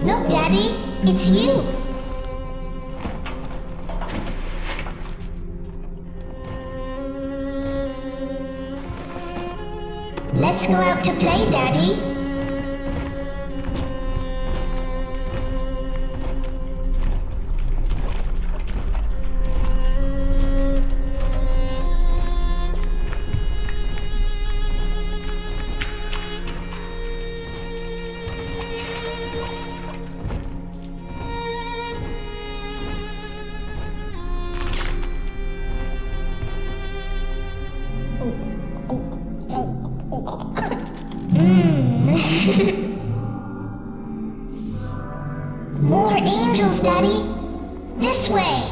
Look, Daddy, it's you. Let's go out to play, Daddy. More angels, Daddy. This way.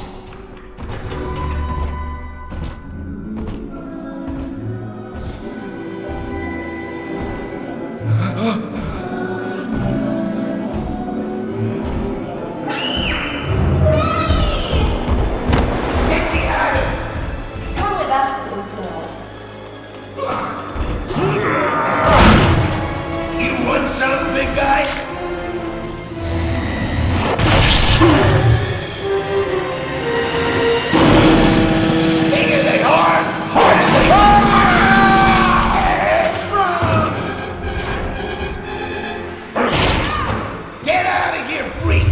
Come with us, little girl. You want some, big guy? Bigger than hard! Get out of here, freak!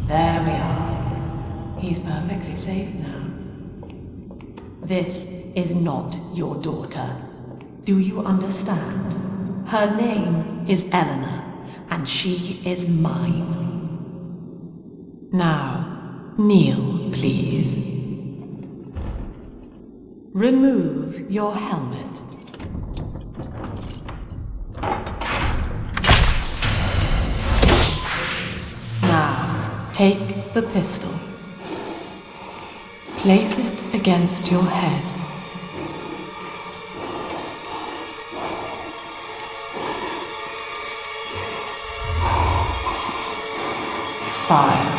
There we are. He's perfectly safe now. This is not your daughter. Do you understand? Her name is Eleanor, and she is mine. Now, kneel, please. Remove your helmet. Now, take the pistol. Place it against your head. Fire.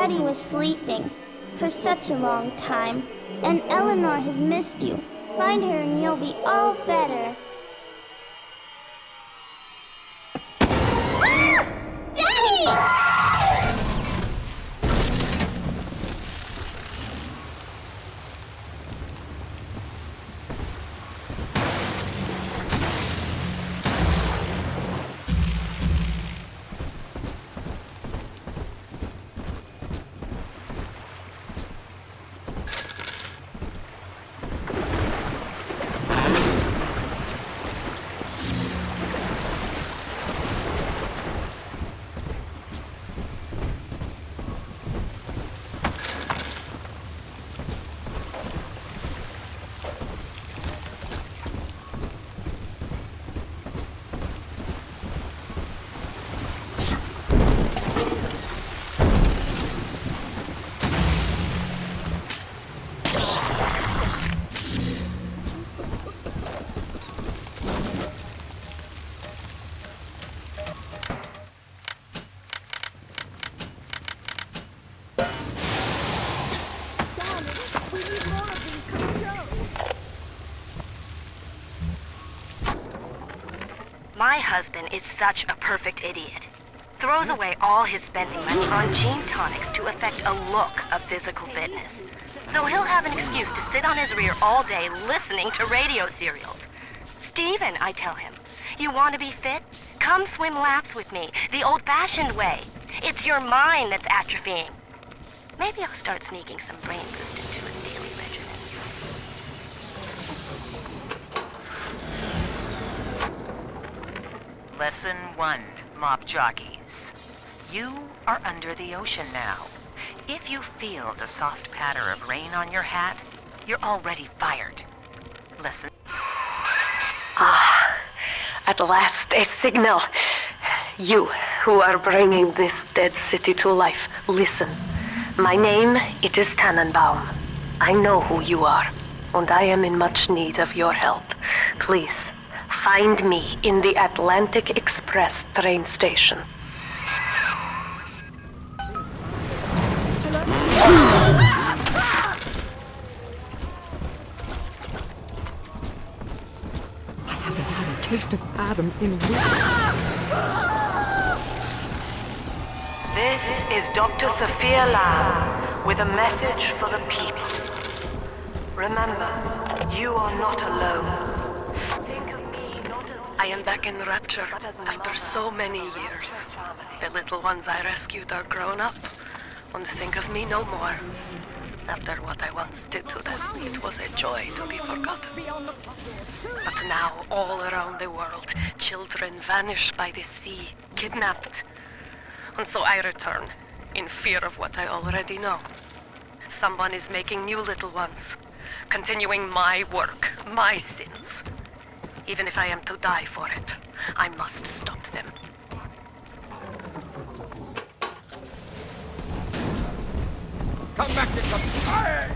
Daddy was sleeping for such a long time, and Eleanor has missed you. Find her and you'll be all better. Daddy! My husband is such a perfect idiot. Throws away all his spending money on gene tonics to affect a look of physical fitness. So he'll have an excuse to sit on his rear all day listening to radio serials. Steven, I tell him, you want to be fit? Come swim laps with me, the old-fashioned way. It's your mind that's atrophying. Maybe I'll start sneaking some brain boost into his daily regimen. Lesson 1, mob jockeys. You are under the ocean now. If you feel the soft patter of rain on your hat, you're already fired. Lesson... At last, a signal. You, who are bringing this dead city to life, listen. My name, it is Tannenbaum. I know who you are, and I am in much need of your help. Please, find me in the Atlantic Express train station. Taste of Adam in weeks. This is Dr. Sophia Lamb with a message for the people. Remember, you are not alone. Think of me not as I am back in Rapture after so many years. The little ones I rescued are grown up, and think of me no more. After what I once did to them, it was a joy to be forgotten. But now, all around the world, children vanish by the sea, kidnapped. And so I return, in fear of what I already know. Someone is making new little ones, continuing my work, my sins. Even if I am to die for it, I must stop them. Come back to some fire!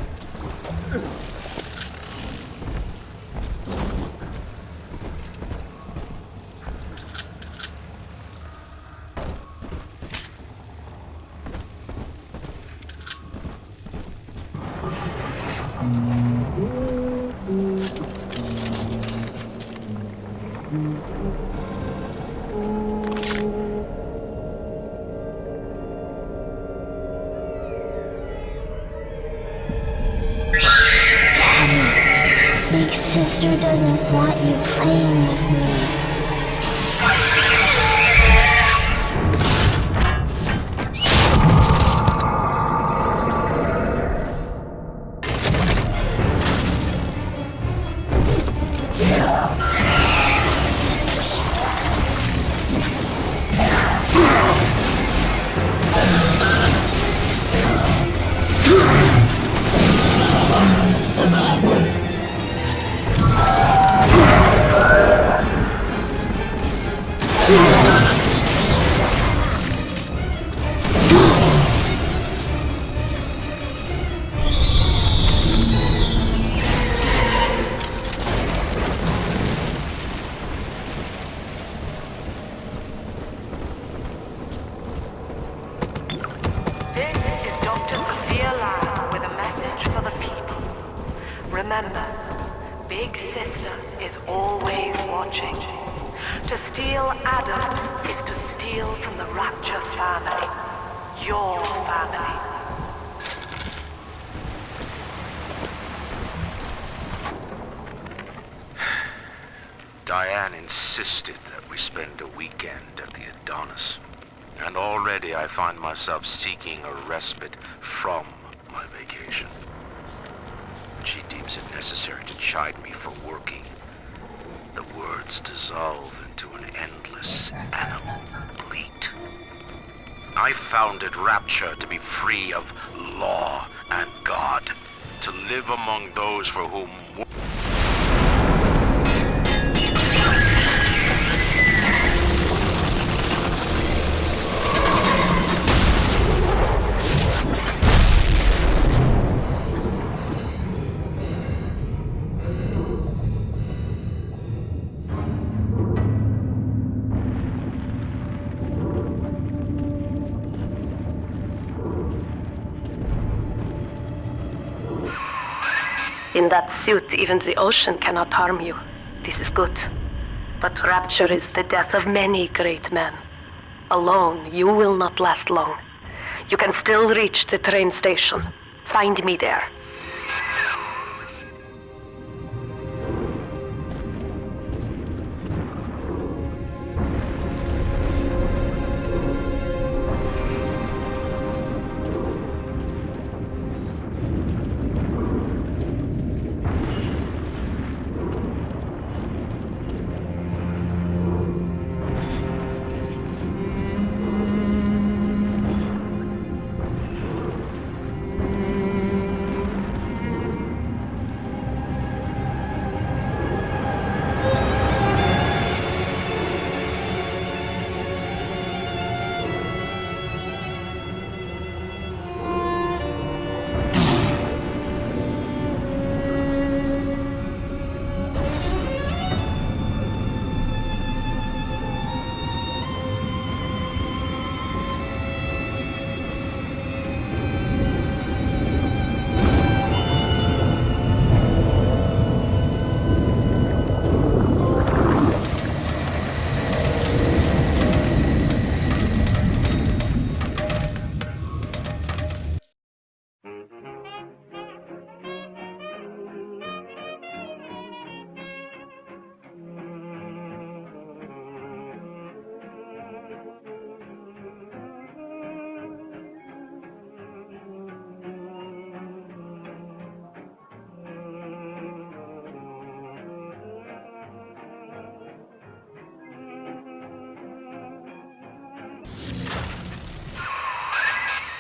Big sister doesn't want you playing with me. Remember, Big Sister is always watching. To steal Adam is to steal from the Rapture family. Your family. Diane insisted that we spend a weekend at the Adonis. And already I find myself seeking a respite from my vacation. She deems it necessary to chide me for working. The words dissolve into an endless animal bleat. I founded Rapture to be free of law and God, to live among those for whom... In that suit, even the ocean cannot harm you. This is good. But Rapture is the death of many great men. Alone, you will not last long. You can still reach the train station. Find me there.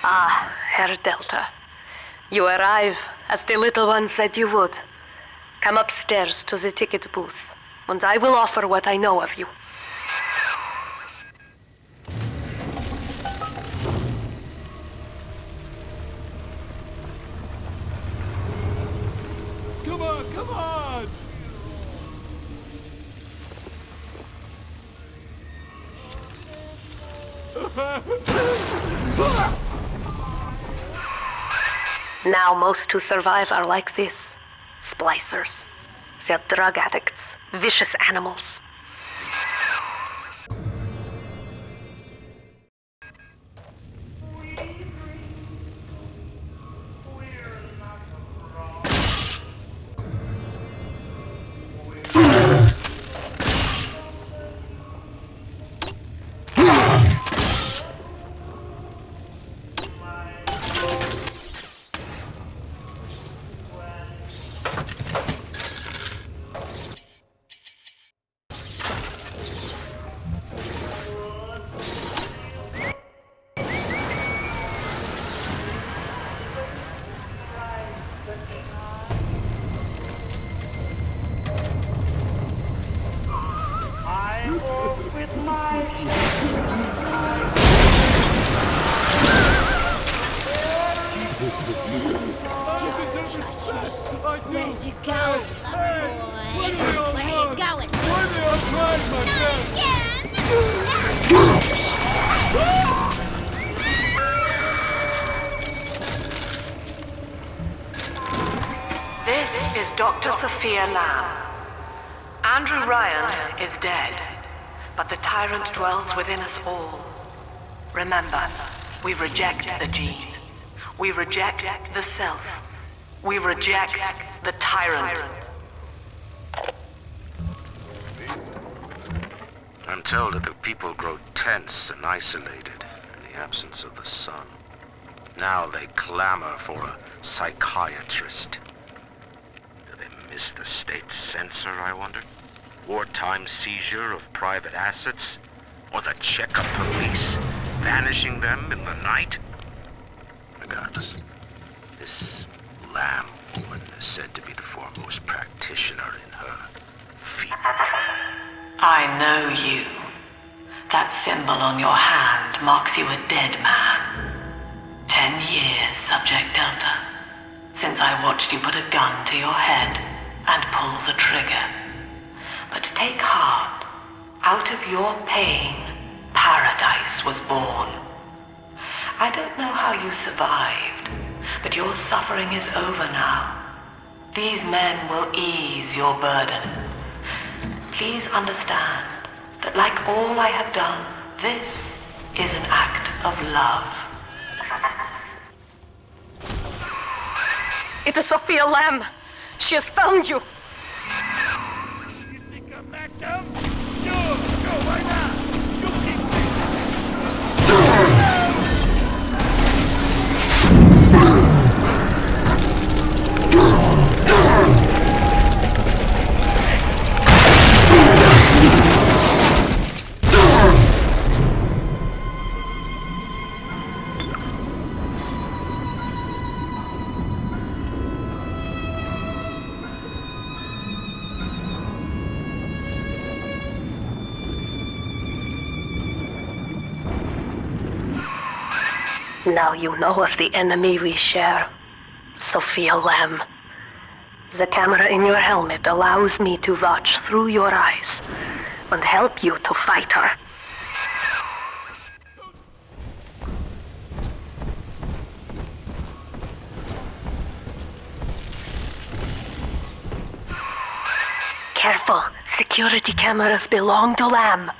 Ah, Herr Delta. You arrive, as the little one said you would. Come upstairs to the ticket booth, and I will offer what I know of you. Come on, come on! Now most who survive are like this. Splicers. They're drug addicts. Vicious animals. Where'd you go, boy? Where you going? This This is Dr. Sophia Lamb. Andrew Ryan is dead, but the tyrant dwells within us all. Remember, we reject the gene. We reject the self. We reject the tyrant. I'm told that the people grow tense and isolated in the absence of the sun. Now they clamor for a psychiatrist. Do they miss the state censor, I wonder? Wartime seizure of private assets? Or the checkup police, vanishing them in the night? Regardless, this Lamb woman is said to be the foremost practitioner in her field. I know you. That symbol on your hand marks you a dead man. 10 years, Subject Delta, since I watched you put a gun to your head and pull the trigger. But take heart. Out of your pain, paradise was born. I don't know how you survived, but your suffering is over now. These men will ease your burden. Please understand that like all I have done, this is an act of love. It is Sophia Lamb. She has found you. You think I'm backed up? Sure, go, why not? You keep Now you know of the enemy we share, Sophia Lamb. The camera in your helmet allows me to watch through your eyes and help you to fight her. Careful, security cameras belong to Lamb.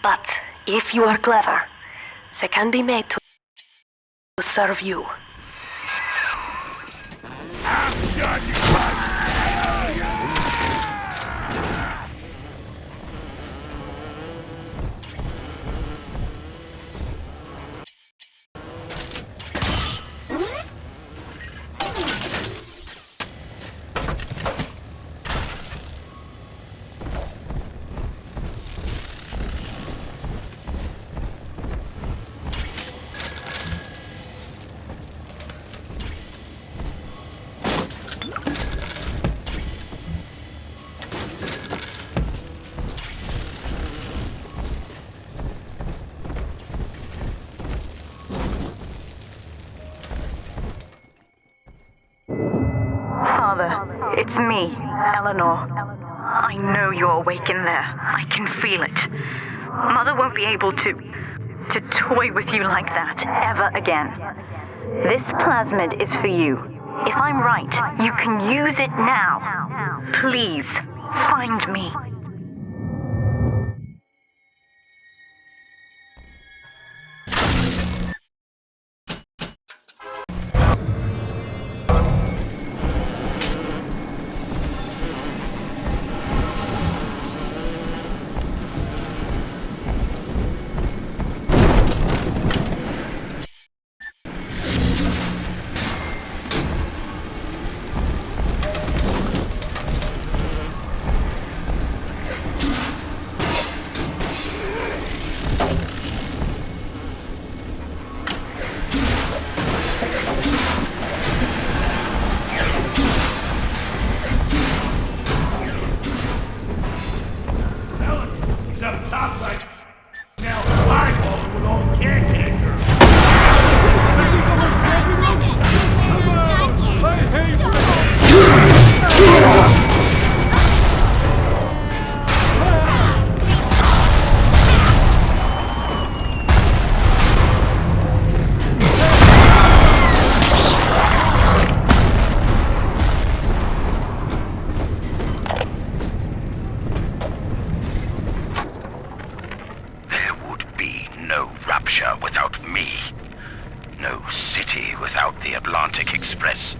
But if you are clever, they can be made to serve you. I'm charging. Father, it's me, Eleanor. I know you're awake in there. I can feel it. Mother won't be able to toy with you like that ever again. This plasmid is for you. If I'm right, you can use it now. Please, find me. Atlantic Express.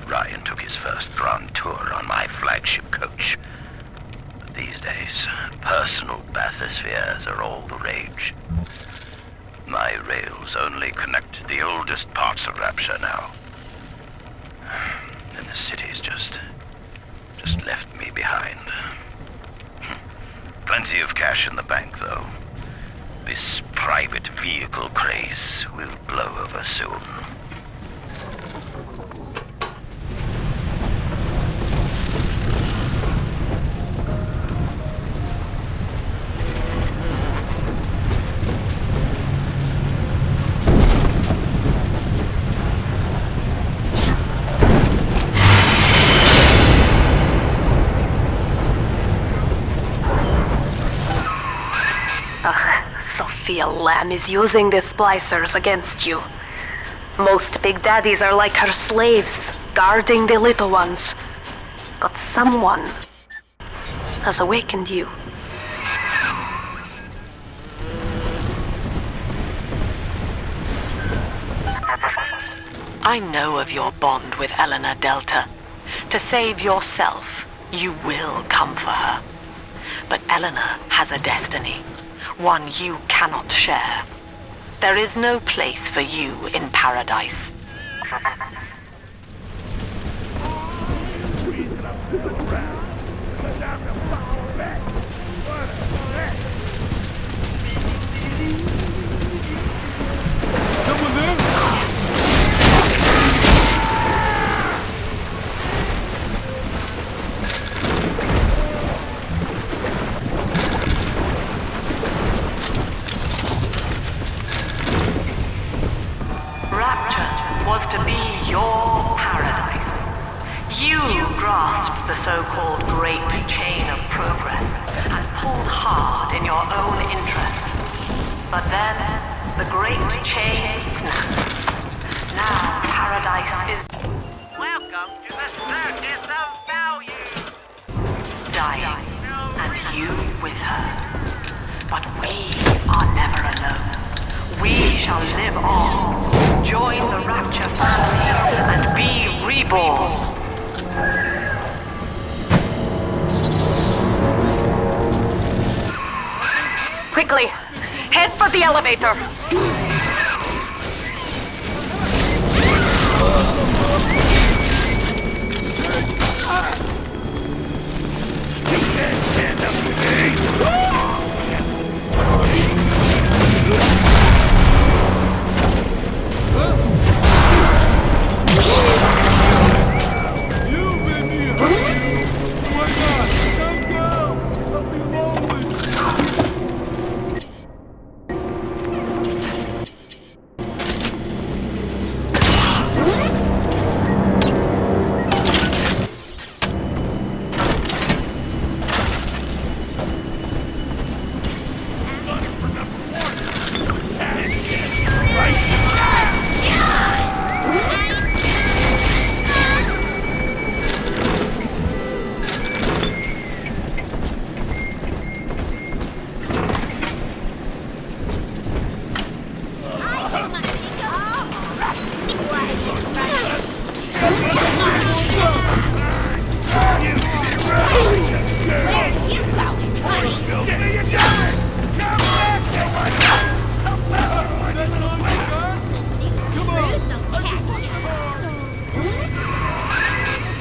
Ryan took his first grand tour on my flagship coach. These days, personal bathyspheres are all the rage. My rails only connect the oldest parts of Rapture now. And the city's just left me behind. Plenty of cash in the bank, though. This private vehicle craze will blow over soon. Sophia Lamb is using the splicers against you. Most big daddies are like her slaves, guarding the little ones. But someone has awakened you. I know of your bond with Eleanor Delta. To save yourself, you will come for her. But Eleanor has a destiny. One you cannot share. There is no place for you in paradise. Someone there? Was to be your paradise. You grasped the so-called great chain of progress and pulled hard in your own interest. But then, the great chain snapped. Now paradise is... Welcome to the circus of value! dying, and you with her. But we are never alone. We shall live on, join the Rapture family, and be reborn. Quickly, head for the elevator. You can't stand up to me!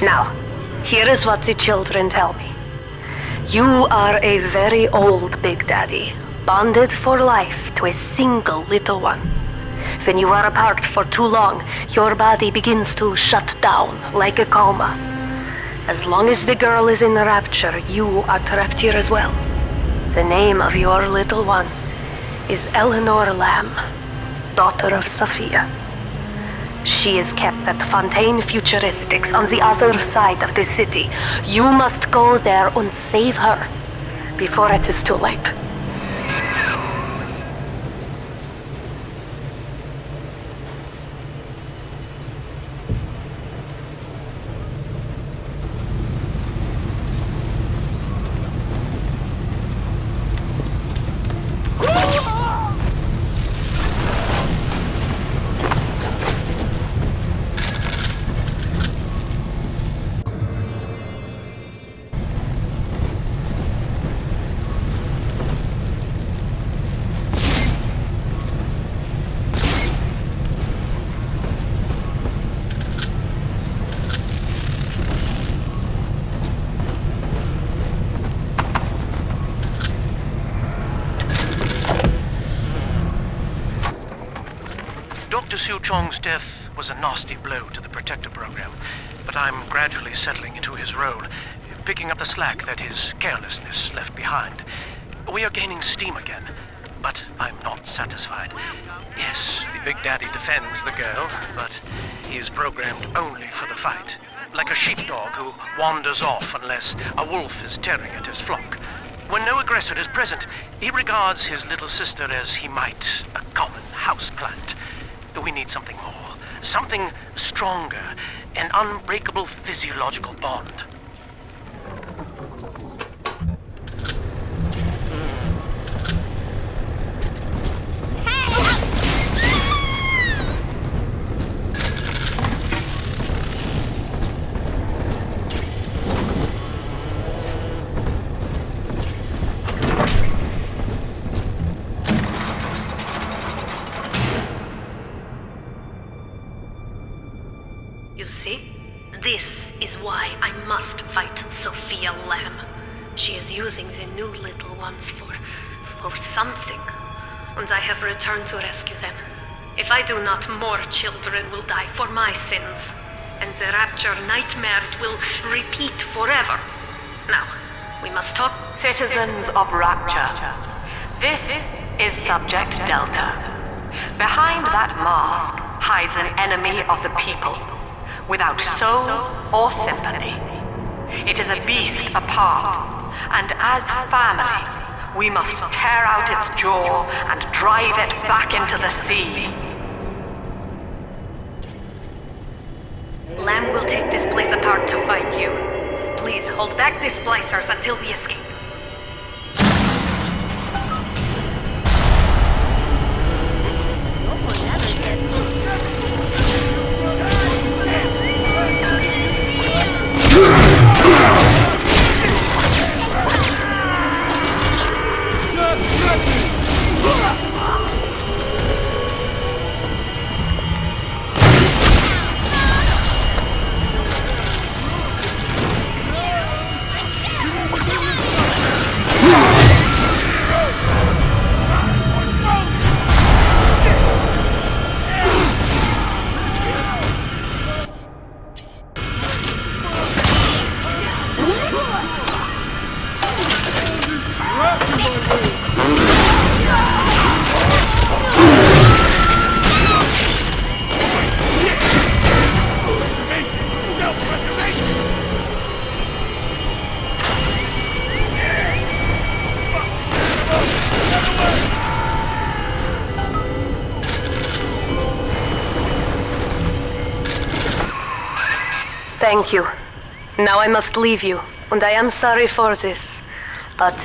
Now, here is what the children tell me. You are a very old Big Daddy, bonded for life to a single little one. When you are apart for too long, your body begins to shut down like a coma. As long as the girl is in Rapture, you are trapped here as well. The name of your little one is Eleanor Lamb, daughter of Sophia. She is kept at Fontaine Futuristics on the other side of the city. You must go there and save her before it is too late. Su Chong's death was a nasty blow to the Protector program, but I'm gradually settling into his role, picking up the slack that his carelessness left behind. We are gaining steam again, but I'm not satisfied. Yes, the Big Daddy defends the girl, but he is programmed only for the fight, like a sheepdog who wanders off unless a wolf is tearing at his flock. When no aggressor is present, he regards his little sister as he might a common houseplant. We need something more, something stronger, an unbreakable physiological bond. You see? This is why I must fight Sophia Lamb. She is using the new little ones for something. And I have returned to rescue them. If I do not, more children will die for my sins. And the Rapture nightmare it will repeat forever. Now, we must talk. Citizens of Rapture, this is Subject Delta. Behind that mask hides an enemy of the people, without soul or sympathy. It is a beast apart, and as family, we must tear out its jaw and drive it back into the sea. Lamb will take this place apart to fight you. Please hold back the splicers until we escape. Thank you. Now I must leave you, and I am sorry for this. But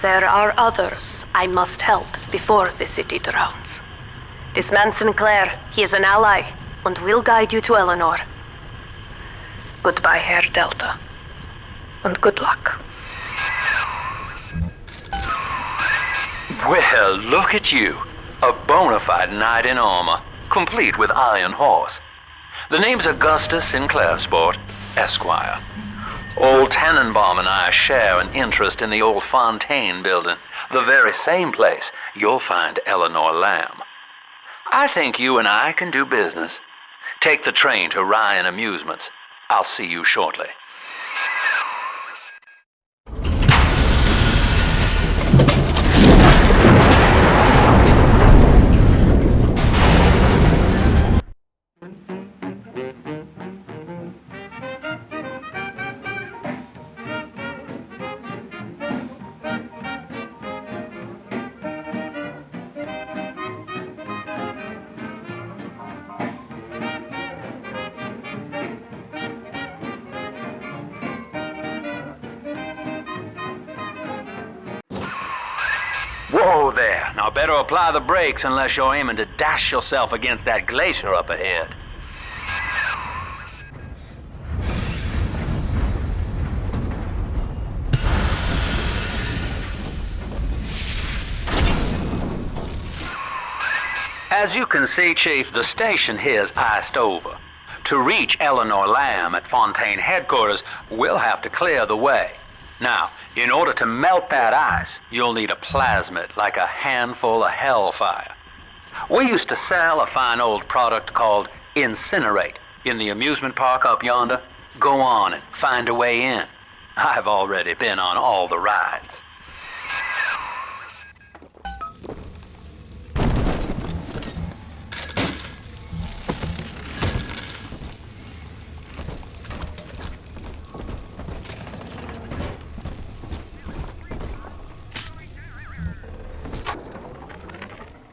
there are others I must help before the city drowns. This man Sinclair, he is an ally, and will guide you to Eleanor. Goodbye, Herr Delta. And good luck. Well, look at you. A bona fide knight in armor, complete with iron horse. The name's Augustus Sinclair, Sport, Esquire. Old Tannenbaum and I share an interest in the old Fontaine building, the very same place you'll find Eleanor Lamb. I think you and I can do business. Take the train to Ryan Amusements. I'll see you shortly. Whoa there. Now better apply the brakes unless you're aiming to dash yourself against that glacier up ahead. As you can see, Chief, the station here's iced over. To reach Eleanor Lamb at Fontaine headquarters, we'll have to clear the way. Now, in order to melt that ice, you'll need a plasmid, like a handful of hellfire. We used to sell a fine old product called Incinerate in the amusement park up yonder. Go on and find a way in. I've already been on all the rides.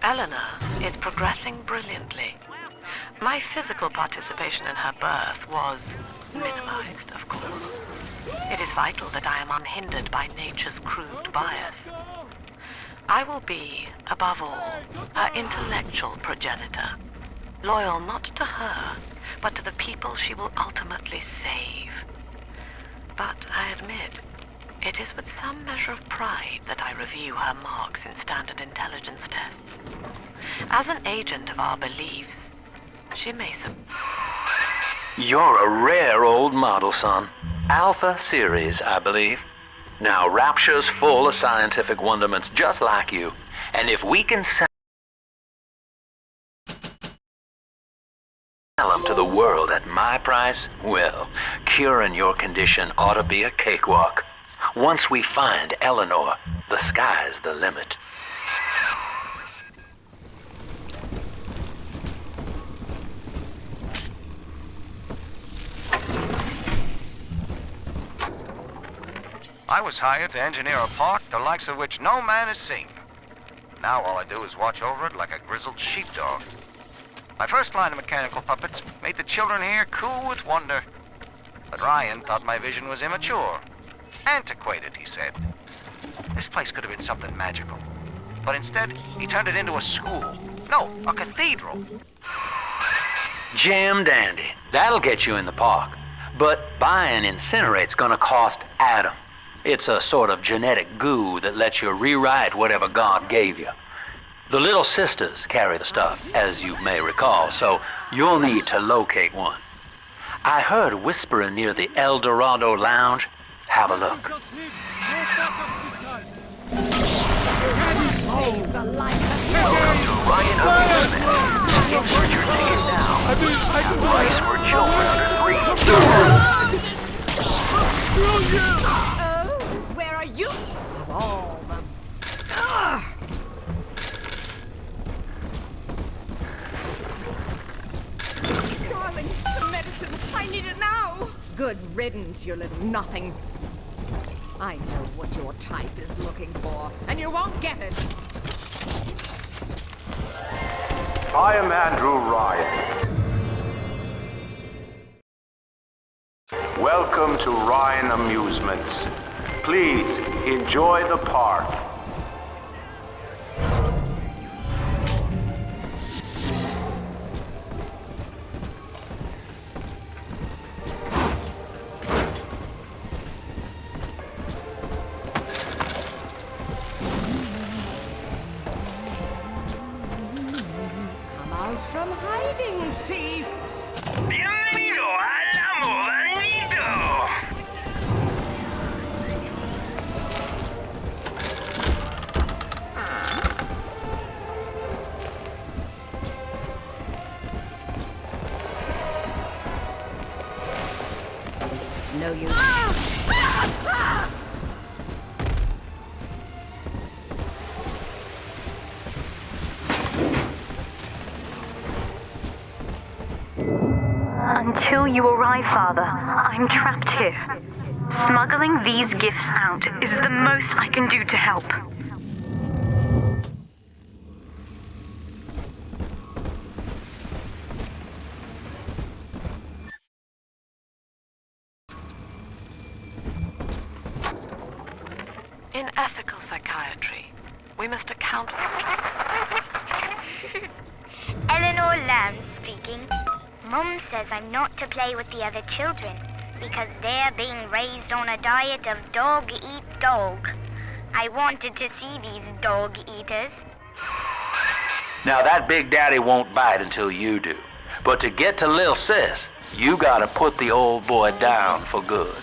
Eleanor is progressing brilliantly. My physical participation in her birth was minimized, of course. It is vital that I am unhindered by nature's crude bias. I will be, above all, her intellectual progenitor, loyal not to her, but to the people she will ultimately save. But I admit, it is with some measure of pride that I review her marks in standard intelligence tests. As an agent of our beliefs, she may You're a rare old model, son. Alpha series, I believe. Now, Rapture's full of scientific wonderments just like you. And if we can sell them to the world at my price, well, curing your condition ought to be a cakewalk. Once we find Eleanor, the sky's the limit. I was hired to engineer a park the likes of which no man has seen. Now all I do is watch over it like a grizzled sheepdog. My first line of mechanical puppets made the children here cool with wonder. But Ryan thought my vision was immature. Antiquated, he said. This place could have been something magical. But instead, he turned it into a school. No, a cathedral. Jam dandy. That'll get you in the park. But buying Incinerate's gonna cost Adam. It's a sort of genetic goo that lets you rewrite whatever God gave you. The Little Sisters carry the stuff, as you may recall, so you'll need to locate one. I heard whispering near the El Dorado Lounge. Have a look. Save the life of Welcome to Ryan Amusement. Insert your ticket now. At price for children under 3. where are you? Of all them. Darling, the medicine. I need it now. Good riddance, you little nothing. I know what your type is looking for, and you won't get it. I am Andrew Ryan. Welcome to Ryan Amusements. Please enjoy the park. Come out from hiding, thief. Bienvenido al amor nido. No use. Until you arrive, Father, I'm trapped here. Smuggling these gifts out is the most I can do to help. In ethical psychiatry, we must account for... Eleanor Lamb speaking. Mum says I'm not to play with the other children because they're being raised on a diet of dog eat dog. I wanted to see these dog eaters. Now that Big Daddy won't bite until you do. But to get to Lil Sis, you gotta put the old boy down for good.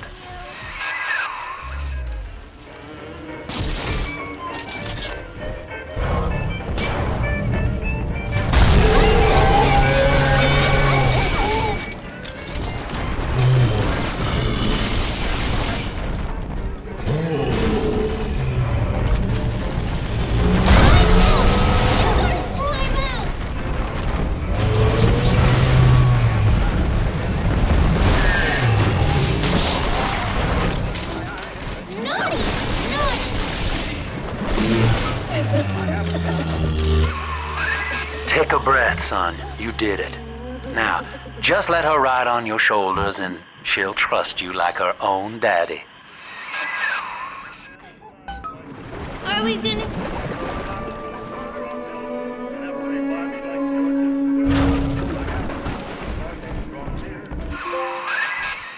son. You did it. Now, just let her ride on your shoulders and she'll trust you like her own daddy. Are we gonna...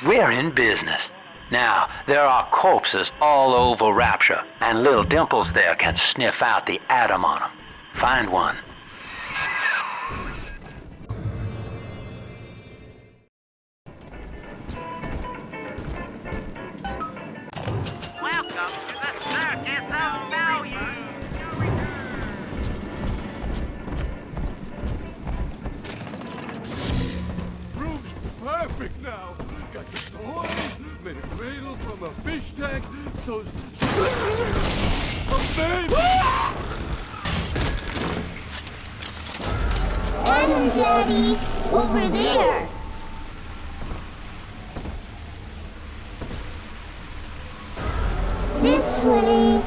We're in business. Now, there are corpses all over Rapture, and little Dimples there can sniff out the atom on them. Find one. Welcome to the Circus of Value. Room's perfect now. Got some toys, made a cradle from a fish tank, so's... babe! Adam, Daddy, over there. This way.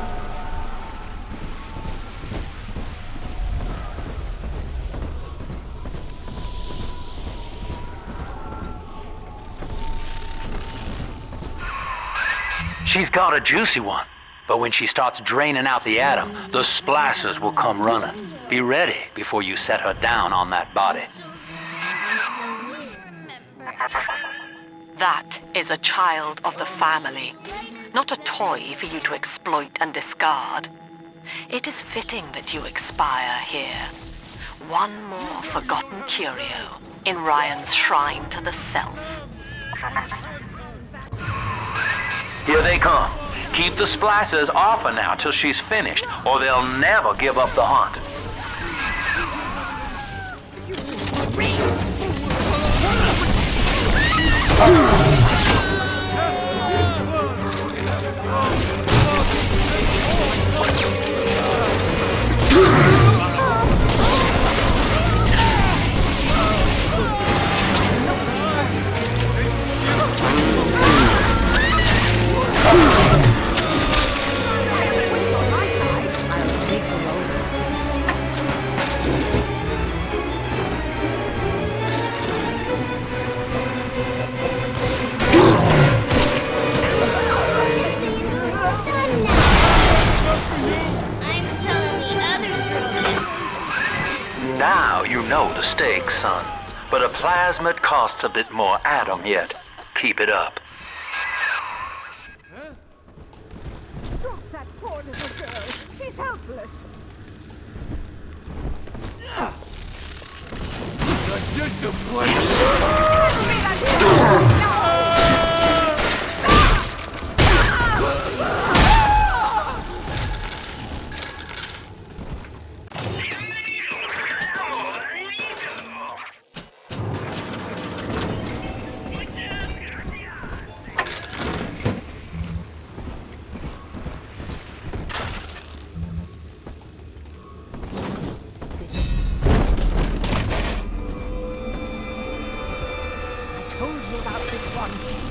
She's got a juicy one, but when she starts draining out the atom, the splicers will come running. Be ready before you set her down on that body. That is a child of the family, not a toy for you to exploit and discard. It is fitting that you expire here. One more forgotten curio in Ryan's shrine to the self. Here they come. Keep the splicers off her now till she's finished, or they'll never give up the hunt. Now you know the stakes, son. But a plasmid costs a bit more atom yet. Keep it up. Drop that poor little girl. She's helpless. That's just a place.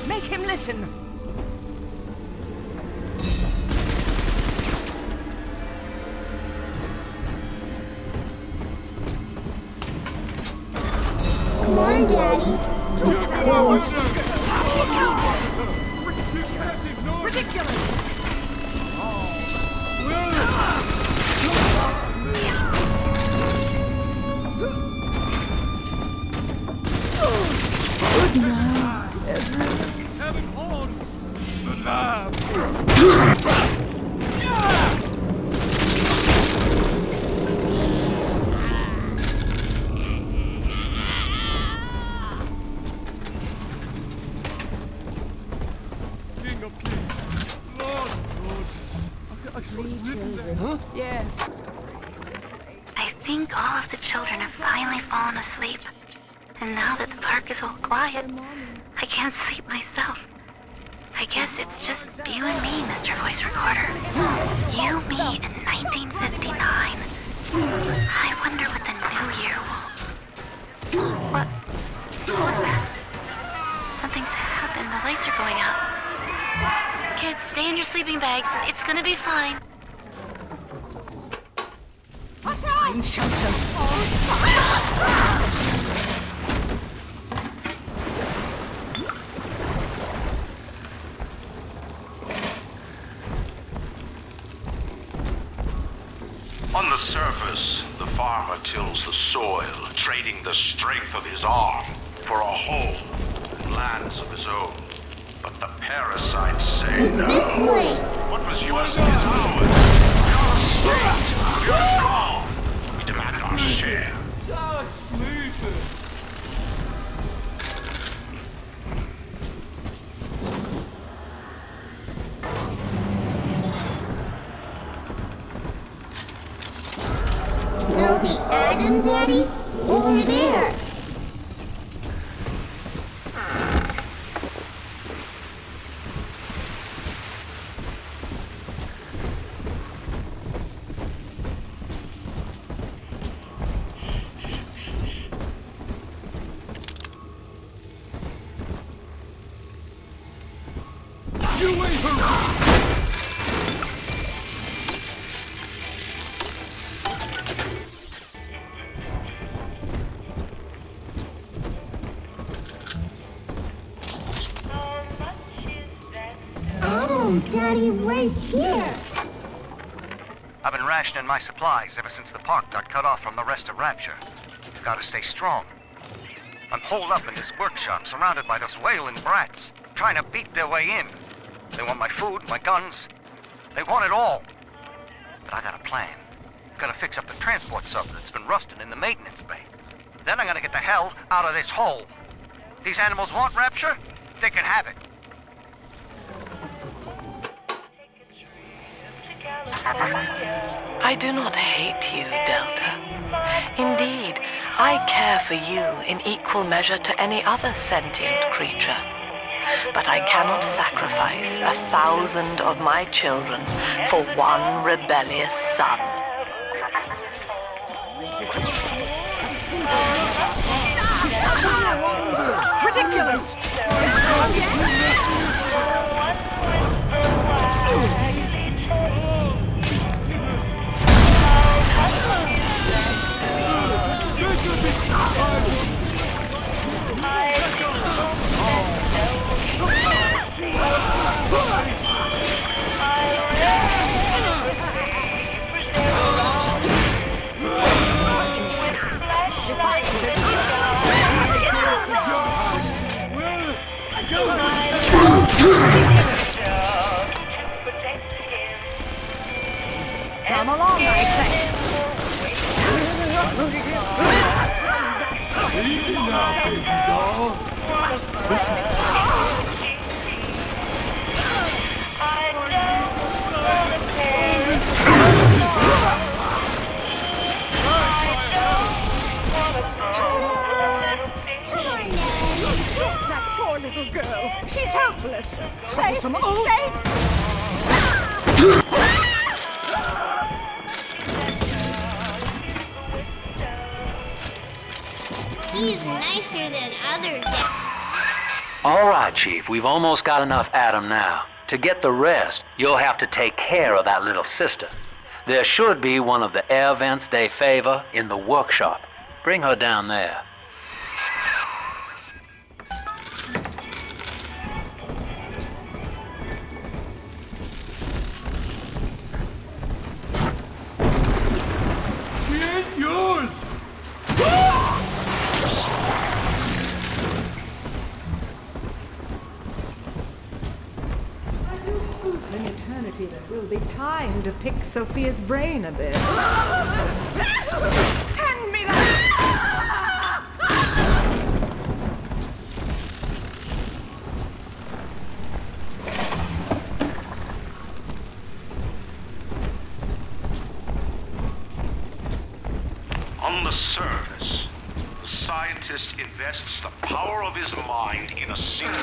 Make him listen. Come on, Daddy. Ridiculous! Good night, everyone. He's having horns. The lab. King of kings. Lord of lords. I saw it written there. Huh? Yes. I think all of the children have finally fallen asleep. And now that the park is all quiet, I can't sleep myself. I guess it's just you and me, Mr. Voice Recorder. You, me, in 1959. I wonder what the new year will... What was that? Something's happened. The lights are going out. Kids, stay in your sleeping bags. It's gonna be fine. Must find shelter. On the surface, the farmer tills the soil, trading the strength of his arm for a home and lands of his own. But the parasites say no. This way. What was yours is ours. We are state. We are strong. We demand our share. Just sleeping. Snowy Adam, Daddy? Over there. You ain't hurt. Adam, Daddy, right here. I've been rationing my supplies ever since the park got cut off from the rest of Rapture. Gotta stay strong. I'm holed up in this workshop, surrounded by those wailing brats, trying to beat their way in. They want my food, my guns. They want it all. But I got a plan. Gonna fix up the transport sub that's been rusting in the maintenance bay. Then I'm gonna get the hell out of this hole. These animals want Rapture? They can have it. I do not hate you, Delta. Indeed, I care for you in equal measure to any other sentient creature. But I cannot sacrifice 1,000 of my children for one rebellious son. Ridiculous! Come along, I say. Easy now, baby doll. What does this mean? That poor little girl. She's helpless. Troublesome old. He's nicer than other dads. All right, Chief, we've almost got enough Adam now. To get the rest, you'll have to take care of that little sister. There should be one of the air vents they favor in the workshop. Bring her down there. She ain't yours. In eternity, there will be time to pick Sophia's brain a bit. Hand me On the surface, the scientist invests the power of his mind in a single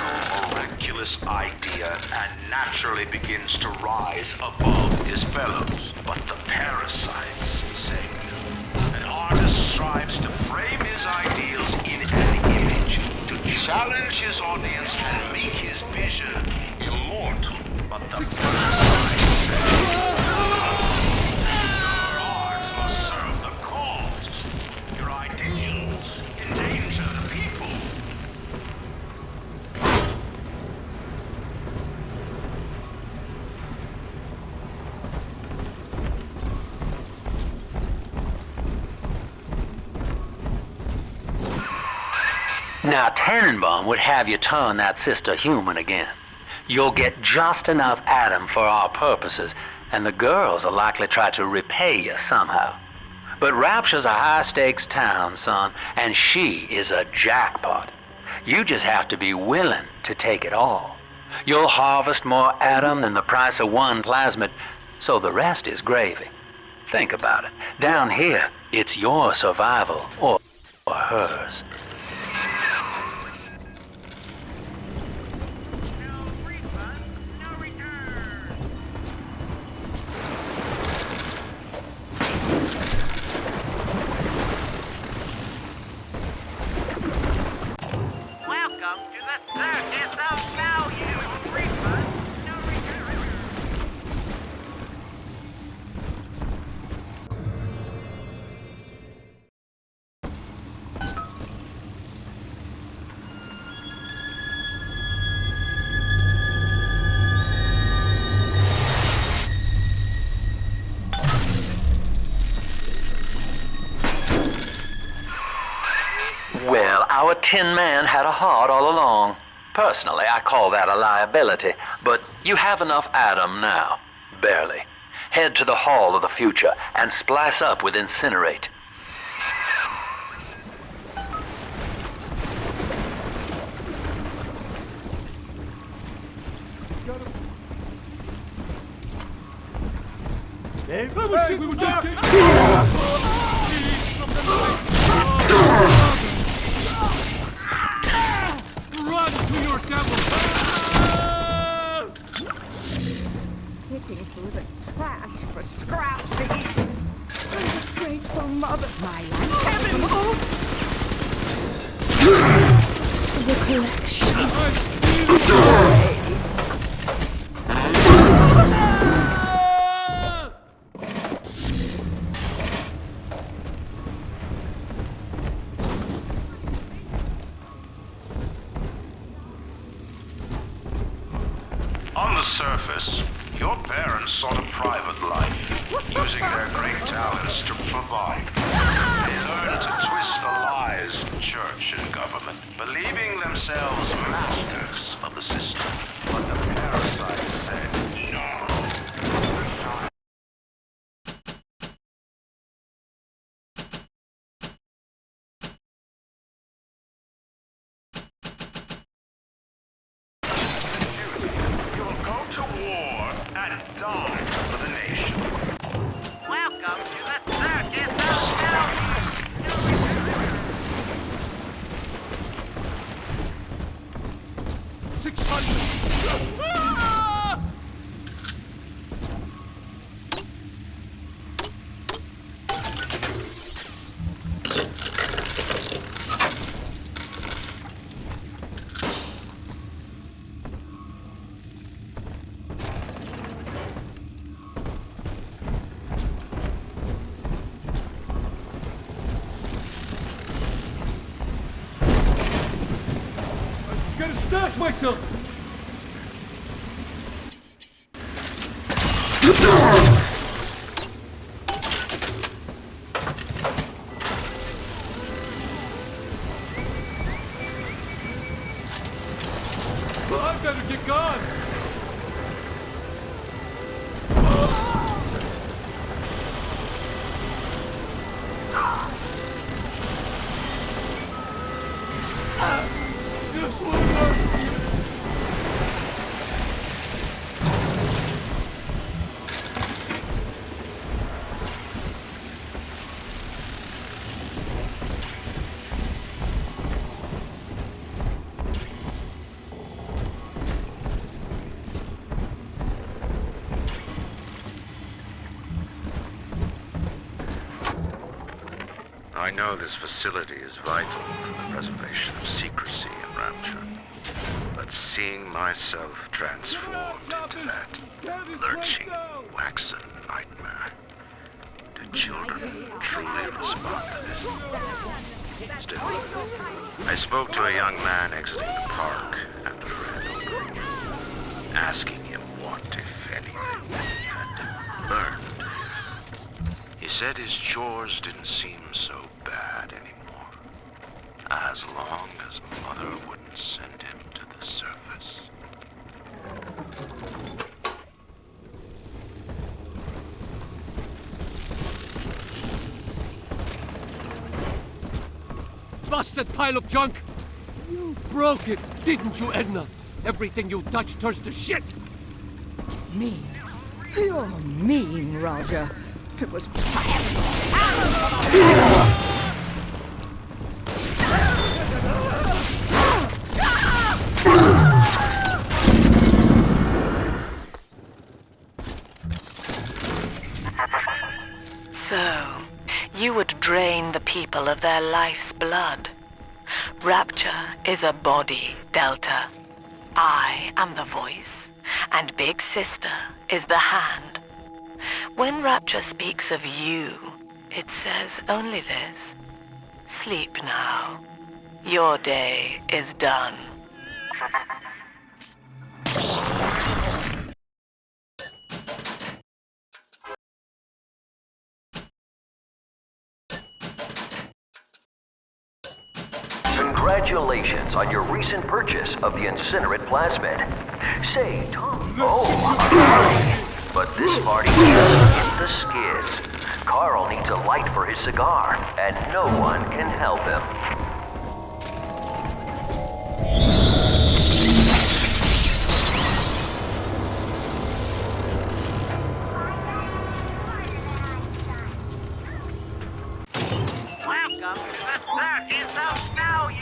miraculous idea and naturally begins to rise above his fellows. But the parasites say no. An artist strives to frame his ideals in an image, to challenge his audience and make his vision immortal. But the parasites say your art must serve Now, Tannenbaum would have you turn that sister human again. You'll get just enough Adam for our purposes, and the girls will likely try to repay you somehow. But Rapture's a high-stakes town, son, and she is a jackpot. You just have to be willing to take it all. You'll harvest more Adam than the price of one plasmid, so the rest is gravy. Think about it. Down here, it's your survival or hers. Welcome to the circus of value. Refund, no return. Well, our Tin Man had a heart all along. Personally, I call that a liability, but you have enough Adam now. Barely. Head to the Hall of the Future and splice up with Incinerate. Hey, we were joking! Run to your devil! Picking through the trash for scraps to eat. I'm a grateful mother. My life. Heaven, The collection. On the surface, your parents sought a private life, using their great talents to provide. They learned to twist the lies of church and government, believing themselves masters of the system. But the parasite said no. Die for the nation. Welcome to the circus of value. Gotta stash myself! Well, I better get gone! This one hurts! I know this facility is vital for the preservation of secrecy in Rapture, but seeing myself transformed into that lurching, waxen nightmare, do children truly respond to this? Still, I spoke to a young man exiting the park at the Red Oak, asking him what, if anything, he had learned. He said his chores didn't seem so bad anymore, as long as Mother wouldn't send him to the surface. Busted pile of junk! You broke it, didn't you, Edna? Everything you touch turns to shit! Mean? You're mean, Roger. It was So, you would drain the people of their life's blood. Rapture is a body, Delta. I am the voice, and Big Sister is the hand. When Rapture speaks of you, it says only this. Sleep now. Your day is done. Congratulations on your recent purchase of the incinerate plasmid. Say, Tom. Oh, but this party just hit the skids. Carl needs a light for his cigar, and no one can help him. Welcome to the circus of value.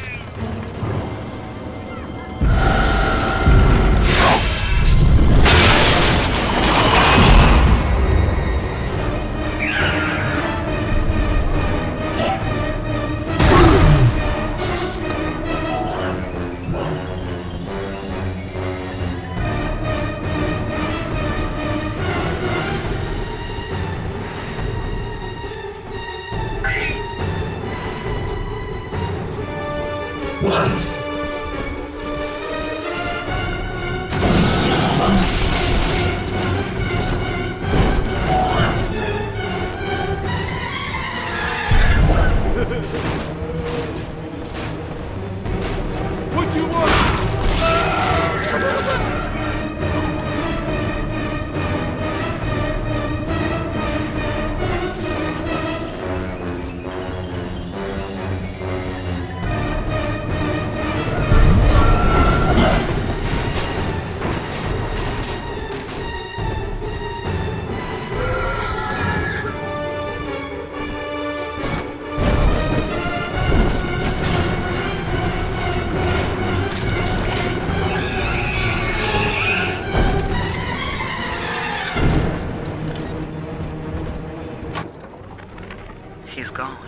What you want? He's gone.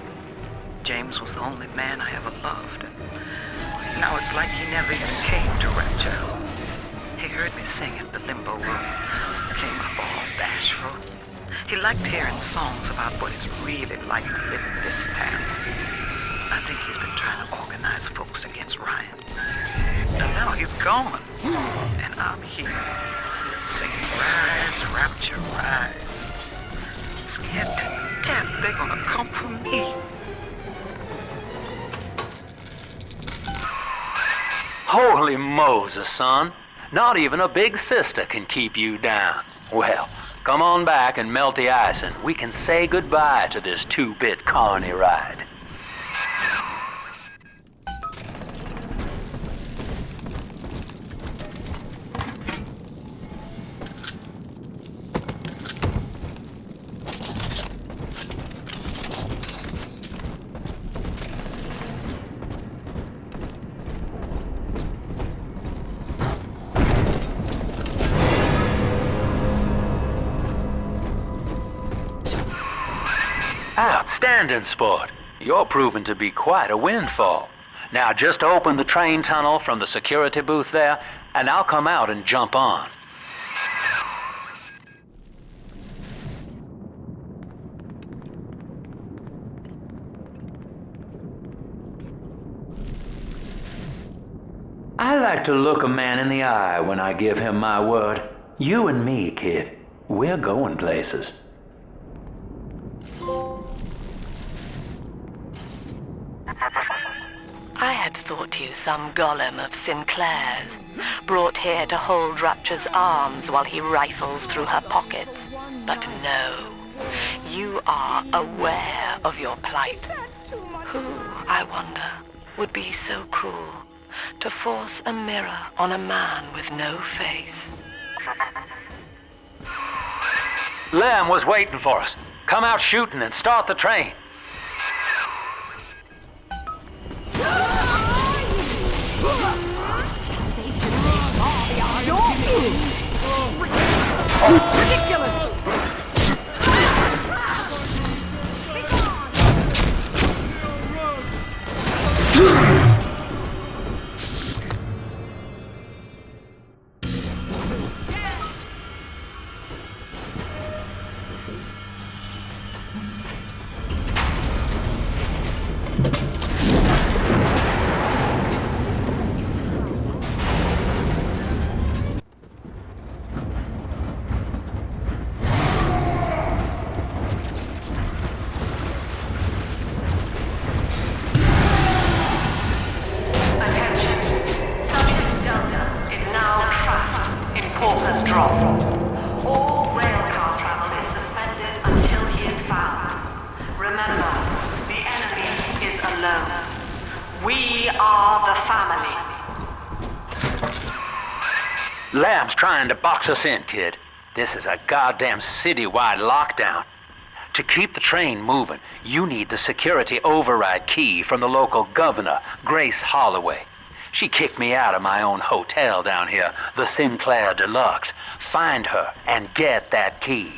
James was the only man I ever loved, and now it's like he never even came to Rapture. He heard me sing at the limbo room, came up all bashful. He liked hearing songs about what it's really like to live in this town. I think he's been trying to organize folks against Ryan. And now he's gone, and I'm here, singing Rise, Rapture, Rise. Scared to death they're gonna come for me. Holy Moses, son. Not even a big sister can keep you down. Well, come on back and melt the ice and we can say goodbye to this 2-bit carny ride. Outstanding, sport. You're proving to be quite a windfall. Now just open the train tunnel from the security booth there, and I'll come out and jump on. I like to look a man in the eye when I give him my word. You and me, kid, we're going places. I thought you some golem of Sinclair's, brought here to hold Rapture's arms while he rifles through her pockets. But no, you are aware of your plight. Who, I wonder, would be so cruel to force a mirror on a man with no face? Lamb was waiting for us. Come out shooting and start the train. Ridiculous! Lamb's trying to box us in, kid. This is a goddamn citywide lockdown. To keep the train moving, you need the security override key from the local governor, Grace Holloway. She kicked me out of my own hotel down here, the Sinclair Deluxe. Find her and get that key.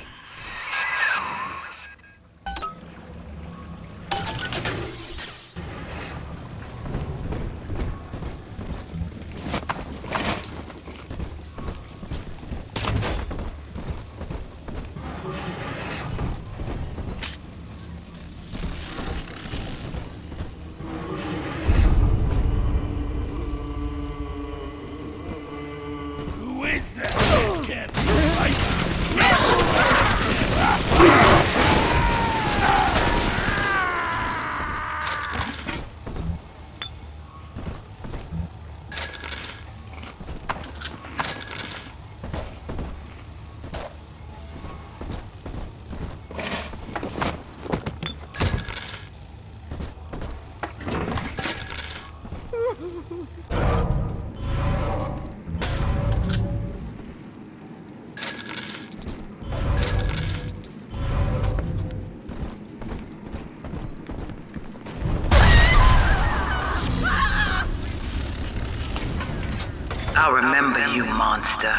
I remember you, monster.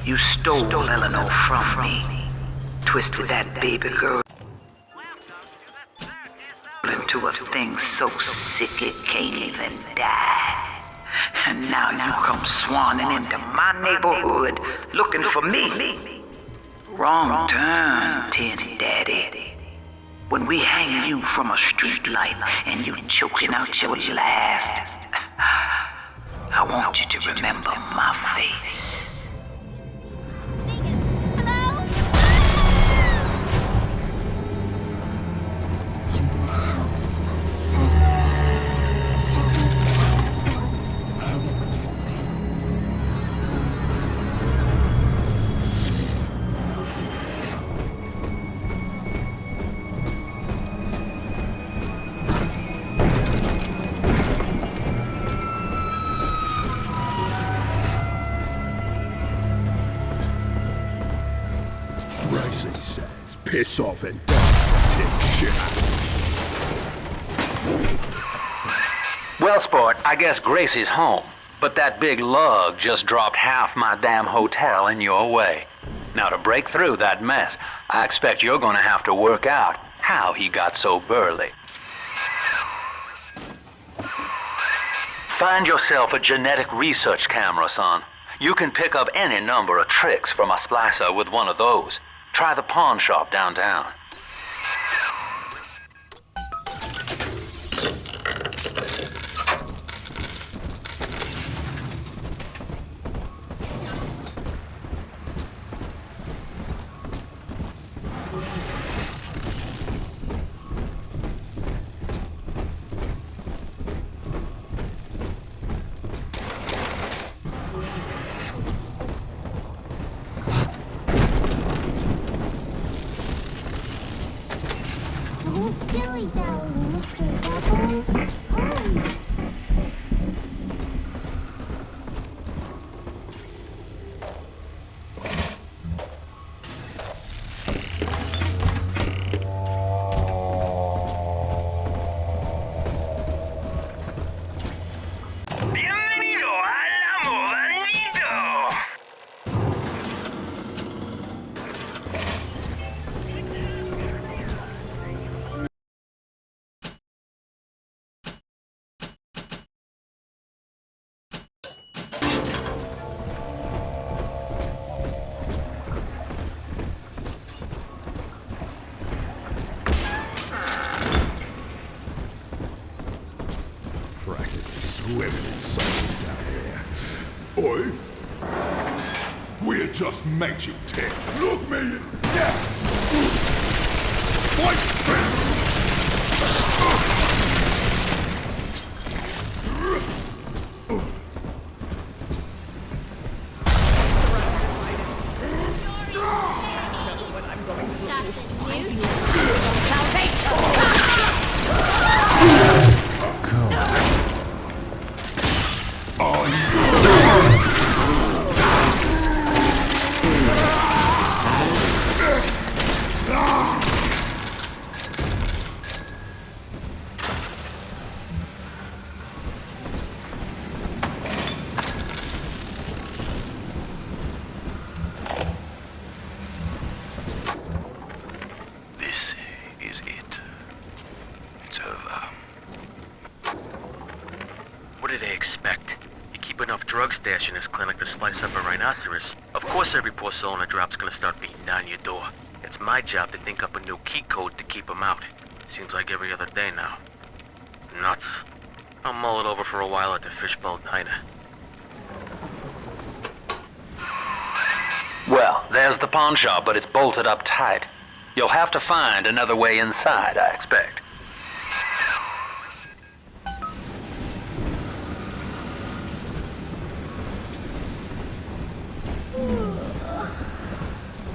You stole Eleanor from me. Twisted that baby girl into a thing so sick it can't even die. And now you come swanning into my neighborhood looking for me. Wrong turn, Tin Daddy. When we hang you from a street light and you choking out your last, I want you to remember my face. Says, piss off and take shit. Well, sport, I guess Gracie's home. But that big lug just dropped half my damn hotel in your way. Now, to break through that mess, I expect you're gonna have to work out how he got so burly. Find yourself a genetic research camera, son. You can pick up any number of tricks from a splicer with one of those. Try the pawn shop downtown. darling Mr. Bubbles. Hurry. Swimming in something down here. Oi! We're just magic tech. Look me! Yeah! Fight! Stash in his clinic to slice up a rhinoceros. Of course every poor soul in a drop's gonna start beating down your door. It's my job to think up a new key code to keep them out. Seems like every other day now. Nuts. I'll mull it over for a while at the Fishbowl Diner. Well, there's the pawn shop, but it's bolted up tight. You'll have to find another way inside, I expect.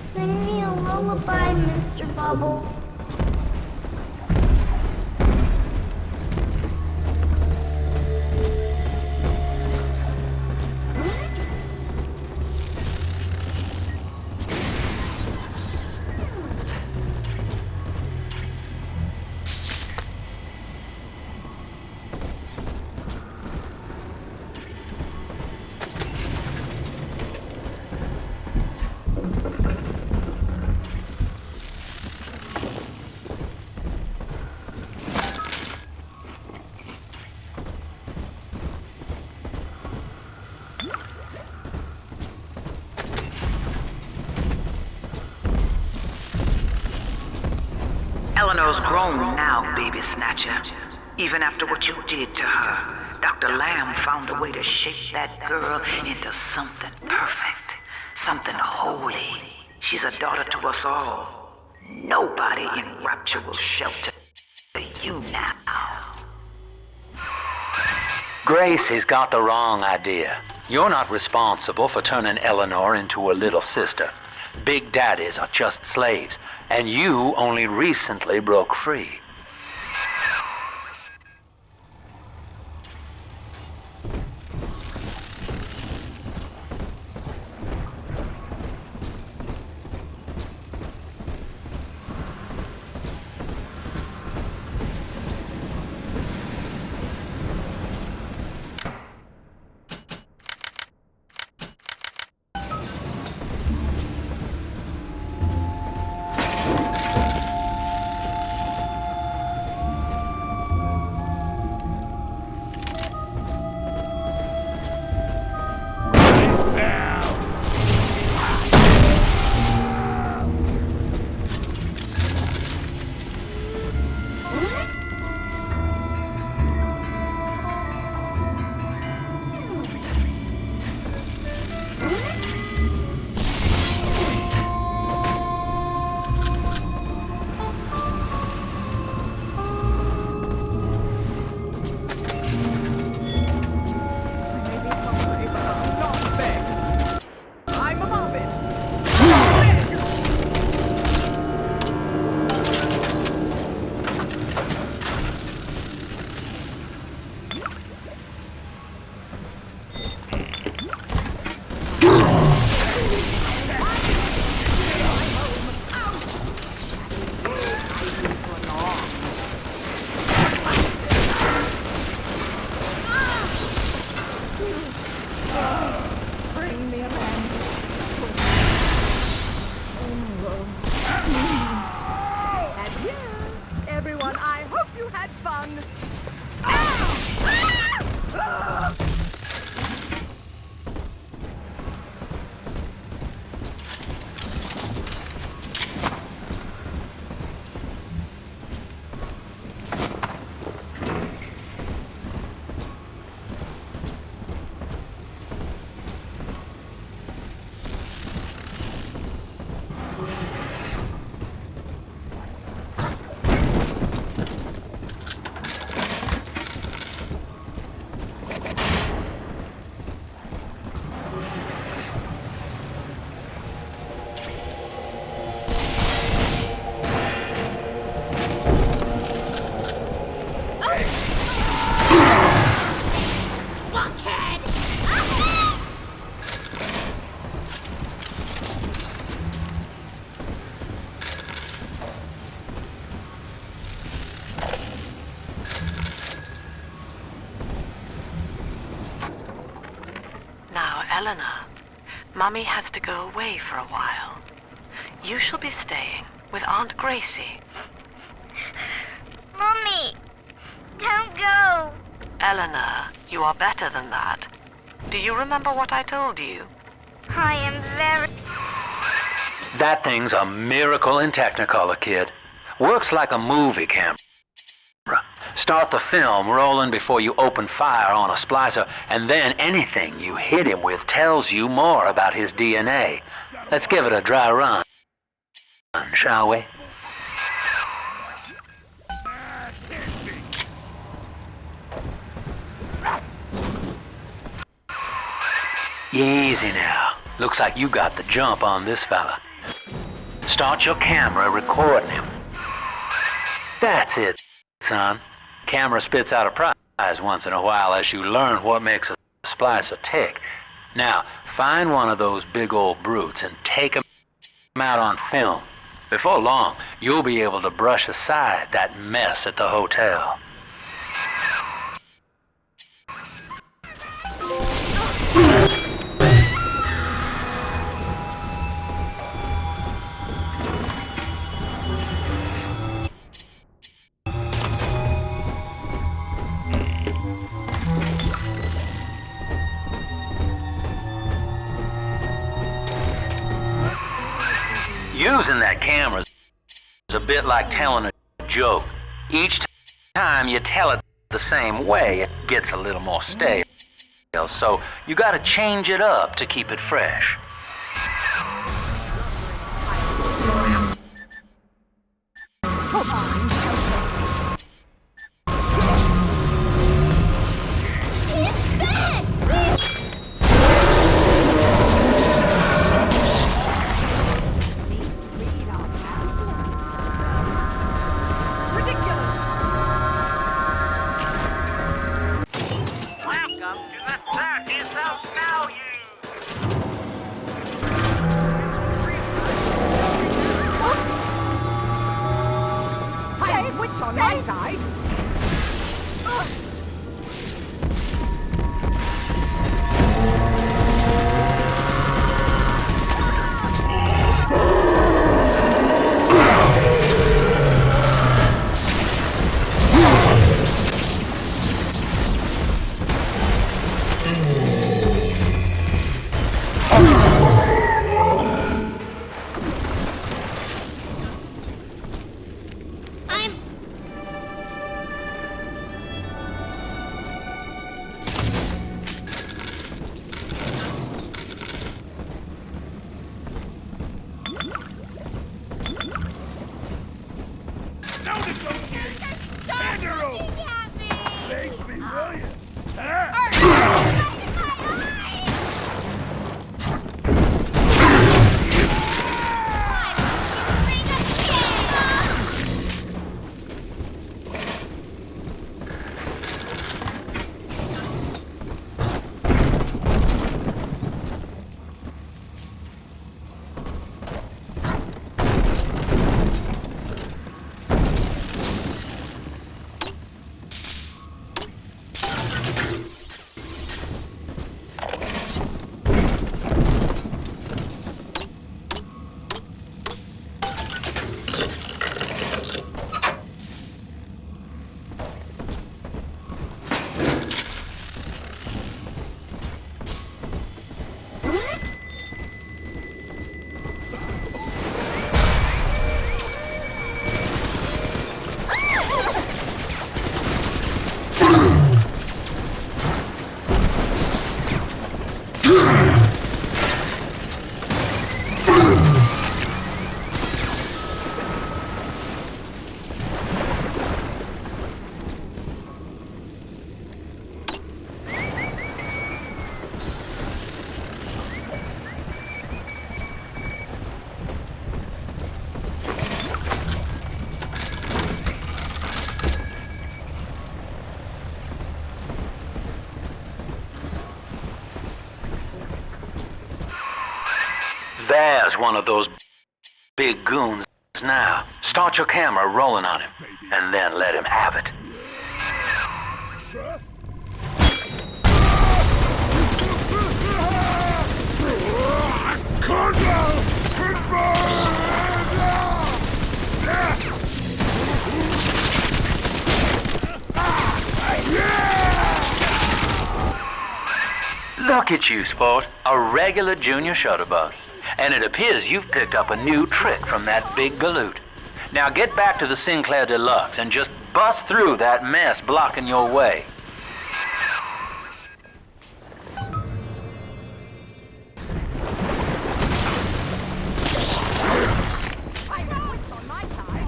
Sing me a lullaby, Mr. Bubble. Eleanor's grown now, baby snatcher. Even after what you did to her, Dr. Lamb found a way to shape that girl into something perfect, something holy. She's a daughter to us all. Nobody in Rapture will shelter you now. Grace has got the wrong idea. You're not responsible for turning Eleanor into a little sister. Big daddies are just slaves, and you only recently broke free. Eleanor, Mommy has to go away for a while. You shall be staying with Aunt Gracie. Mommy, don't go. Eleanor, you are better than that. Do you remember what I told you? I am very... That thing's a miracle in Technicolor, kid. Works like a movie camera. Start the film rolling before you open fire on a splicer, and then anything you hit him with tells you more about his DNA. Let's give it a dry run, shall we? Easy now. Looks like you got the jump on this fella. Start your camera recording him. That's it, son. Camera spits out a prize once in a while as you learn what makes a splicer tick. Now, find one of those big old brutes and take him out on film. Before long, you'll be able to brush aside that mess at the hotel. Using that camera is a bit like telling a joke. Each time you tell it the same way, it gets a little more stale. So you gotta change it up to keep it fresh. On my side. There's one of those big goons now. Start your camera rolling on him, and then let him have it. Look at you, sport. A regular junior shutterbug. And it appears you've picked up a new trick from that big galoot. Now get back to the Sinclair Deluxe and just bust through that mess blocking your way. I know it's on my side.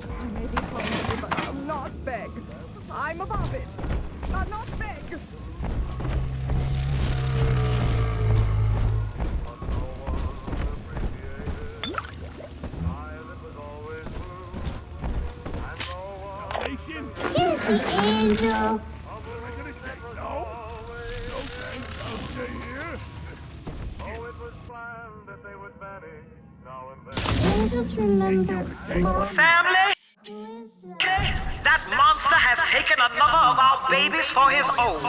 I may be hungry, but I'll not beg. I'm above it. I'll not beg. Here's the angel. Angels remember. Family? That monster has taken another of our babies for his own.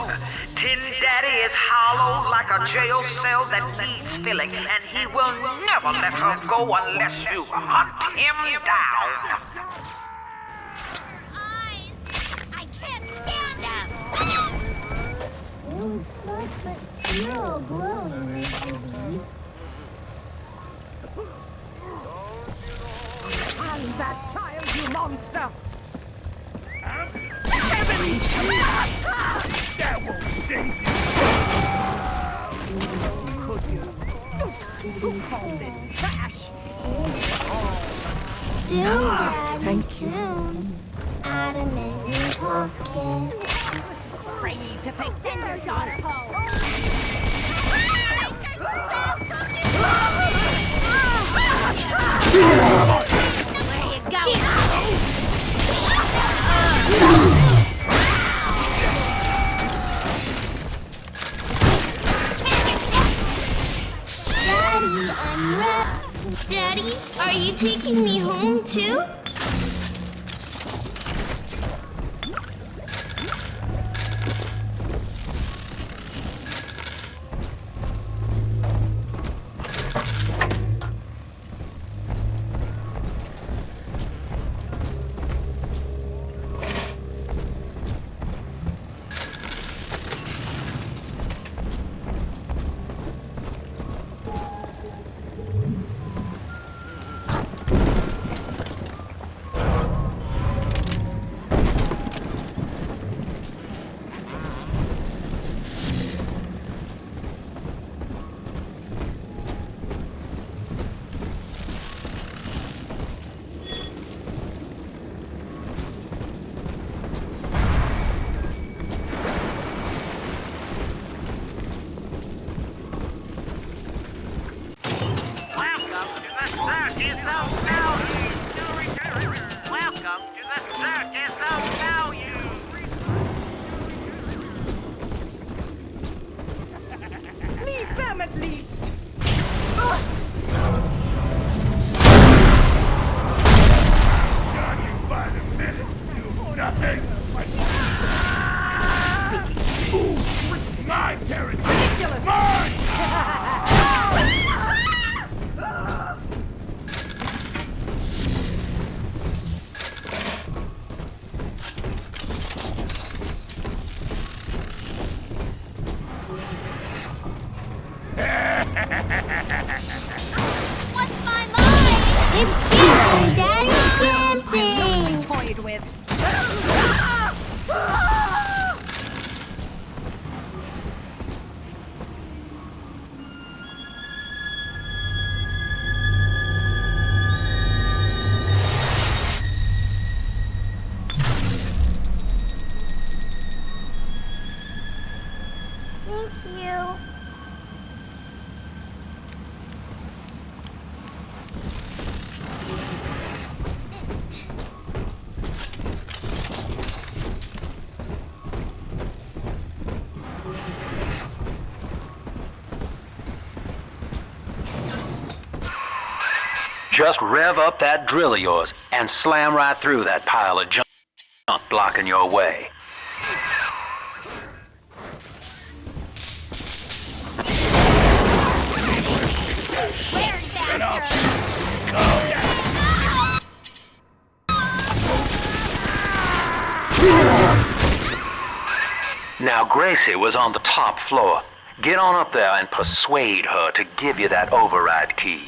Tin Daddy is hollow like a jail cell that needs filling, and he will never let her go unless you hunt him down. I can't stand them. You're all glowing recently. And that child, you monster! Heavens! That won't save you! Could you? Who called this trash? Soon, Daddy, soon. Adam is in pocket. Ready to face your daughter home. Where you going? Daddy, I'm ready. Daddy, are you taking me home too? Leave them at least! Charging by the minute, you nothing! Ooh, my territory! Ridiculous! What's my line? It's dancing, Daddy, dancing! Toyed with. Thank you. Just rev up that drill of yours and slam right through that pile of junk blocking your way. Now, Gracie was on the top floor. Get on up there and persuade her to give you that override key.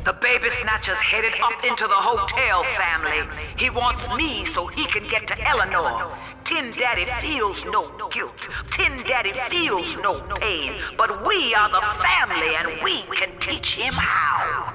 The baby snatcher's headed up into the hotel, family. He wants me so he can get to Eleanor. Tin Daddy feels no guilt. Tin Daddy feels no pain. But we are the family and we can teach him how.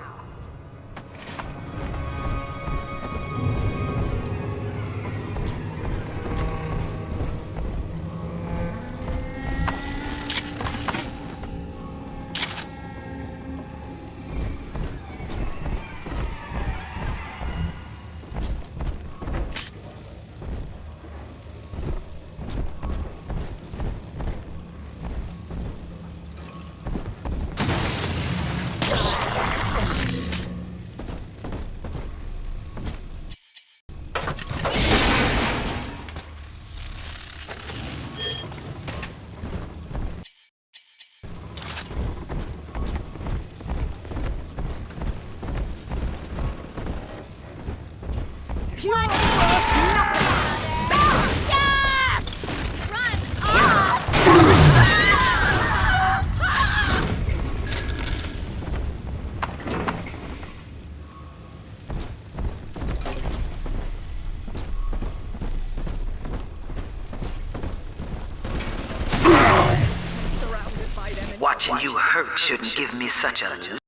Watching you hurt shouldn't give me such a lift,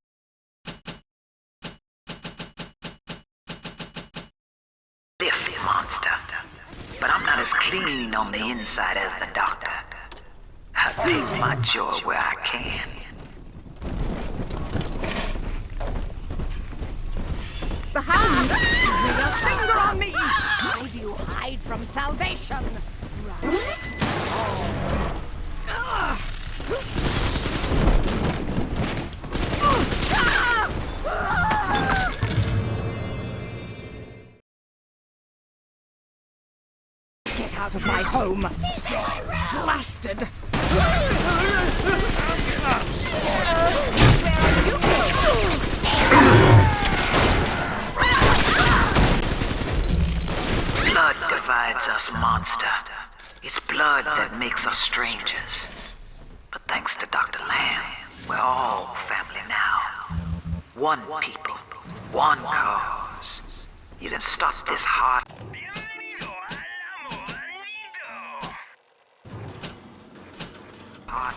monster. But I'm not as clean on the inside as the doctor. I'll take my joy where I can. The hand! Lay a finger on me! Why do you hide from salvation? Get out of my home! Blasted! Blood divides us, monster. It's blood that makes us strangers. But thanks to Dr. Lamb, we're all family now. One people, one cause. You can stop this heart.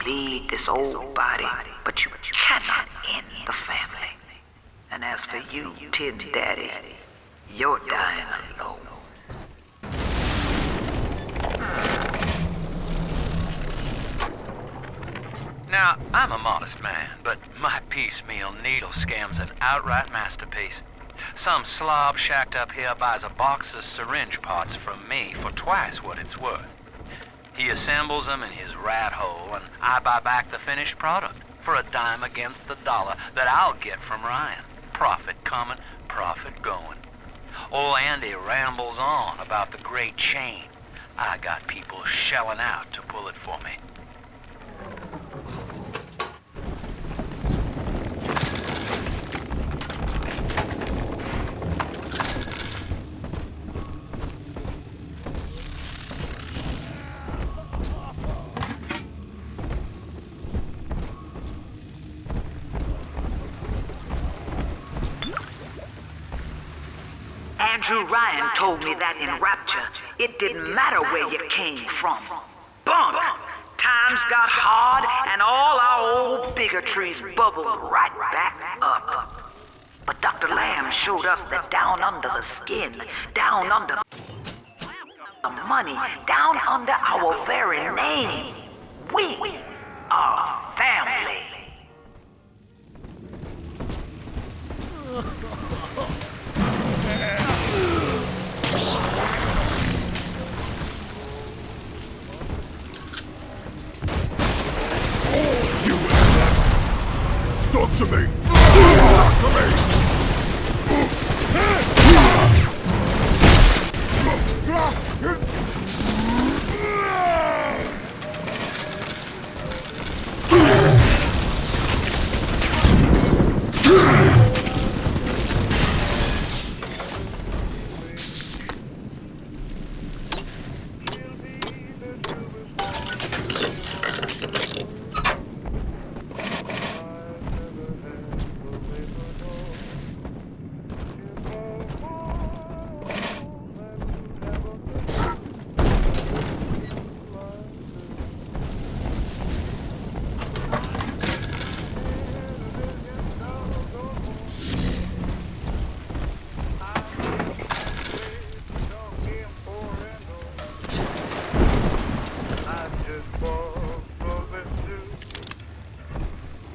Bleed this old body, but you cannot end the family. And as for you, Tin Daddy, you're dying alone. Now, I'm a modest man, but my piecemeal needle scam's an outright masterpiece. Some slob shacked up here buys a box of syringe parts from me for twice what it's worth. He assembles them in his rat hole, and I buy back the finished product for a dime against the dollar that I'll get from Ryan. Profit coming, profit going. Old Andy rambles on about the great chain. I got people shelling out to pull it for me. Andrew Ryan told me that in Rapture, it didn't matter where you came from. Bump! Times got hard and all our old bigotries bubbled right back up. But Dr. Lamb showed us that down under the skin, down under the money, down under our very name, we are family. Talk to me! Talk to me!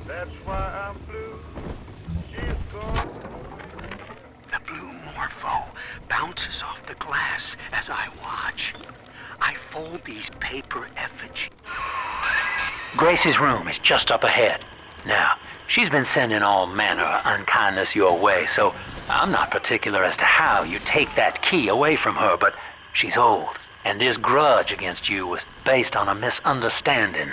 That's why I'm blue. She's gone. The blue morpho bounces off the glass as I watch. I fold these paper effigies. Grace's room is just up ahead. Now, she's been sending all manner of unkindness your way, so I'm not particular as to how you take that key away from her, but she's old, and this grudge against you was based on a misunderstanding.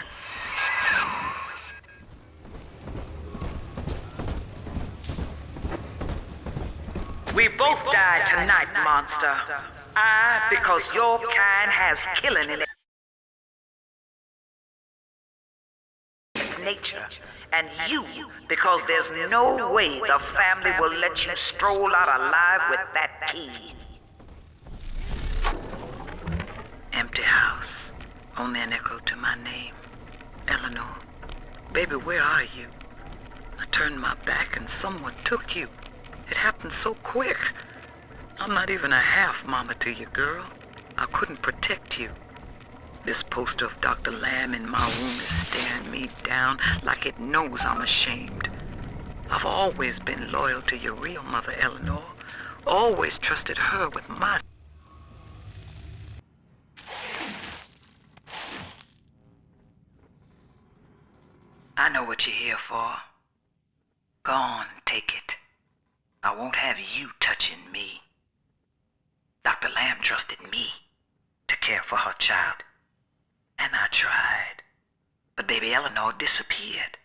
We both died tonight, monster. I, because your kind has killing in its nature. And you, because there's no way the family will let you stroll out alive with that key. Empty house. Only an echo to my name. Eleanor. Baby, where are you? I turned my back and someone took you. It happened so quick. I'm not even a half mama to you, girl. I couldn't protect you. This poster of Dr. Lamb in my room is staring me down like it knows I'm ashamed. I've always been loyal to your real mother, Eleanor. Always trusted her with my... I know what you're here for. Go on, take it. I won't have you touching me. Dr. Lamb trusted me to care for her child. And I tried. But baby Eleanor disappeared.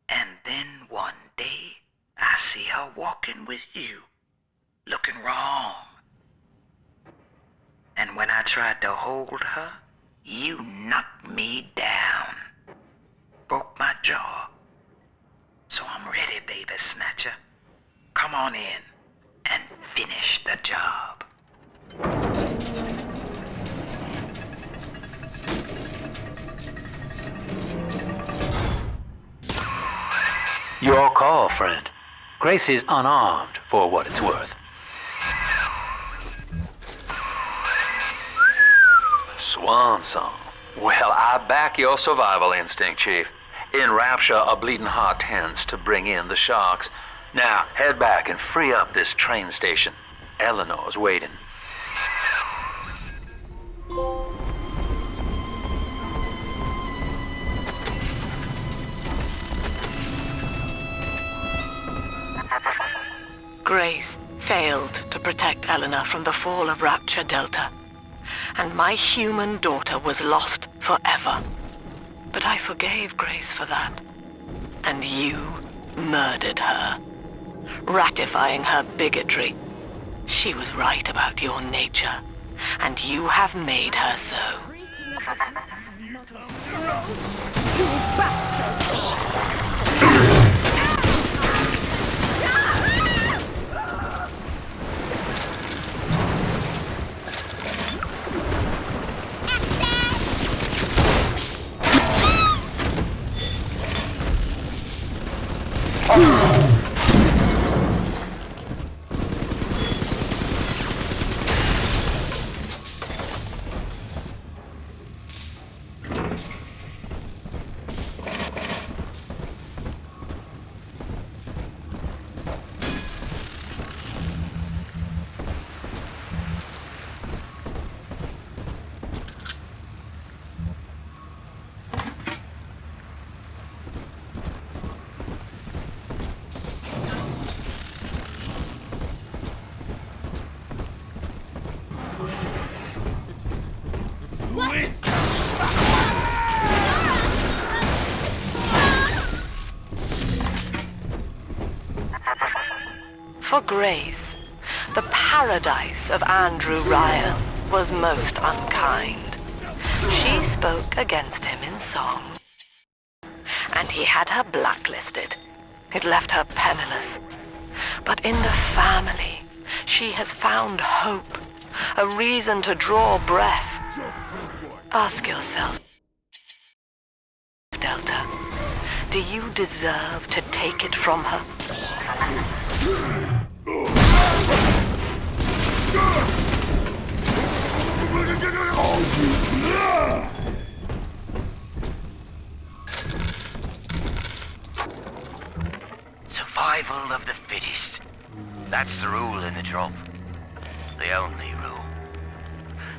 And then one day, I see her walking with you, looking wrong. And when I tried to hold her, you knocked me down. Broke my jaw. So I'm ready, baby snatcher. Come on in and finish the job. Your call, friend. Grace is unarmed, for what it's worth. Swan song. Well, I back your survival instinct, Chief. In Rapture, a bleeding heart tends to bring in the sharks. Now, head back and free up this train station. Eleanor's waiting. Grace failed to protect Eleanor from the fall of Rapture Delta, and my human daughter was lost forever. But I forgave Grace for that, and you murdered her, ratifying her bigotry. She was right about your nature, and you have made her so. You bastard! For Grace, the paradise of Andrew Ryan was most unkind. She spoke against him in song, and he had her blacklisted. It left her penniless. But in the family, she has found hope, a reason to draw breath. Ask yourself, Delta, do you deserve to take it from her? Survival of the fittest. That's the rule in the drop. The only rule.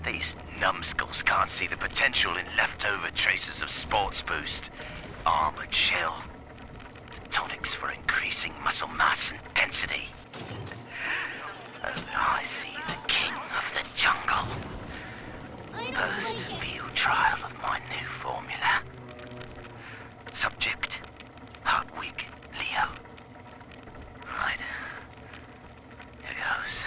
These numbskulls can't see the potential in leftover traces of sports boost, armored shell, tonics for increasing muscle mass and density. I see the king of the jungle. First field trial of my new formula. Subject, Hartwig Leo. Right. Here goes.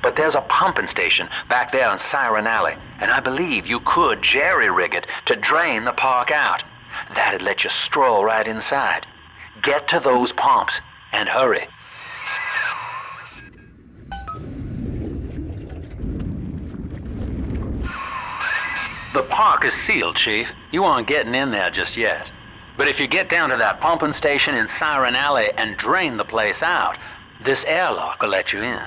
But there's a pumping station back there in Siren Alley, and I believe you could jerry-rig it to drain the park out. That'd let you stroll right inside. Get to those pumps, and hurry. The park is sealed, Chief. You aren't getting in there just yet. But if you get down to that pumping station in Siren Alley and drain the place out, this airlock will let you in.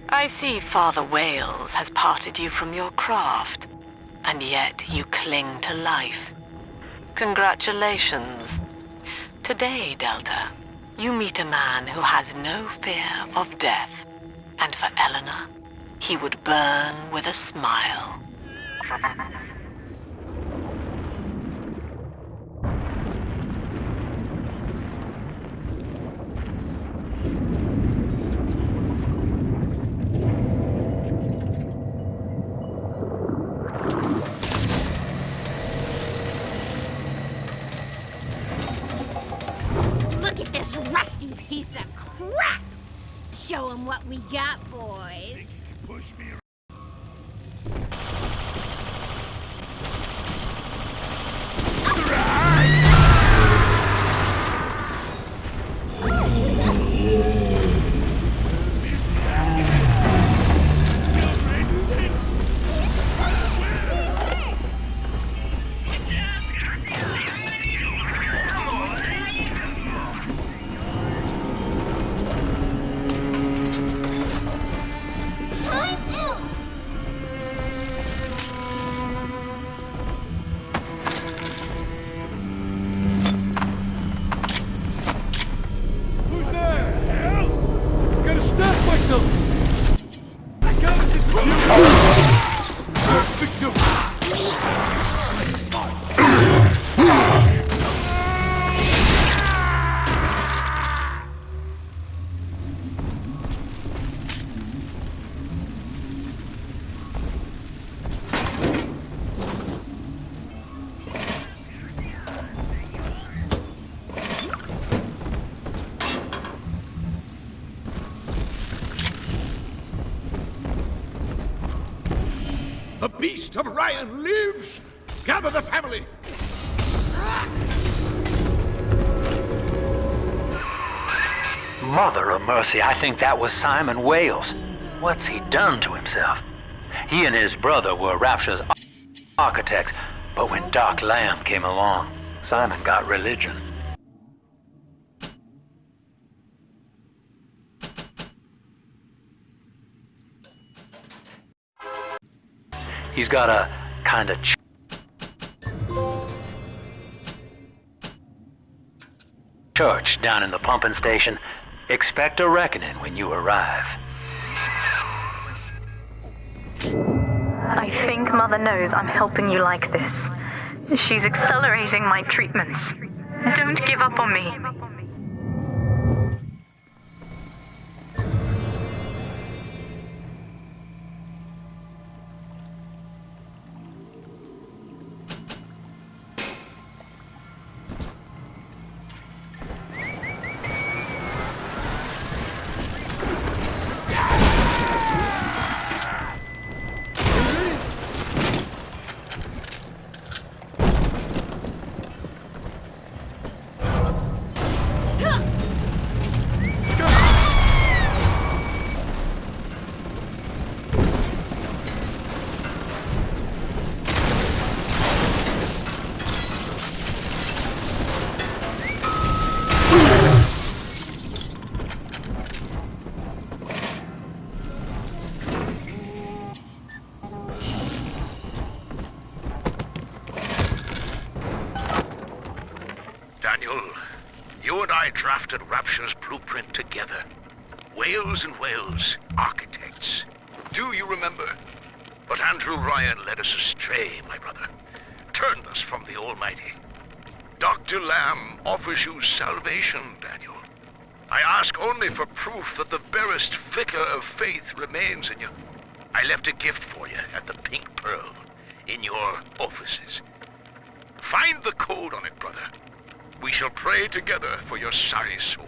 I see Father Wales has parted you from your craft, and yet you cling to life. Congratulations. Today, Delta, you meet a man who has no fear of death, and for Eleanor, he would burn with a smile. piece of crap! Show 'em what we got, boys. Push me around. The beast of Ryan lives! Gather the family! Mother of mercy, I think that was Simon Wales. What's he done to himself? He and his brother were Rapture's architects, but when Doc Lamb came along, Simon got religion. He's got a kind of church down in the pumping station. Expect a reckoning when you arrive. I think Mother knows I'm helping you like this. She's accelerating my treatments. Don't give up on me. Daniel, you and I drafted Rapture's blueprint together. Wales and Wales, architects. Do you remember? But Andrew Ryan led us astray, my brother. Turned us from the Almighty. Dr. Lamb offers you salvation, Daniel. I ask only for proof that the barest flicker of faith remains in you. I left a gift for you at the Pink Pearl, in your offices. Find the code on it, brother. We shall pray together for your sorry soul.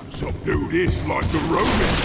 Subdue this like the Romans.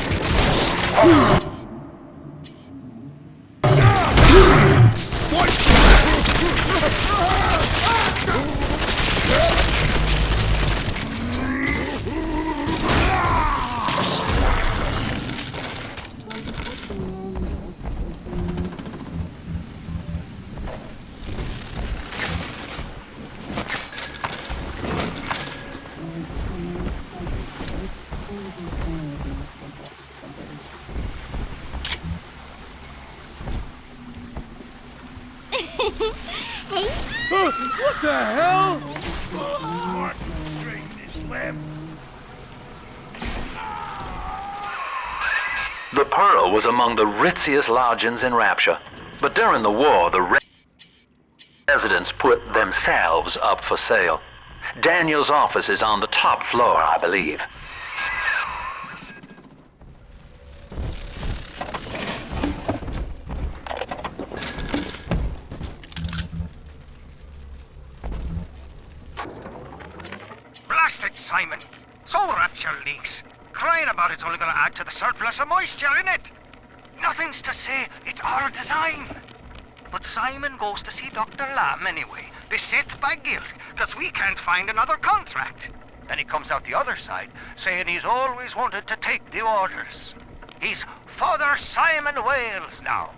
What the hell? Martin, straighten this lamp. The Pearl was among the ritziest lodgings in Rapture, but during the war, the residents put themselves up for sale. Daniel's office is on the top floor, I believe. Blast it, Simon! So Rapture leaks. Crying about it's only gonna add to the surplus of moisture, innit? Nothing's to say, it's our design. But Simon goes to see Dr. Lamb anyway, beset by guilt, because we can't find another contract. Then he comes out the other side, saying he's always wanted to take the orders. He's Father Simon Wales now.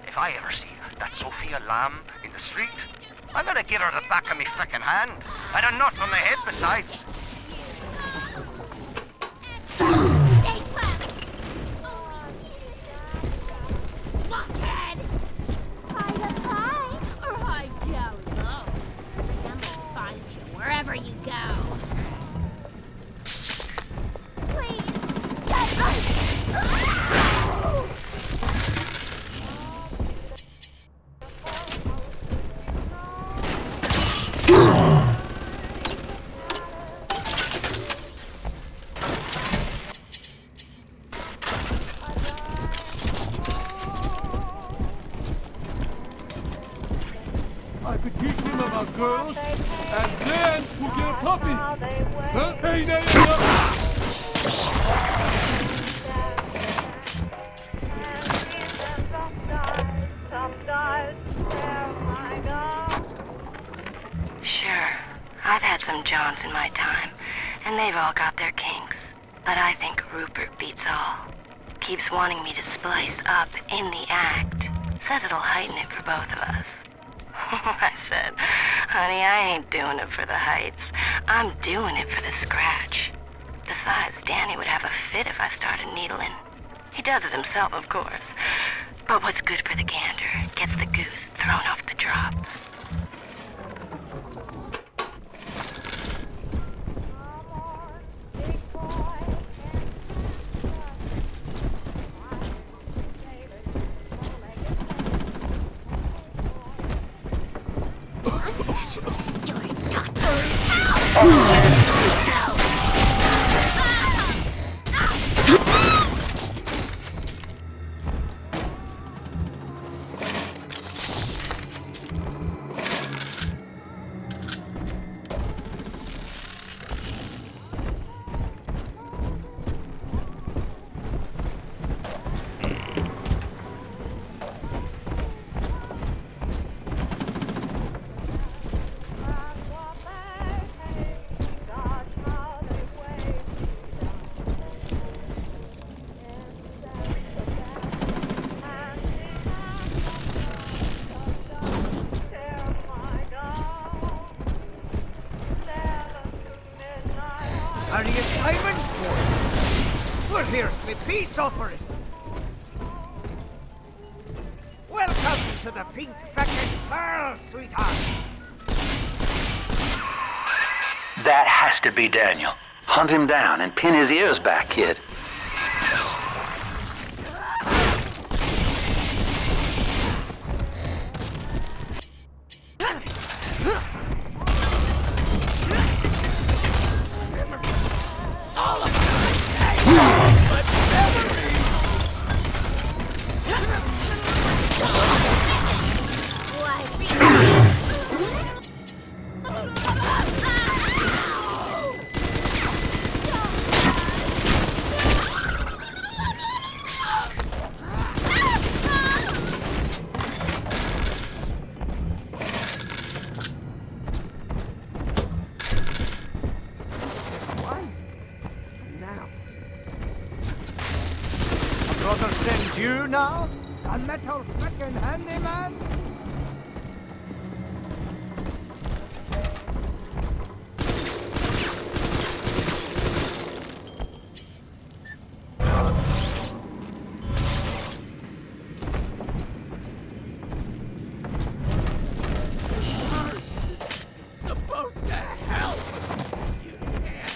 If I ever see that Sophia Lamb in the street, I'm gonna give her the back of me frickin' hand, and a nut on the head besides. Blockhead! Or hide down low. I'm gonna find you wherever you go. I could teach him about girls, and then we'll get a puppy. Huh? Hey, Sure, I've had some Johns in my time, and they've all got their kinks. But I think Rupert beats all. Keeps wanting me to splice up in the act. Says it'll heighten it for both of us. I said, honey, I ain't doing it for the heights. I'm doing it for the scratch. Besides, Danny would have a fit if I started needling. He does it himself, of course. But what's good for the gander gets the goose thrown off the drop. Are you Simon's boy? Well, here's me peace offering. Welcome to the Pink Feckin' Pearl, sweetheart. That has to be Daniel. Hunt him down and pin his ears back, kid. Brother sends you now? A metal frickin' handyman? supposed to help. You can't.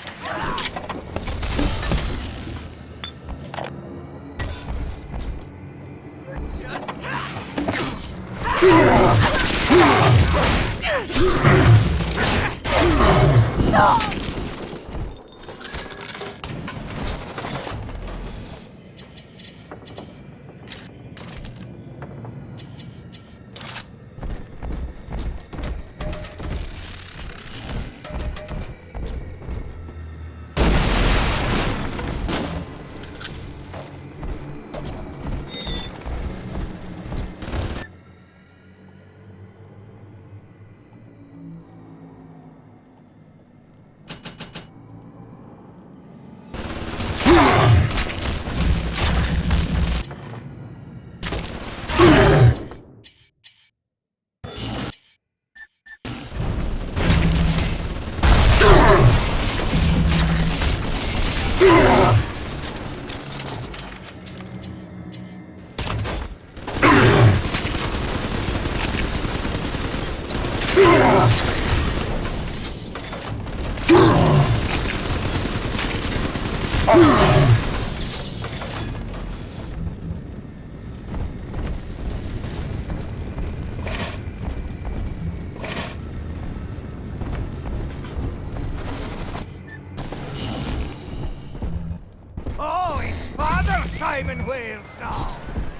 Oh, it's Father Simon Wales now.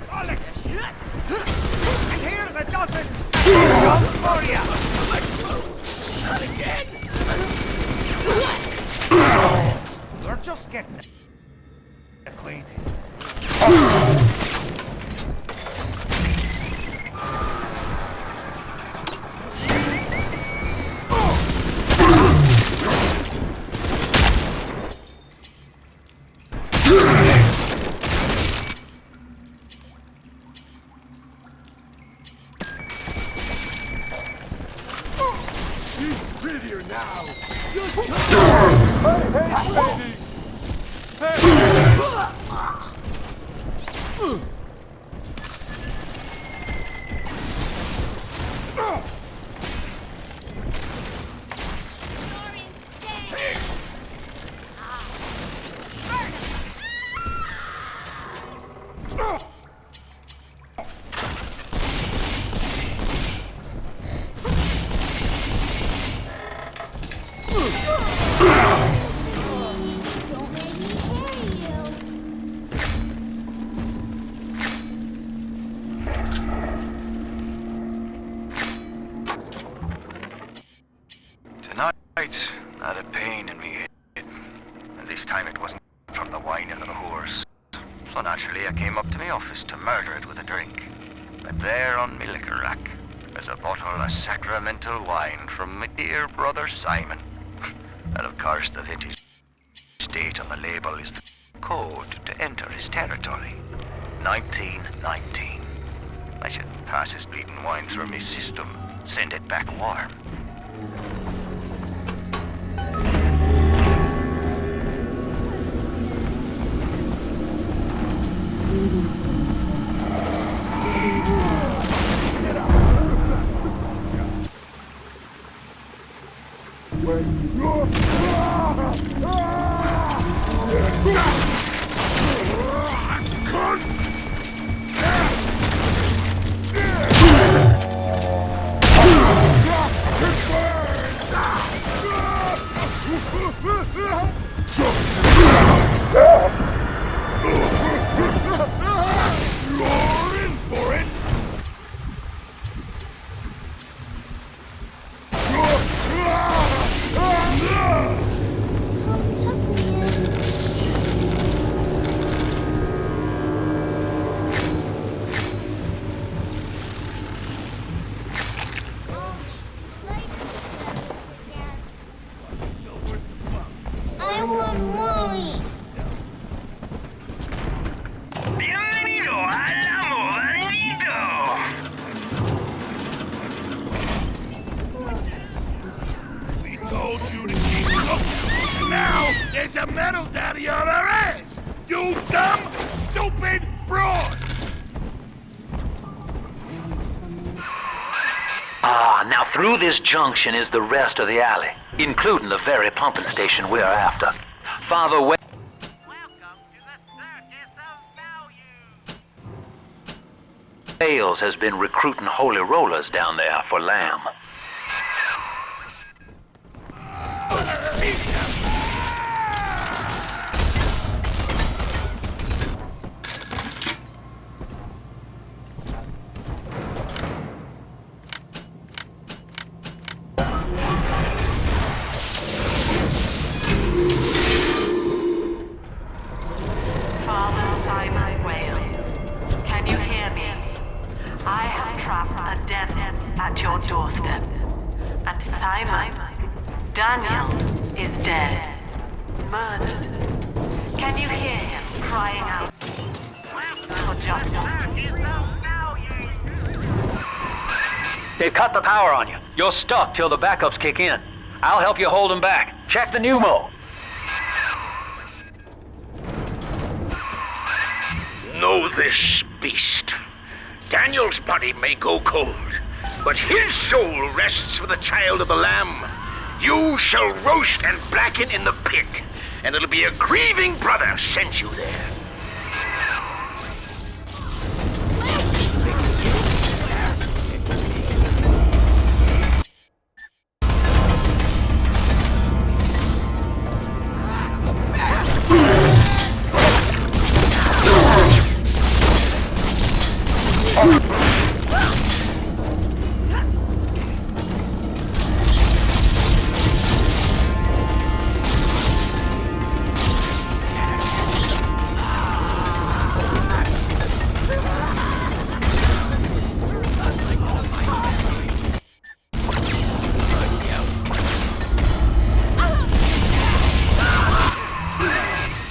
Bollocks! And here's a dozen jobs for you. Not again. We're just getting acquainted. He's prettier now. Tonight, I had a pain in me head. And this time it wasn't from the whining of the horse. So naturally I came up to my office to murder it with a drink. And there on me liquor rack is a bottle of sacramental wine from my dear brother Simon. And of course the vintage date on the label is the code to enter his territory. 1919. I should pass his bleeding wine through my system, send it back warm. I want Mommy. Bienvenido al movimiento. We told you to keep looking, and now there's a metal daddy on our ass. You dumb, stupid broad. Now through this junction is the rest of the alley, including the very pumping station we're after. Father Wales. Scales has been recruiting holy rollers down there for Lamb. Father Simon Wales, can you hear me? I have trapped a death at your doorstep. And Simon, Daniel, is dead. Murdered. Can you hear him crying out for justice? They've cut the power on you. You're stuck till the backups kick in. I'll help you hold them back. Check the pneumo. Know this, beast. Daniel's body may go cold, but his soul rests with the child of the Lamb. You shall roast and blacken in the pit, and it'll be a grieving brother sent you there.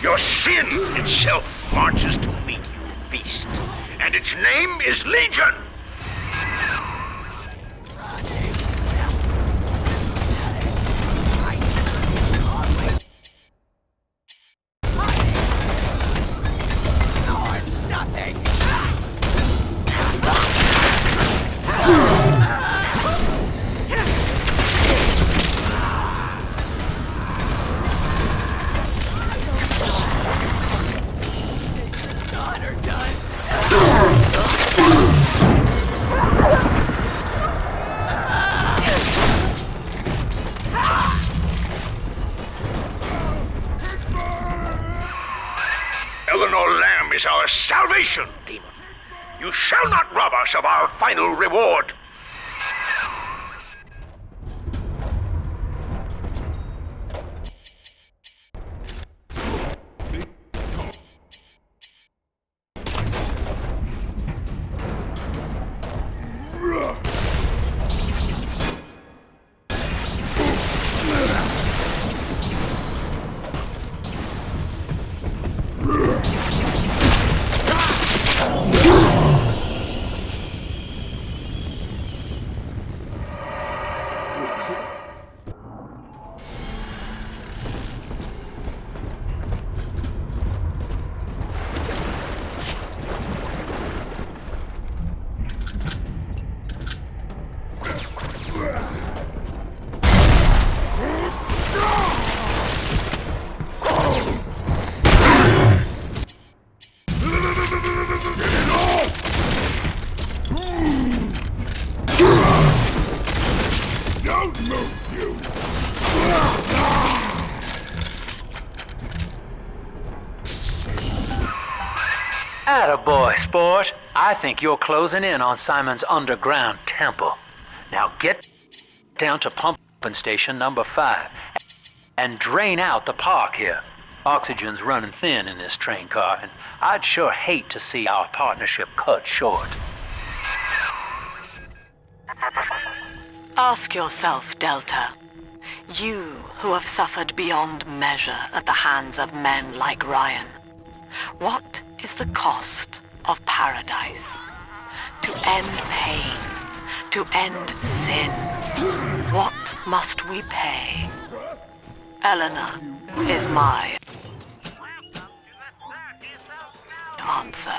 Your sin itself marches to meet you, beast, and its name is Legion. Eleanor Lamb is our salvation, demon. You shall not rob us of our final reward. Attaboy, sport. I think you're closing in on Simon's underground temple. Now get down to pumping station number 5 and drain out the park here. Oxygen's running thin in this train car, and I'd sure hate to see our partnership cut short. Ask yourself, Delta. You who have suffered beyond measure at the hands of men like Ryan. What is the cost of paradise? To end pain, to end sin, what must we pay? Eleanor is my answer.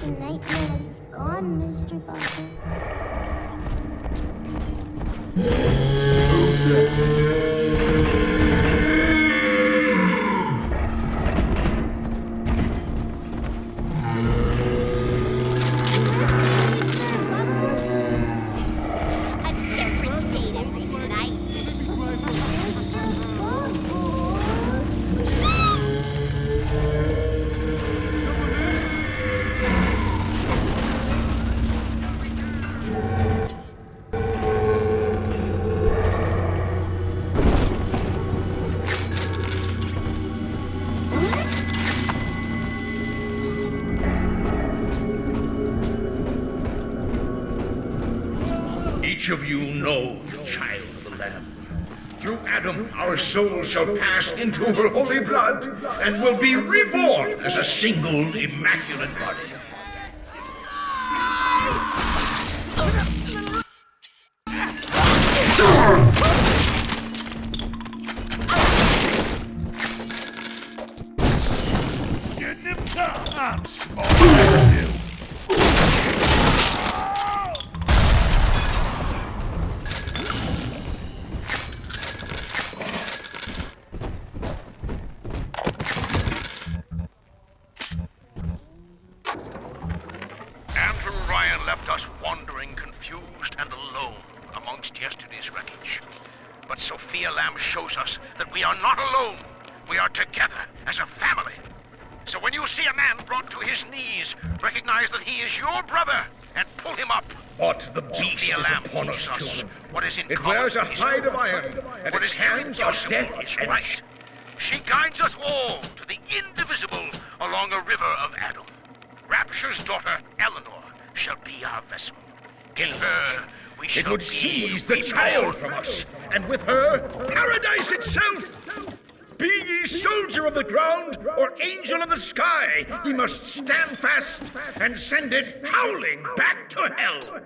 The nightmares is gone, Mr. Butler. A different date every night. Each of you know the child of the Lamb. Through Adam, our souls shall pass into her holy blood and will be reborn as a single immaculate body. I'm smaller than you. Andrew Ryan left us wandering, confused, and alone amongst yesterday's wreckage. But Sophia Lamb shows us that we are not alone. We are together as a family. So when you see a man brought to his knees, recognize that he is your brother and pull him up. What the beast is upon us, children. What is in it wears a hide of iron, and its hands are death is right. She guides us all to the indivisible along a river of Adam. Rapture's daughter, Eleanor, shall be our vessel. In her, we shall be... It would seize the child from us, and with her, paradise itself! Be ye soldier of the ground or angel of the sky, ye must stand fast and send it howling back to hell.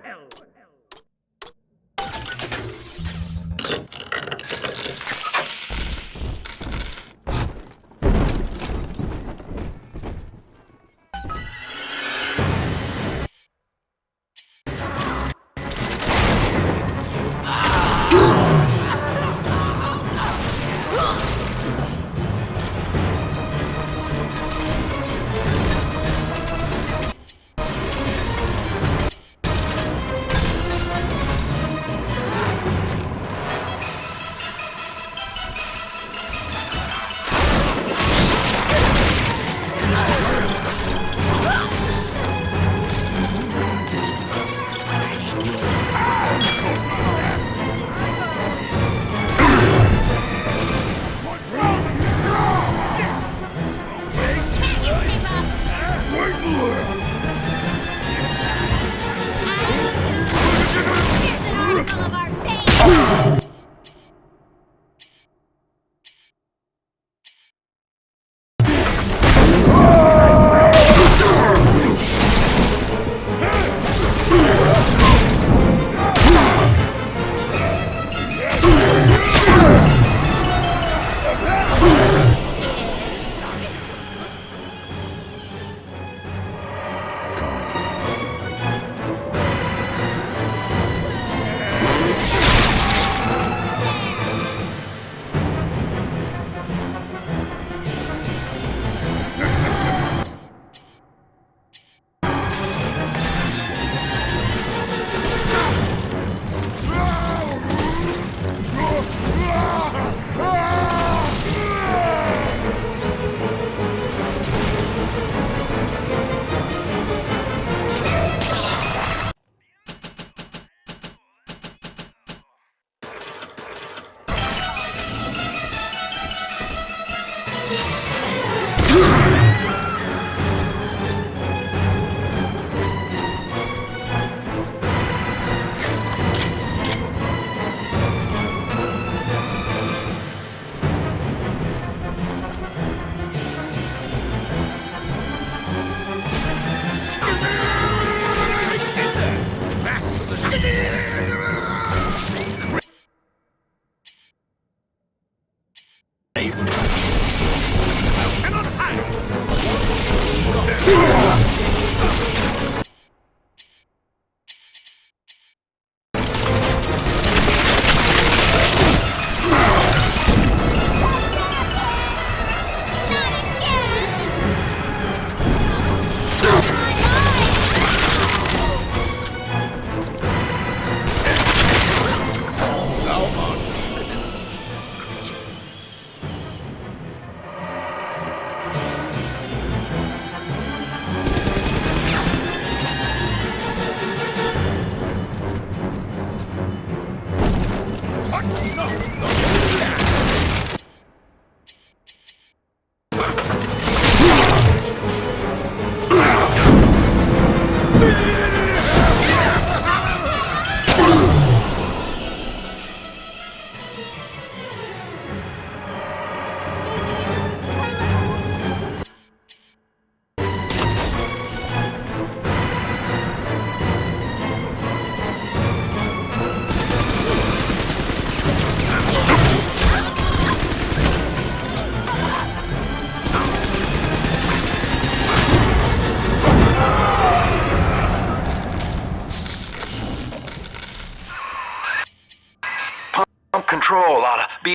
Control ought to be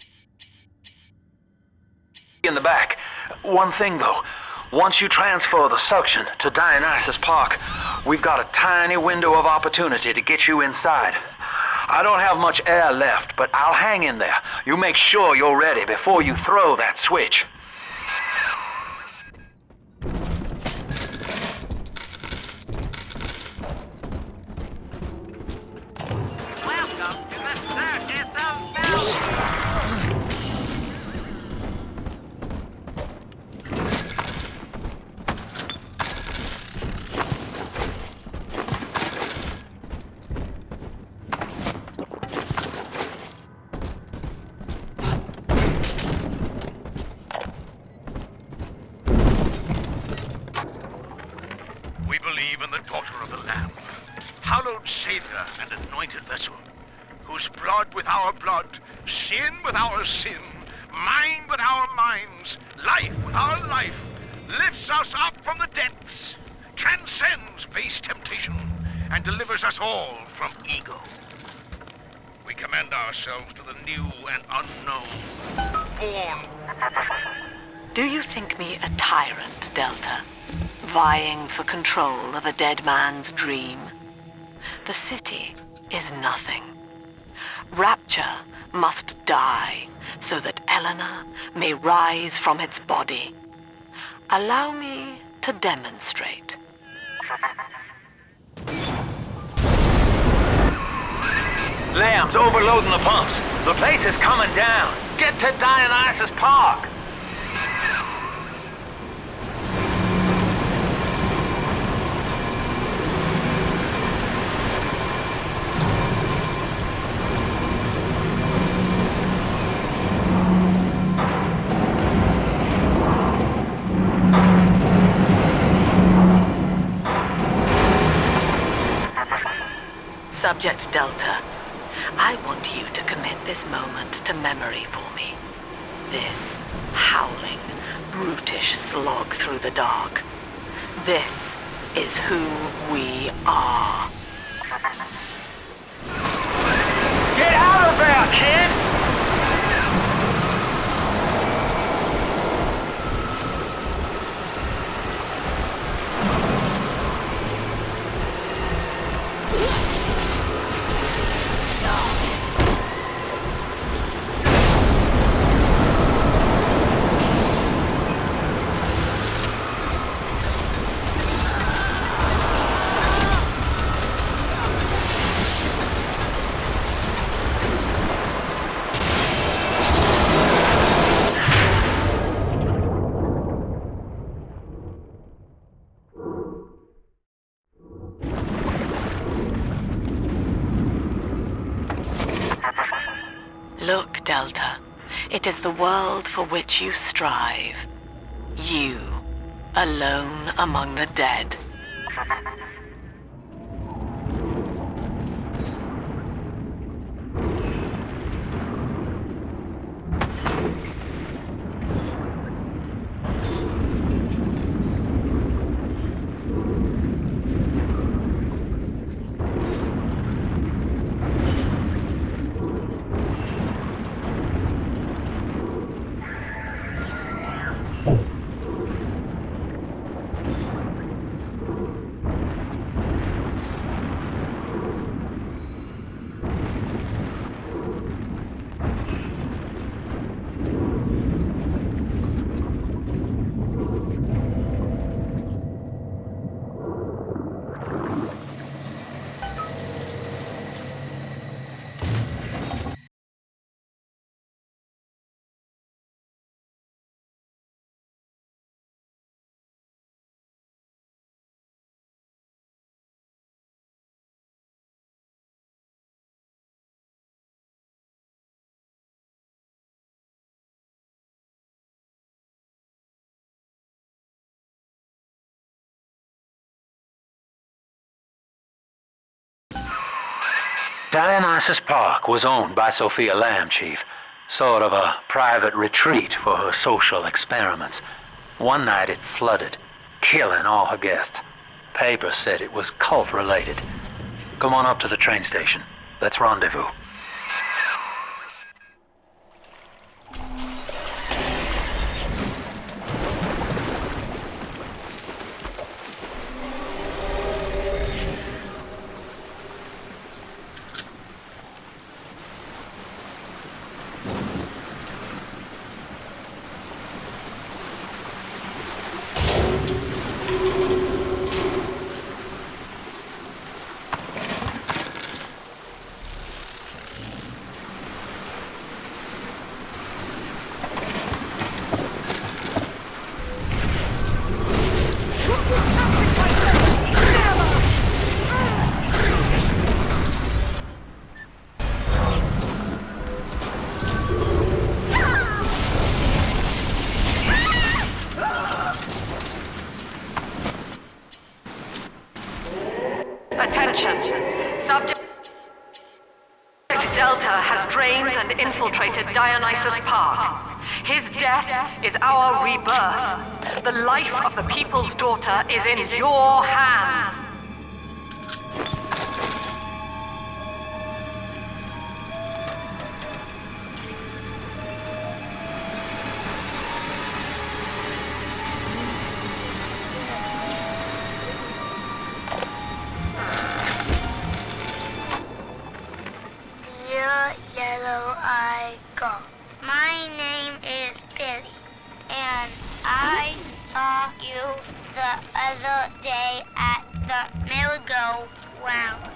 in the back. One thing, though. Once you transfer the suction to Dionysus Park, we've got a tiny window of opportunity to get you inside. I don't have much air left, but I'll hang in there. You make sure you're ready before you throw that switch. We believe in the daughter of the Lamb, hallowed Savior and anointed vessel, whose blood with our blood, sin with our sin, mind with our minds, life with our life, lifts us up from the depths, transcends base temptation, and delivers us all from ego. We commend ourselves to the new and unknown, born. Do you think me a tyrant, Delta? Vying for control of a dead man's dream? The city is nothing. Rapture must die so that Eleanor may rise from its body. Allow me to demonstrate. Lamb's overloading the pumps. The place is coming down. Get to Dionysus Park. Subject Delta, I want you to commit this moment to memory for me. This howling, brutish slog through the dark. This is who we are. Get out of there, kid! Look, Delta, it is the world for which you strive. You, alone among the dead. Dionysus Park was owned by Sophia Lamb, Chief. Sort of a private retreat for her social experiments. One night it flooded, killing all her guests. Papers said it was cult-related. Come on up to the train station. Let's rendezvous. Attention. Subject Delta has drained and infiltrated Dionysus Park. His death is our rebirth. The life of the People's Daughter is in your hands. Dear Yellow Eye God, my name is Billy, and I saw you the other day at the merry-go-round.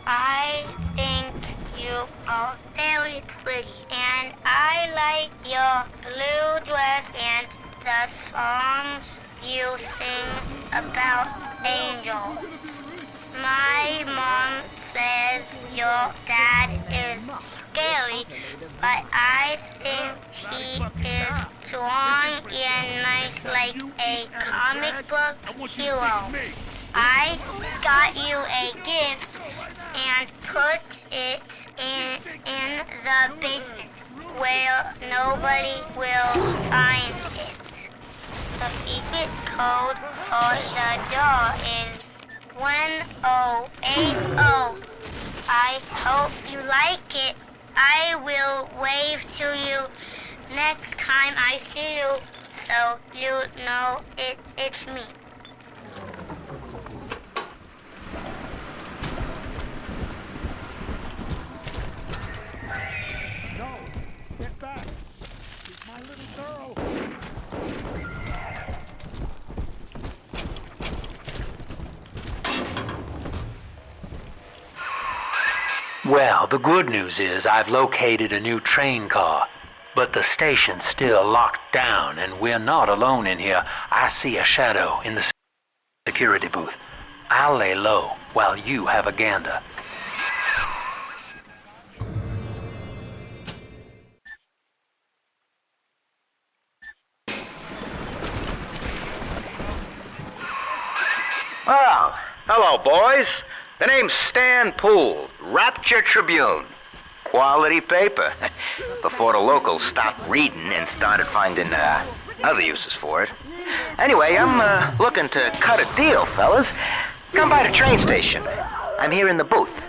I think you are very pretty, and I like your blue dress and the songs you sing about angels. My mom says your dad is scary, but I think he is strong and nice like a comic book hero. I got you a gift and put it in the basement where nobody will find it. The secret code for the door is 1080. I hope you like it. I will wave to you next time I see you, so you know it's me. No! Get back! She's my little girl! Well, the good news is I've located a new train car, but the station's still locked down and we're not alone in here. I see a shadow in the security booth. I'll lay low while you have a gander. Well, hello, boys. The name's Stan Poole, Rapture Tribune. Quality paper. Before the locals stopped reading and started finding other uses for it. Anyway, I'm looking to cut a deal, fellas. Come by the train station. I'm here in the booth.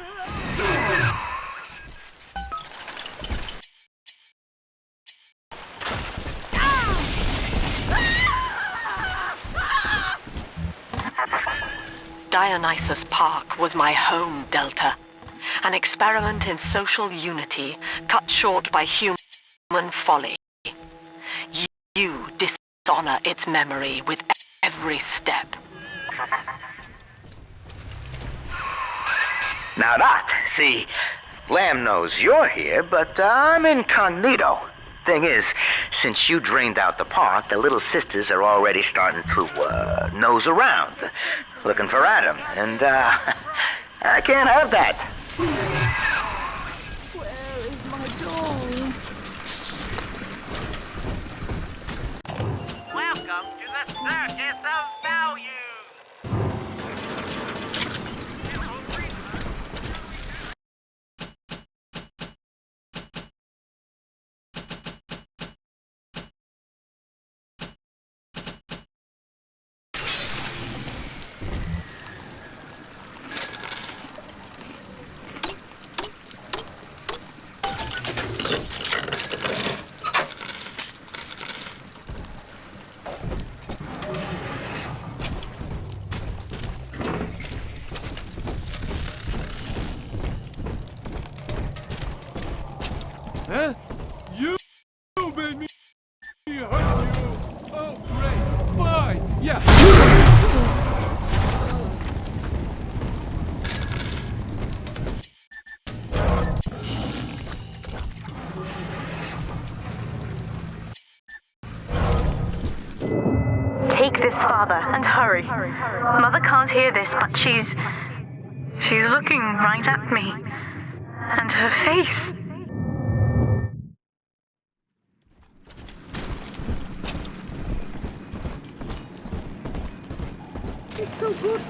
Dionysus Park was my home, Delta. An experiment in social unity, cut short by human folly. You dishonor its memory with every step. Now that, see, Lamb knows you're here, but I'm incognito. Thing is, since you drained out the park, the little sisters are already starting to nose around, looking for Adam, and I can't have that. Where is my doll? Welcome to the Circus of Value. Huh? You made me hurt you! Oh, great! Fine! Yeah! Take this, Father, and hurry. Mother can't hear this, but she's looking right at me. And her face. It's so good.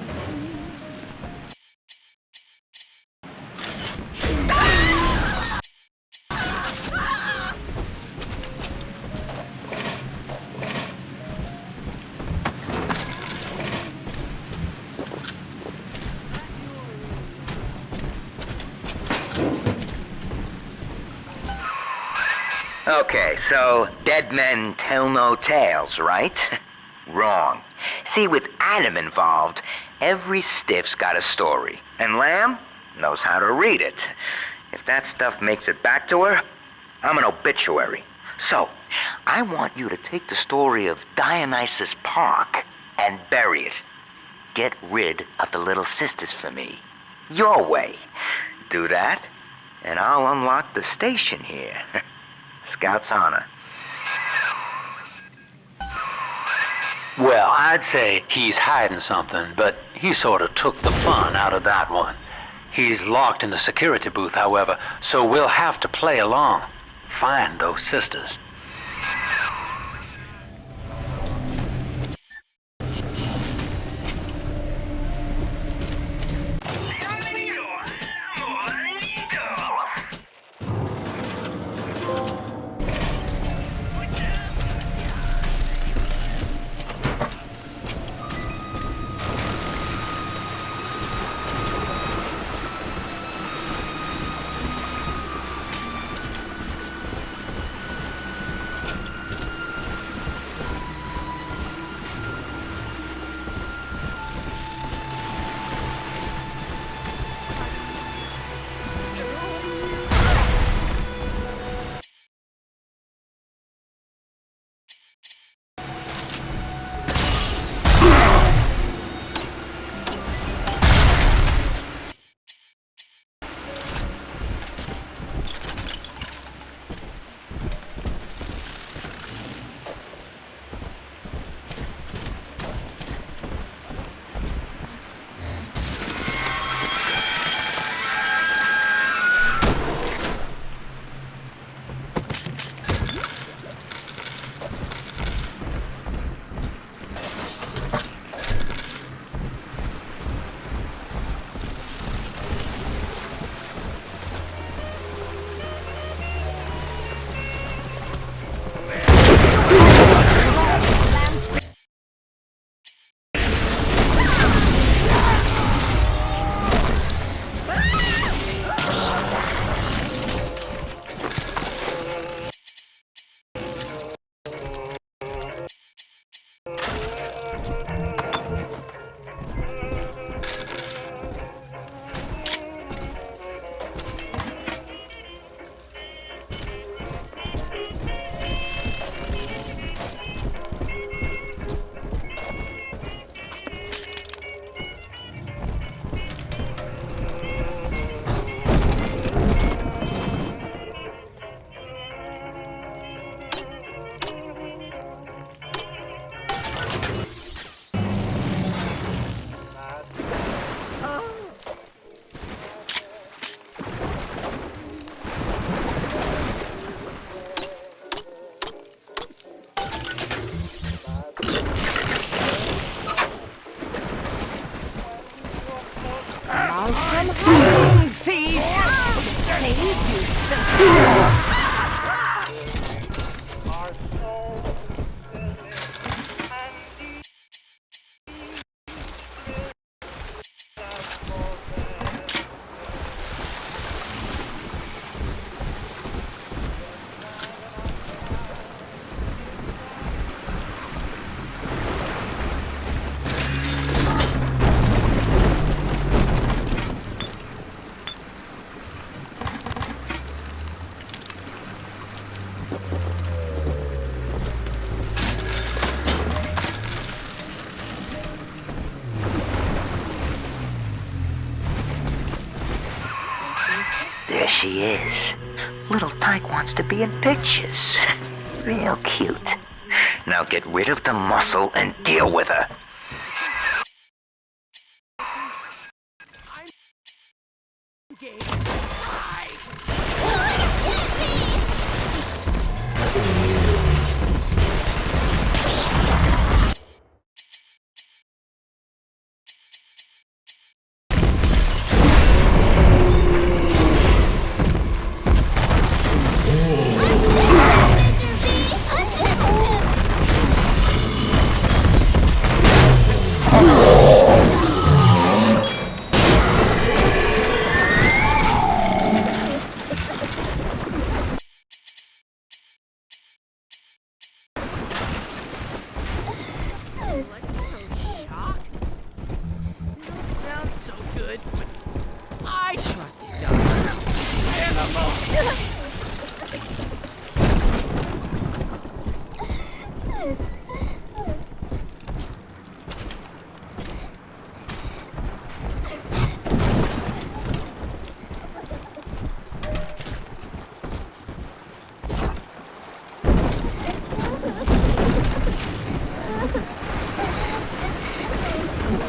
Okay, so dead men tell no tales, right? Wrong. See, with Adam involved, every stiff's got a story, and Lamb knows how to read it. If that stuff makes it back to her, I'm an obituary. So, I want you to take the story of Dionysus Park and bury it. Get rid of the little sisters for me. Your way. Do that, and I'll unlock the station here. Scout's honor. Well, I'd say he's hiding something, but he sort of took the fun out of that one. He's locked in the security booth, however, so we'll have to play along. Find those sisters. There she is. Little Tyke wants to be in pictures. Real cute. Now get rid of the muscle and deal with her.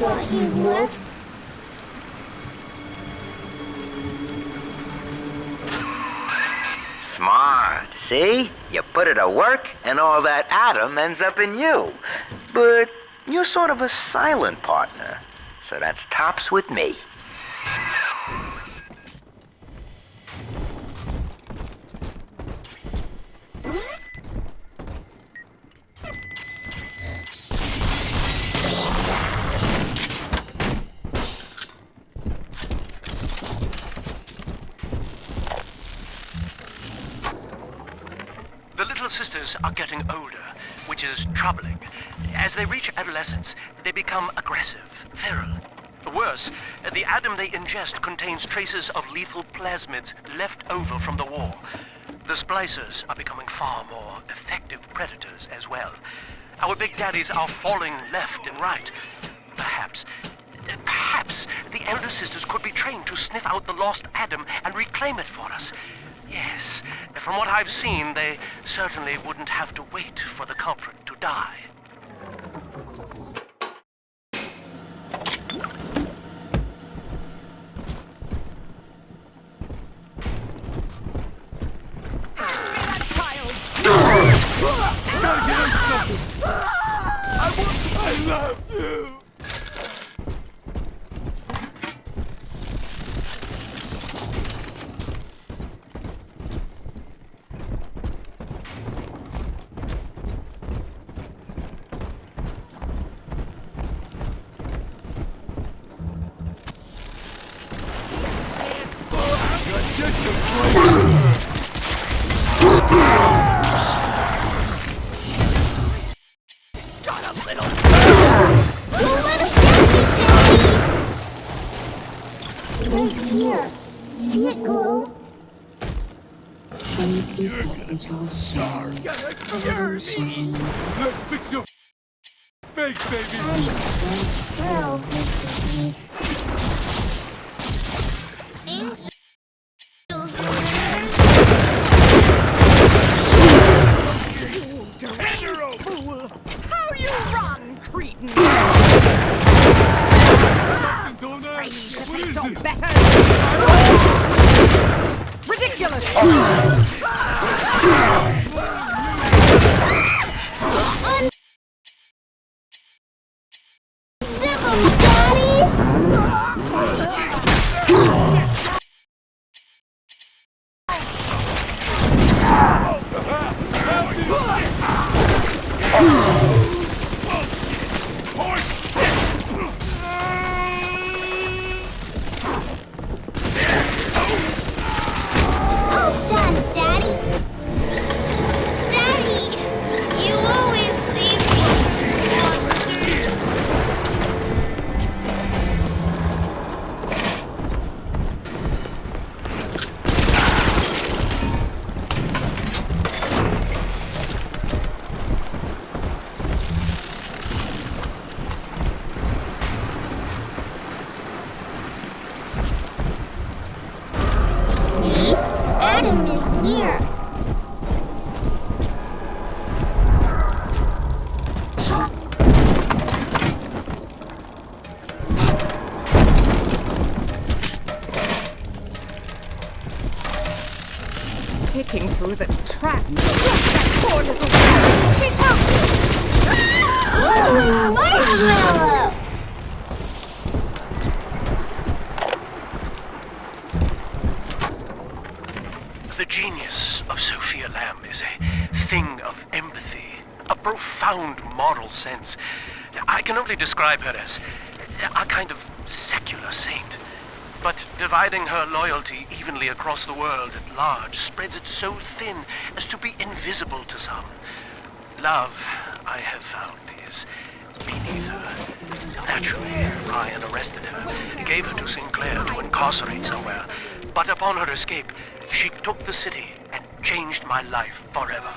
Thought you left? Smart, see? You put it to work, and all that Adam ends up in you. But you're sort of a silent partner, so that's tops with me. The little sisters are getting older, which is troubling. As they reach adolescence, they become aggressive, feral. Worse, the Adam they ingest contains traces of lethal plasmids left over from the war. The splicers are becoming far more effective predators as well. Our big daddies are falling left and right. Perhaps the elder sisters could be trained to sniff out the lost Adam and reclaim it for us. Yes, from what I've seen, they certainly wouldn't have to wait for the culprit to die. I love you! Right here. See it glow? You're gonna cure me! Let's fix your face, baby! Angels. You deranged fool! How you run, cretin! Afraid to take your better! Ridiculous! Uncivil, Daddy! All done, Daddy! Daddy! You always leave me, monsters! See? Adam is here. Picking through the trap. That poor little girl. She's helpless. Ooh, marshmallow! The genius of Sophia Lamb is a thing of empathy, a profound moral sense. I can only describe her as a kind of secular saint. But dividing her loyalty evenly across the world at large spreads it so thin as to be invisible to some. Love, I have found, is beneath her. Naturally, Ryan arrested her, gave her to Sinclair to incarcerate somewhere. But upon her escape, She took the city and changed my life forever.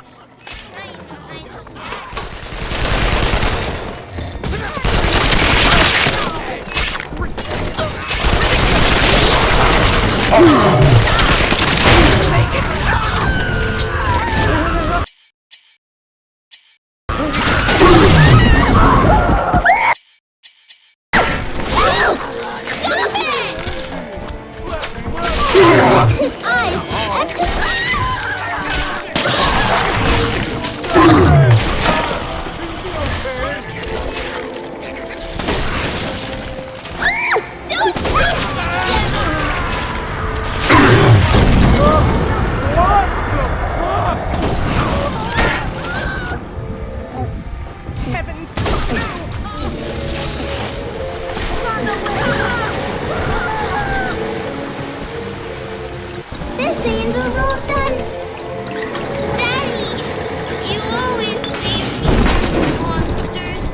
This angel's all done. Daddy, you always save me from monsters.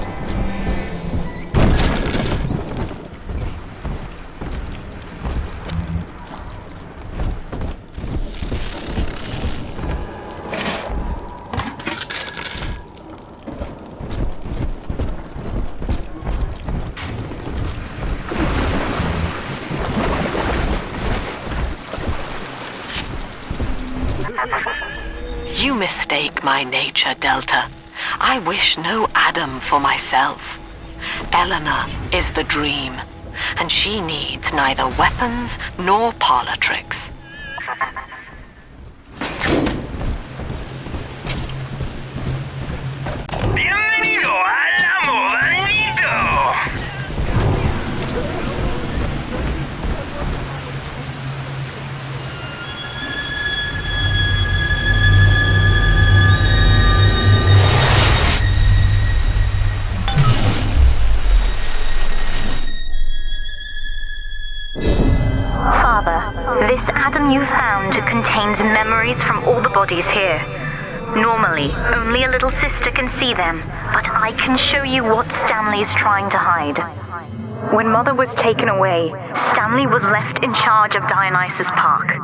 You mistake my nature, Delta. I wish no Adam for myself. Eleanor is the dream, and she needs neither weapons nor parlor tricks. Bienvenido al amor nido. Father, this Adam you found contains memories from all the bodies here. Normally, only a little sister can see them, but I can show you what Stanley's trying to hide. When Mother was taken away, Stanley was left in charge of Dionysus Park.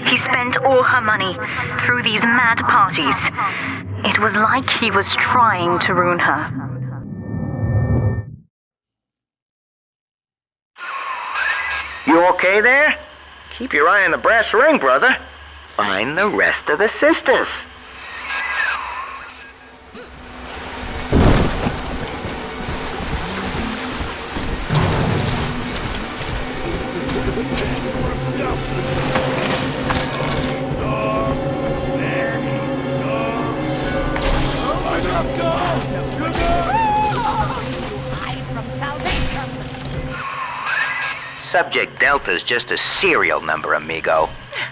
He spent all her money through these mad parties. It was like he was trying to ruin her. You okay there? Keep your eye on the brass ring, brother. Find the rest of the sisters. Subject Delta's just a serial number, amigo.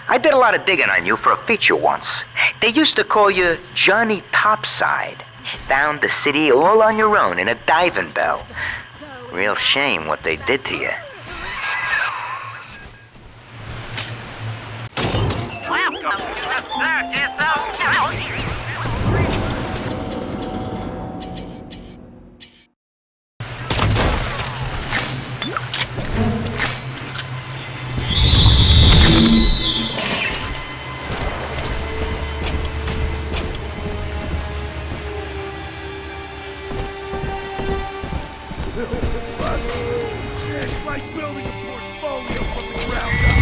I did a lot of digging on you for a feature once. They used to call you Johnny Topside. Found the city all on your own in a diving bell. Real shame what they did to you. Welcome to the circus of It's like building a portfolio from the ground up.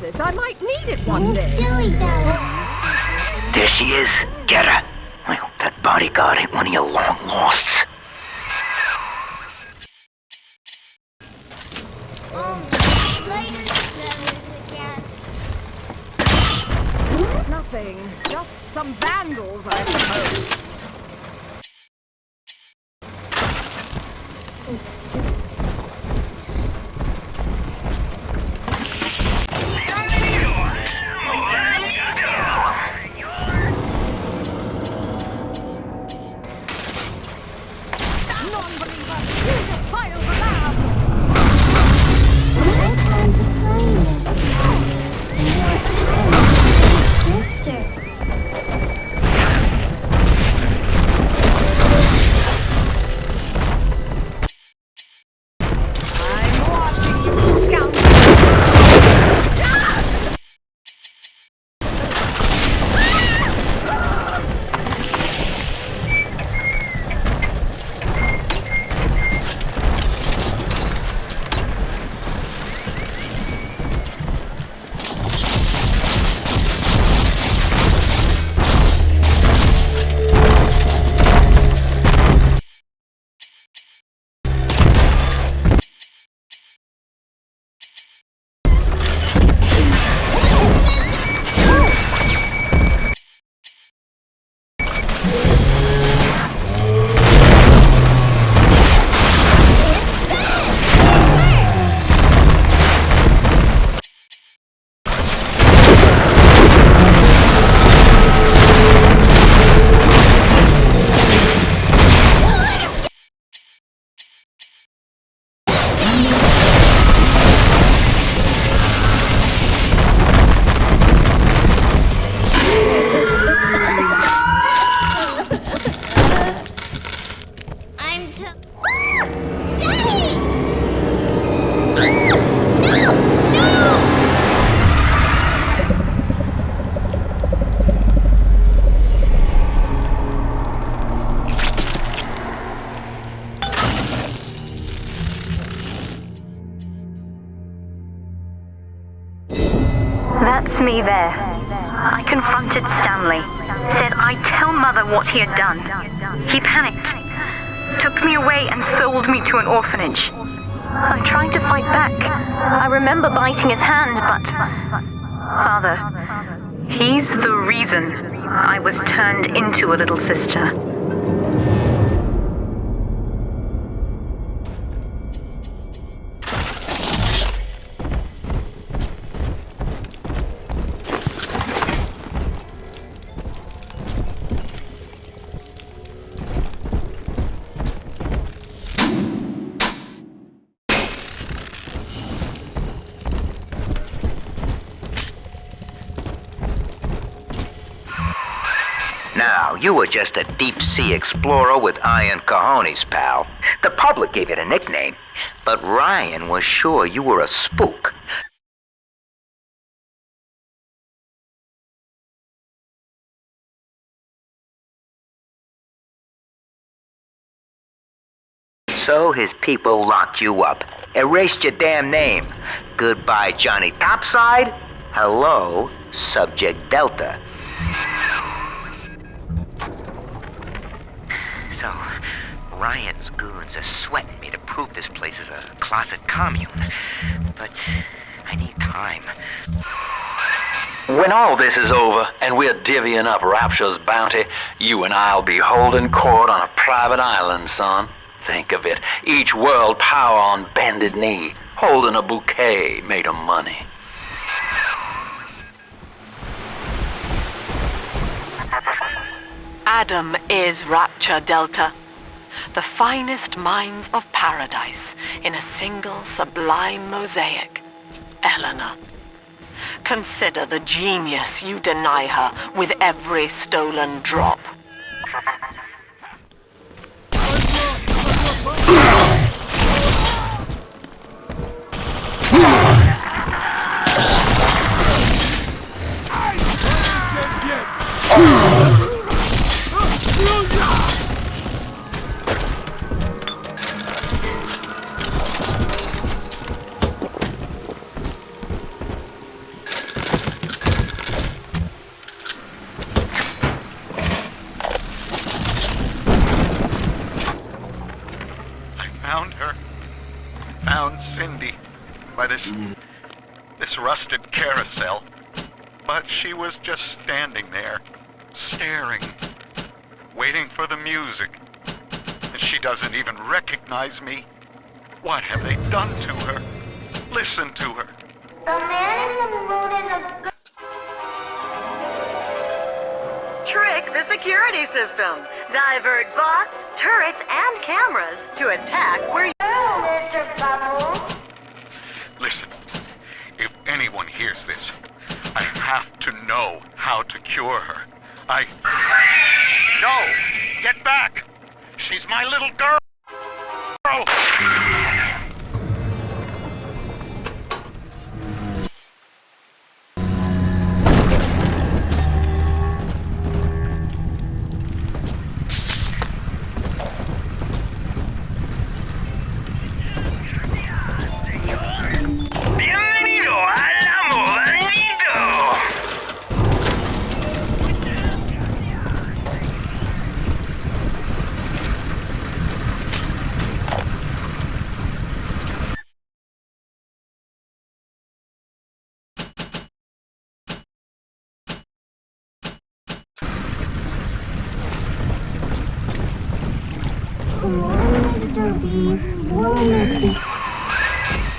this. I might need it one day. Silly Dad. There she is. Get her. I hope that bodyguard ain't one of your long losts. Nothing. Just some vandals, I suppose. Non-believer! You defiled the lab! Sister. That's me there. I confronted Stanley. Said I'd tell Mother what he had done. He panicked. Took me away and sold me to an orphanage. I tried to fight back. I remember biting his hand, but... Father, he's the reason I was turned into a little sister. Now, you were just a deep-sea explorer with iron cojones, pal. The public gave it a nickname, but Ryan was sure you were a spook. So his people locked you up, erased your damn name. Goodbye, Johnny Topside. Hello, Subject Delta. So, Ryan's goons are sweating me to prove this place is a closet commune. But I need time. When all this is over and we're divvying up Rapture's bounty, you and I'll be holding court on a private island, son. Think of it. Each world power on bended knee, holding a bouquet made of money. Adam is Rapture Delta, the finest minds of paradise in a single sublime mosaic. Eleanor. Consider the genius you deny her with every stolen drop. found Cindy by this rusted carousel. But she was just standing there, staring, waiting for the music. And she doesn't even recognize me. What have they done to her? Listen to her. The man in the moon is a good... Trick the security system. Divert bots, turrets, and cameras to attack where you... Oh, Mr. Bubble. Listen, if anyone hears this, I have to know how to cure her. No! Get back! She's my little girl!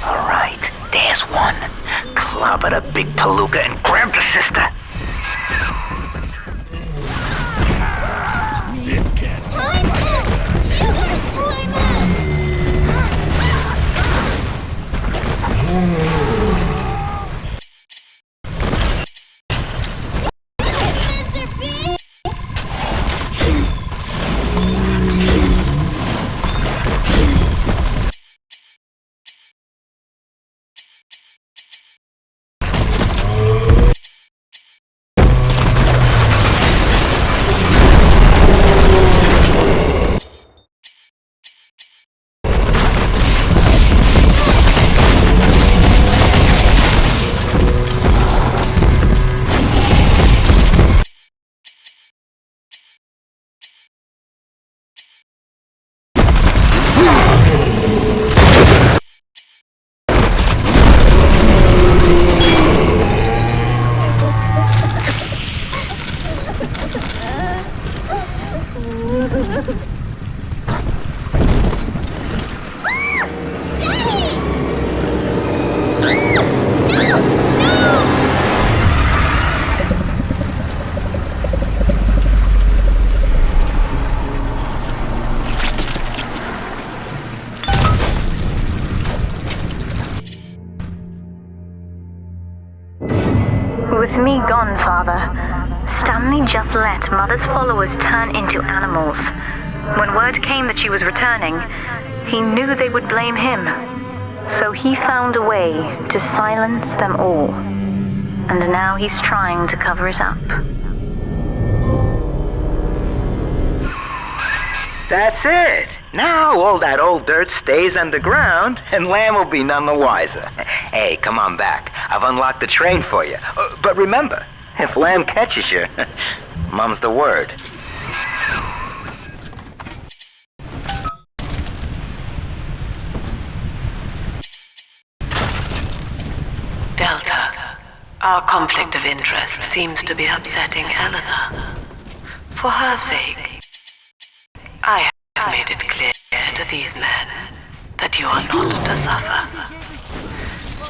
Alright, there's one. Clobber the big palooka and grab the sister. Time out! You gotta time With me gone, Father, Stanley just let Mother's followers turn into animals. When word came that she was returning, he knew they would blame him. So he found a way to silence them all. And now he's trying to cover it up. That's it. Now all that old dirt stays underground, and Lamb will be none the wiser. Hey, come on back. I've unlocked the train for you. But remember, if Lamb catches you, mum's the word. Delta, our conflict of interest seems to be upsetting Eleanor. For her sake, I have made it clear to these men that you are not to suffer.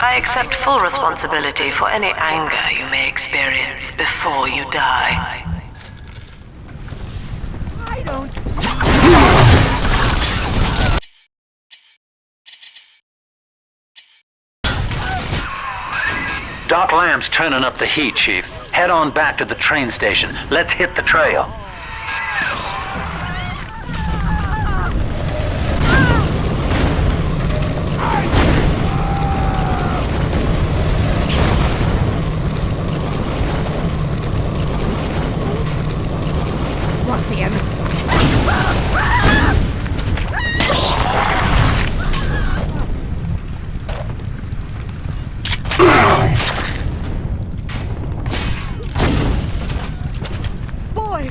I accept full responsibility for any anger you may experience before you die. I don't Doc Lamb's turning up the heat, Chief. Head on back to the train station. Let's hit the trail. Ruffian. Boy,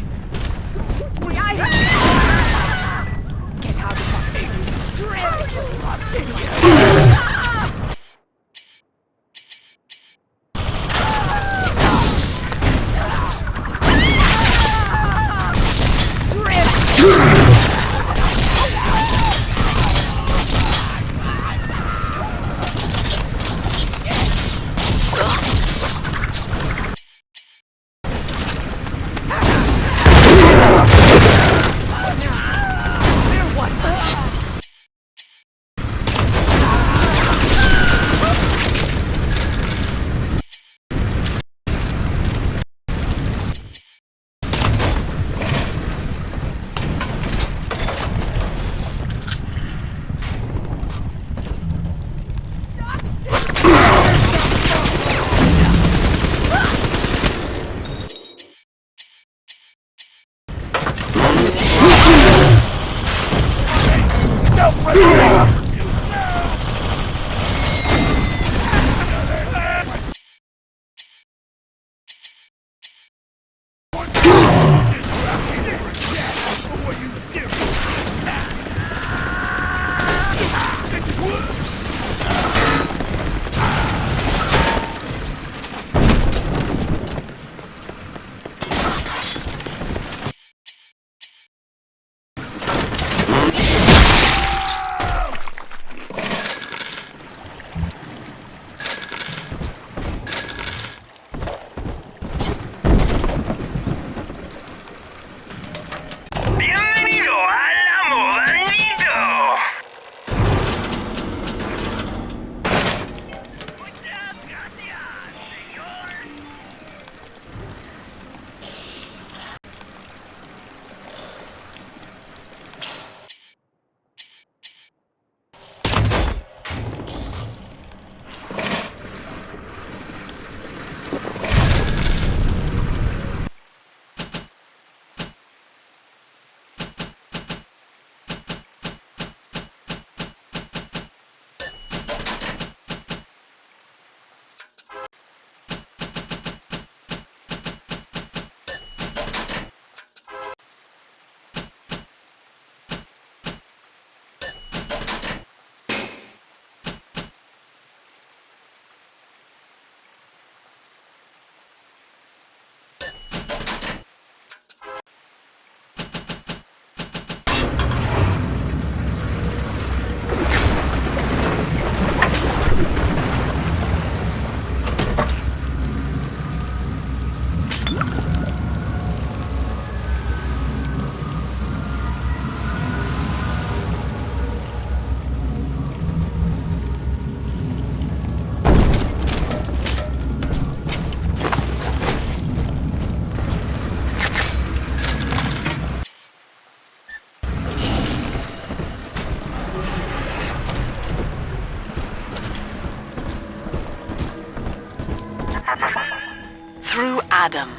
Adam,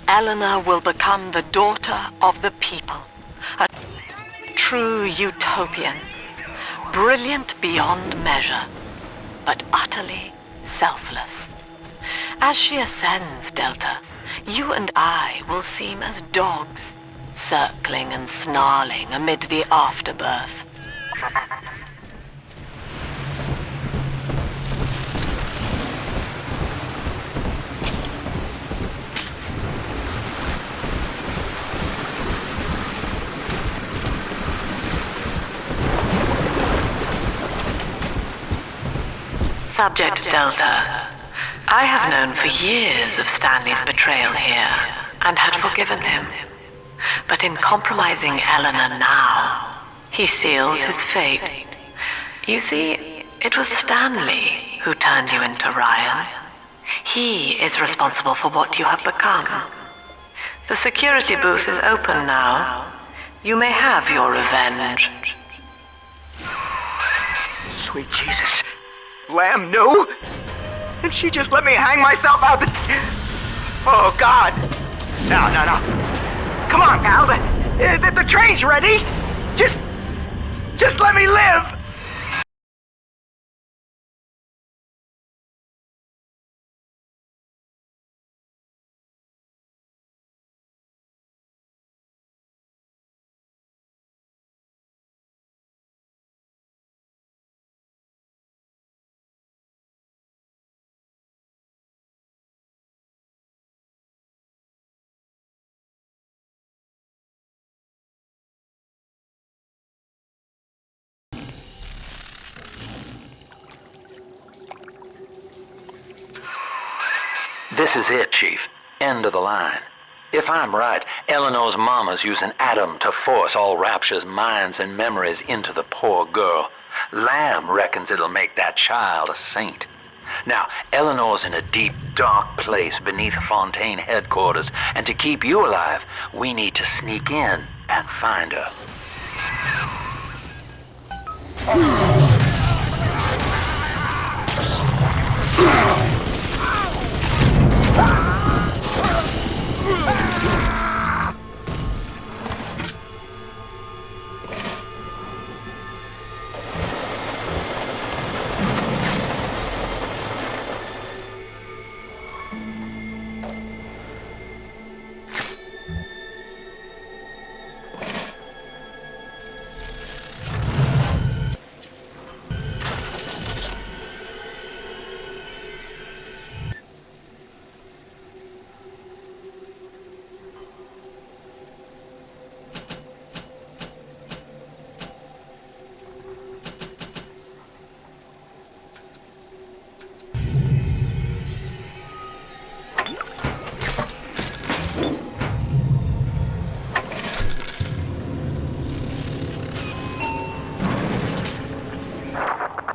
Eleanor will become the daughter of the people. A true utopian. Brilliant beyond measure, but utterly selfless. As she ascends, Delta, you and I will seem as dogs, circling and snarling amid the afterbirth. Subject Delta, I have known for years of Stanley's betrayal here, and had forgiven him. But in compromising Eleanor now, he seals his fate. You see, it was Stanley who turned you into Ryan. He is responsible for what you have become. The security booth is open now. You may have your revenge. Sweet Jesus. Lamb knew? And she just let me hang myself out the... Oh, God. No. Come on, pal. The train's ready. Just let me live. This is it, Chief. End of the line. If I'm right, Eleanor's mama's using Adam to force all Rapture's minds and memories into the poor girl. Lamb reckons it'll make that child a saint. Now, Eleanor's in a deep, dark place beneath Fontaine headquarters, and to keep you alive, we need to sneak in and find her.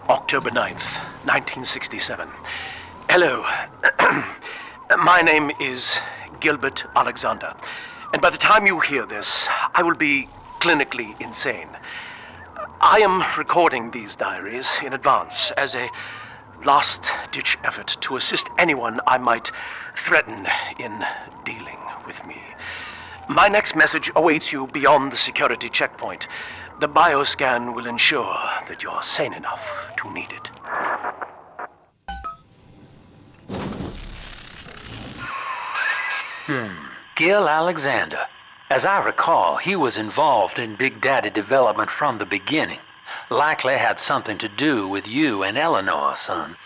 October 9th, 1967. Hello. My name is Gilbert Alexander, and by the time you hear this, I will be clinically insane. I am recording these diaries in advance as a last-ditch effort to assist anyone I might threaten in dealing with me. My next message awaits you beyond the security checkpoint. The bioscan will ensure that you're sane enough to need it. Gil Alexander. As I recall, he was involved in Big Daddy development from the beginning. Likely had something to do with you and Eleanor, son.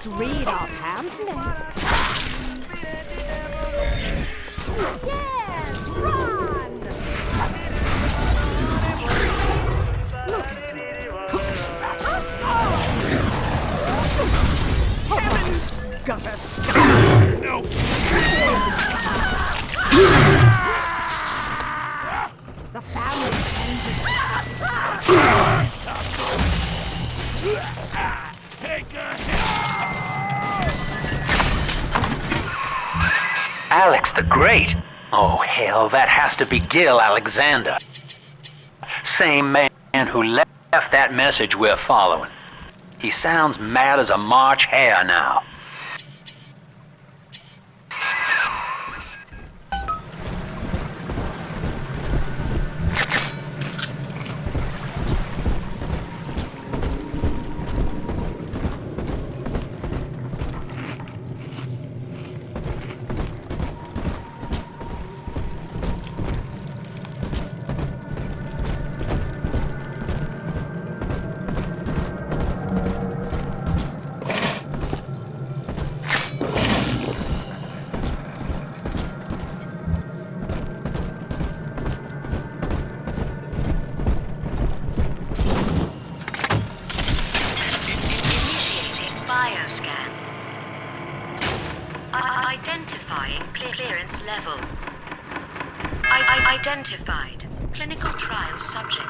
Just read our pamphlet. Yes, run! Look at you. Heavens! Gutter scum! No! The family sends it. Take a Alex the Great? Oh, hell, that has to be Gil Alexander. Same man who left that message we're following. He sounds mad as a March hare now. Bioscan. Identifying clearance level. Identified. Clinical trial subject.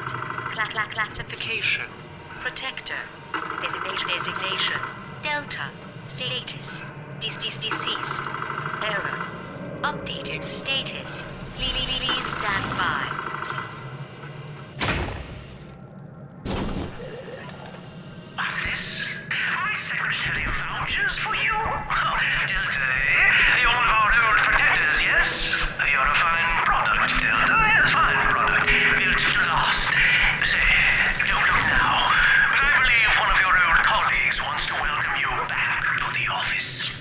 Classification. Protector. Designation. Delta. Status. Deceased. Error. Updating status. Please stand by. What's this? My secretary vouchers for you? Delta, eh? You're one of our old protectors, yes? You're a fine product, Delta. Yes, fine product. Built to last. Say, don't look now, but I believe one of your old colleagues wants to welcome you back to the office.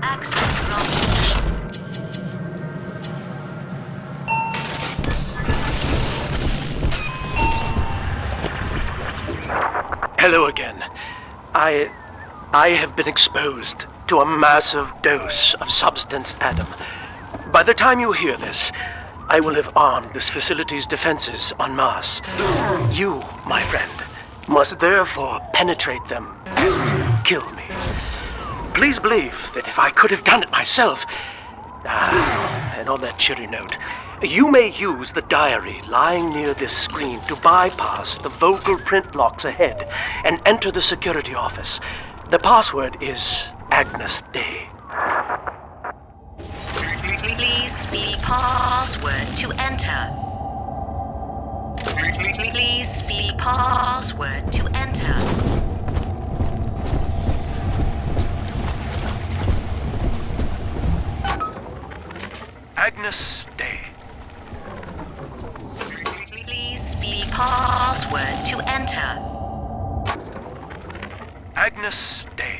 Access granted. Hello again. I have been exposed to a massive dose of substance Adam. By the time you hear this, I will have armed this facility's defenses en masse. You, my friend, must therefore penetrate them and kill me. Please believe that if I could have done it myself... and on that cheery note, you may use the diary lying near this screen to bypass the vocal print locks ahead and enter the security office. The password is Agnes Day. Please see password to enter. Please see password to enter. Agnes Day. Please see password to enter. Agnes Day.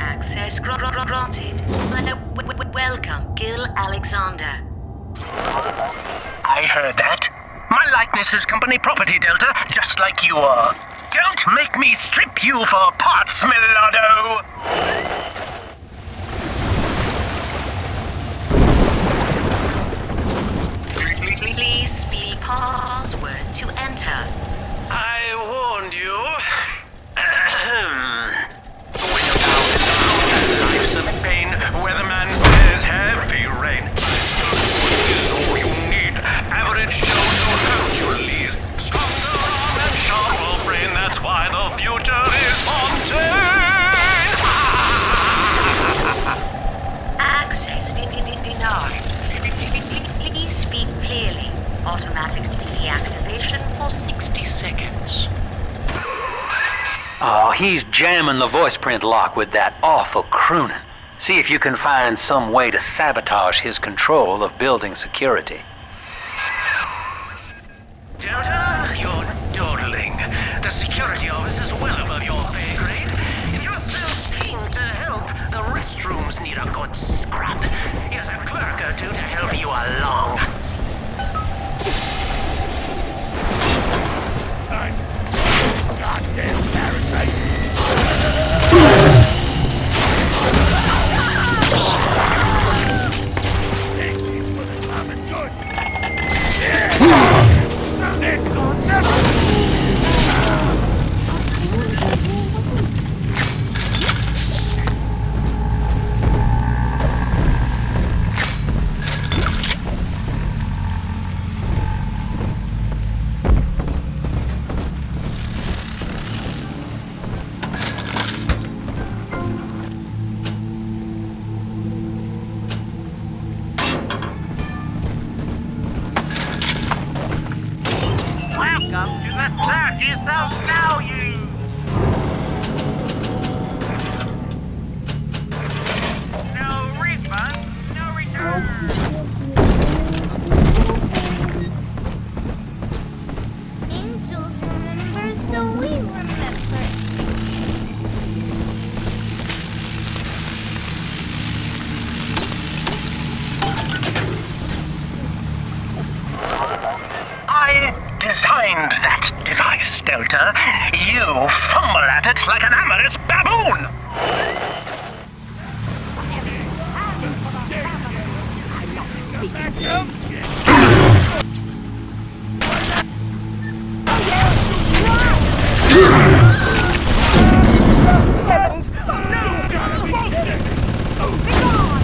Access granted. Welcome, Gil Alexander. I heard that. My likeness is company property, Delta, just like you are. Don't make me strip you for parts, Millardo! Please see password to enter. I warned you. Life's a pain, weatherman says heavy rain. Is all you need. Average Joe to hurt your lees. Stronger arm and sharper brain, that's why the future is Fontaine. Access denied. Please speak clearly. Automatic deactivation for 60 seconds. Oh, he's jamming the voice print lock with that awful crooning. See if you can find some way to sabotage his control of building security. Delta, you're dawdling. The security office is well above your pay grade. If you're still keen to help, the restrooms need a good scrub. Here's a clerk or two to help you along. Goddamn parasite! This is for the common good. It's or never! Welcome to the circus of value! No refund, no return! Angels remember, so we remember. I designed that device, Delta. You fumble at it like an amorous baboon! Heavens! Oh no! Bullshit! Oh, be gone!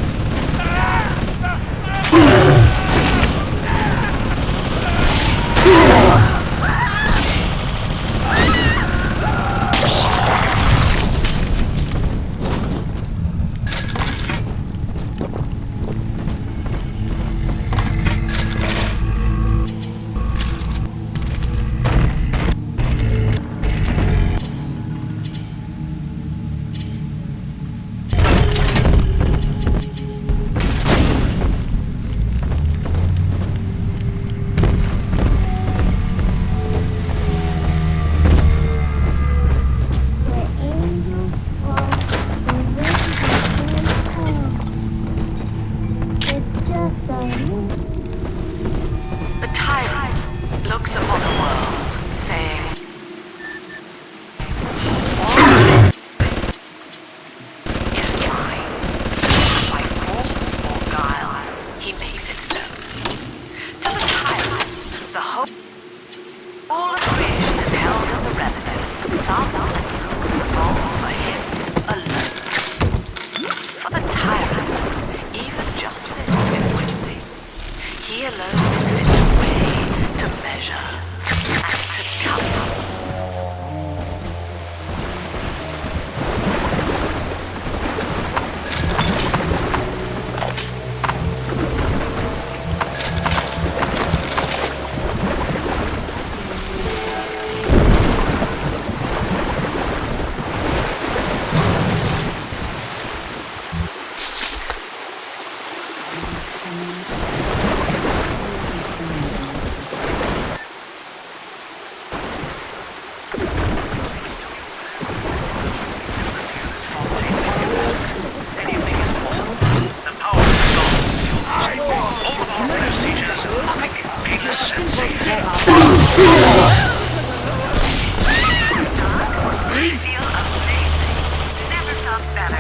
yourself better.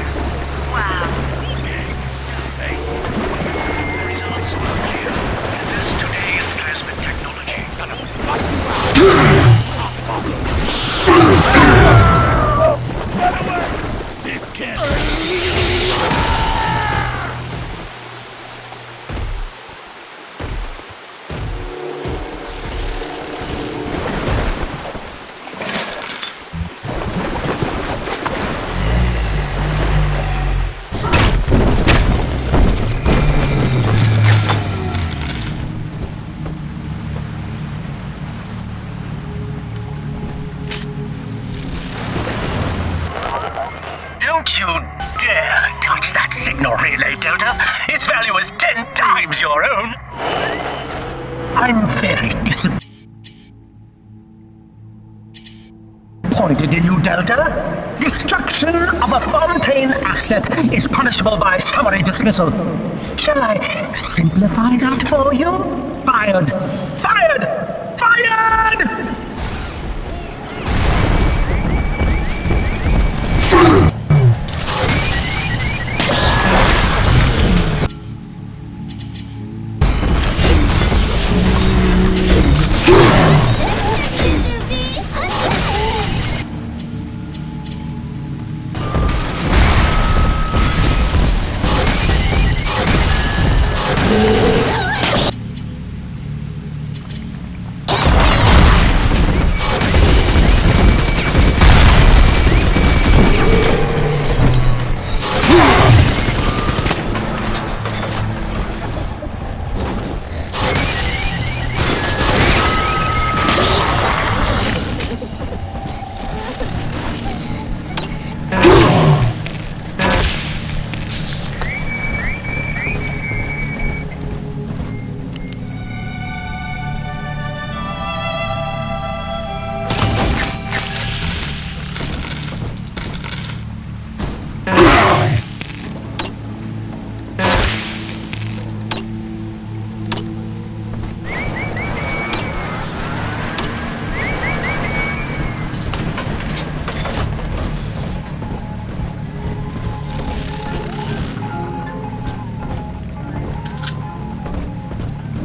Wow. Hey. The results were clear. This today is plasmid technology. This can't. Don't you dare touch that signal relay, Delta. Its value is 10 times your own. I'm very disappointed in you, Delta. Destruction of a Fontaine asset is punishable by summary dismissal. Shall I simplify that for you? Fired! Fired! Fired!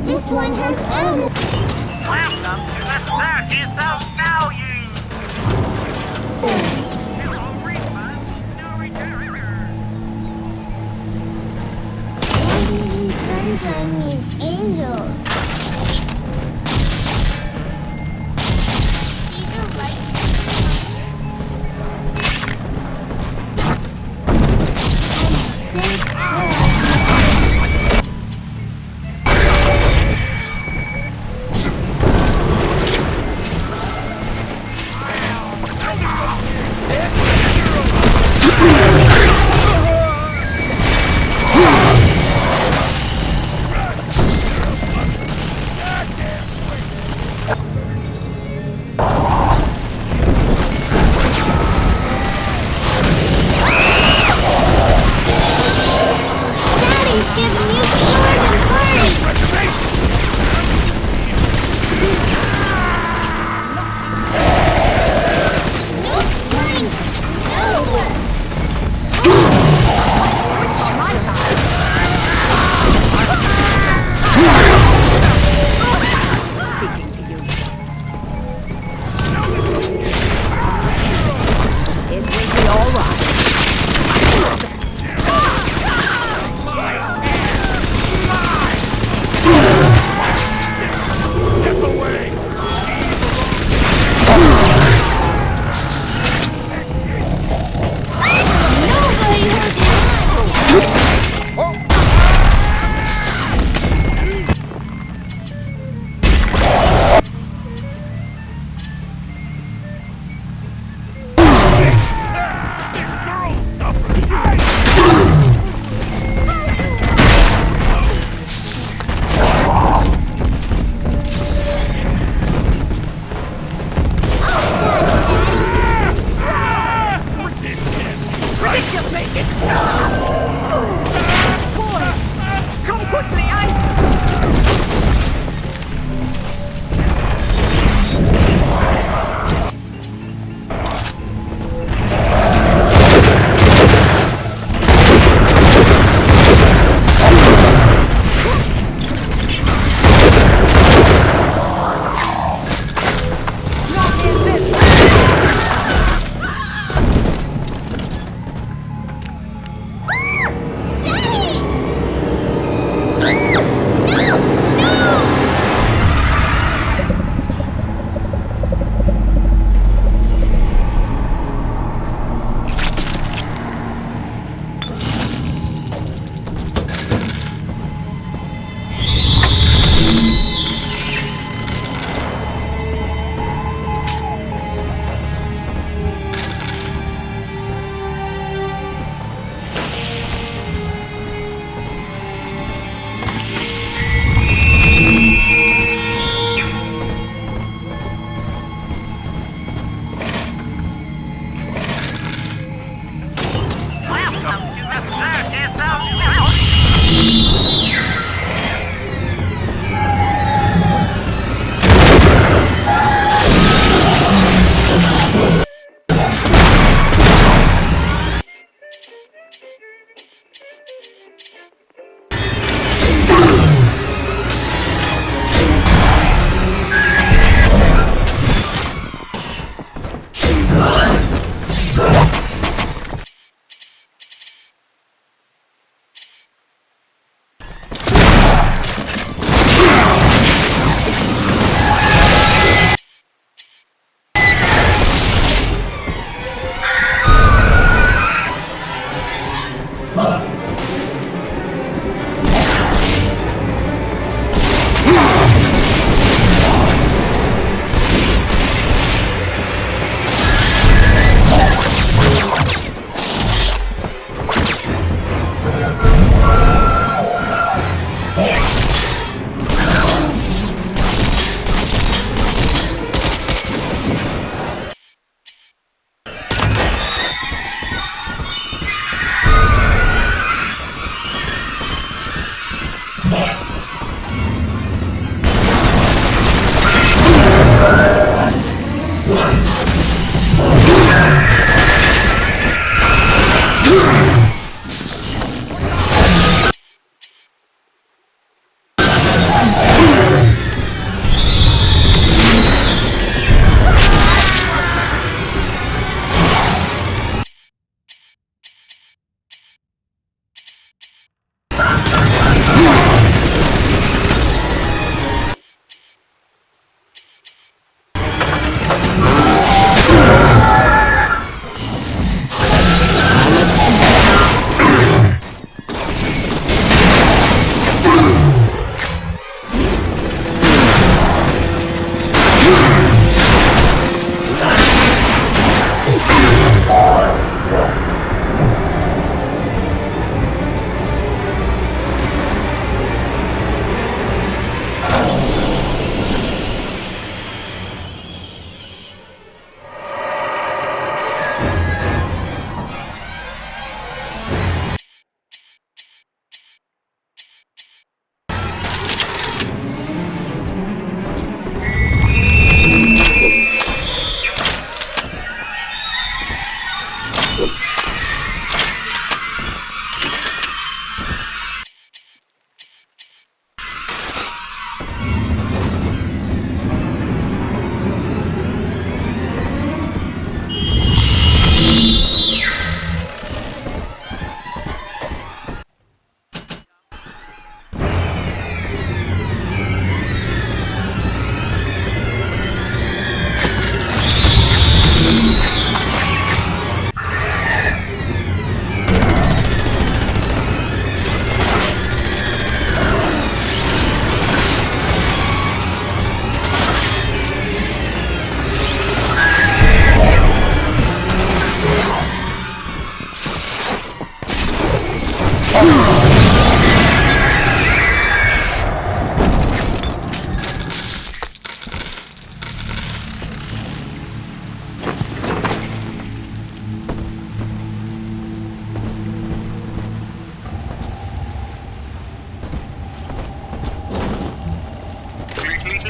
This one has ended. Welcome to the Circus of Value! Sunshine means angels.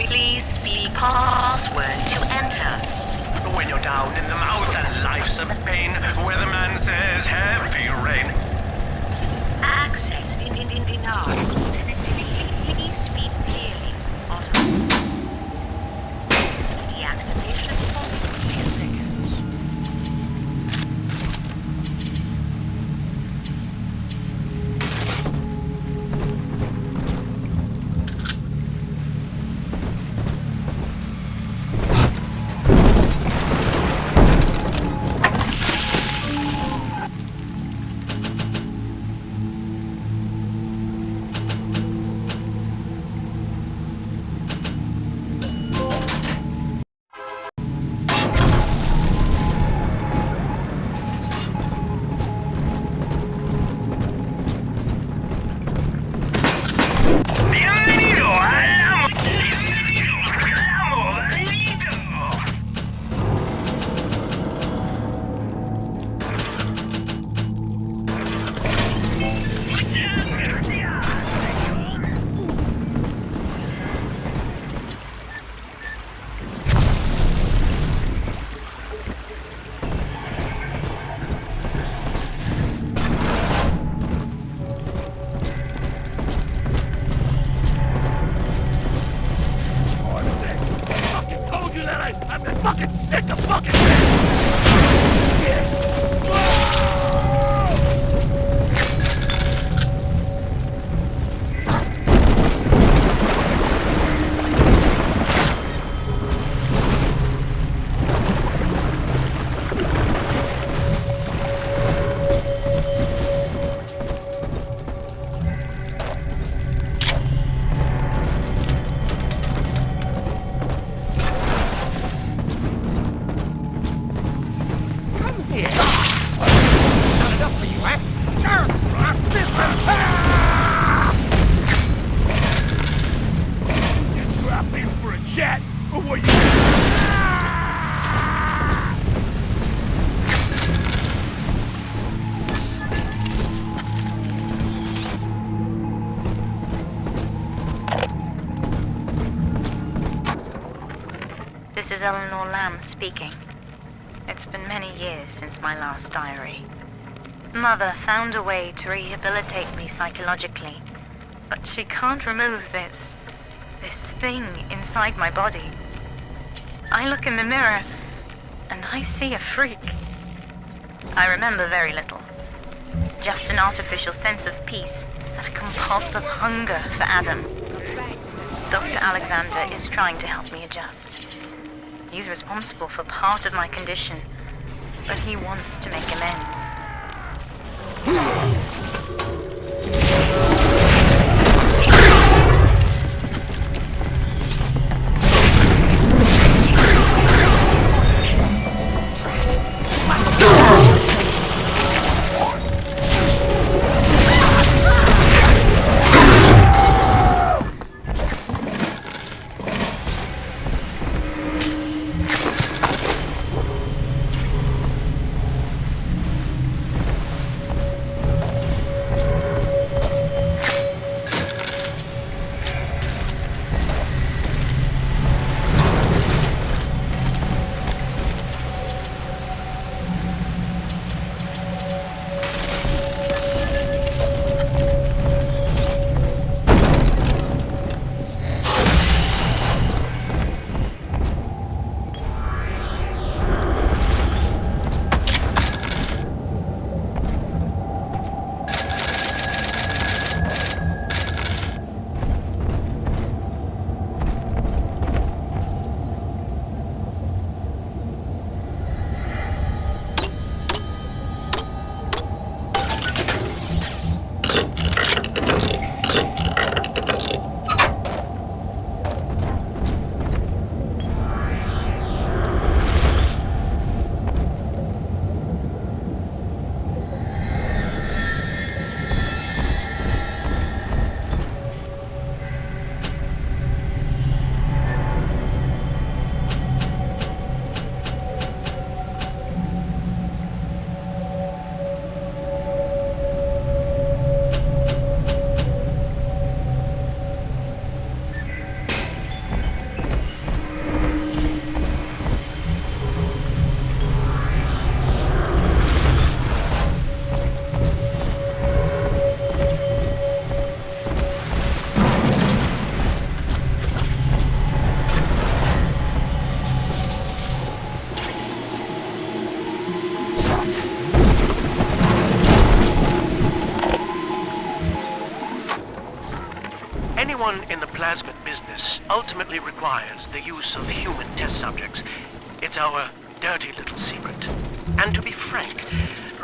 Please see password to enter. When you're down in the mouth and life's a pain, weatherman says heavy rain. Access denied. Please speak clearly. Auto. Deactivation for 60 seconds. Eleanor Lamb speaking. It's been many years since my last diary. Mother found a way to rehabilitate me psychologically, but she can't remove this thing inside my body. I look in the mirror, and I see a freak. I remember very little. Just an artificial sense of peace and a compulsive hunger for Adam. Dr. Alexander is trying to help me adjust. He's responsible for part of my condition, but he wants to make amends. Anyone in the plasmid business ultimately requires the use of human test subjects. It's our dirty little secret. And to be frank,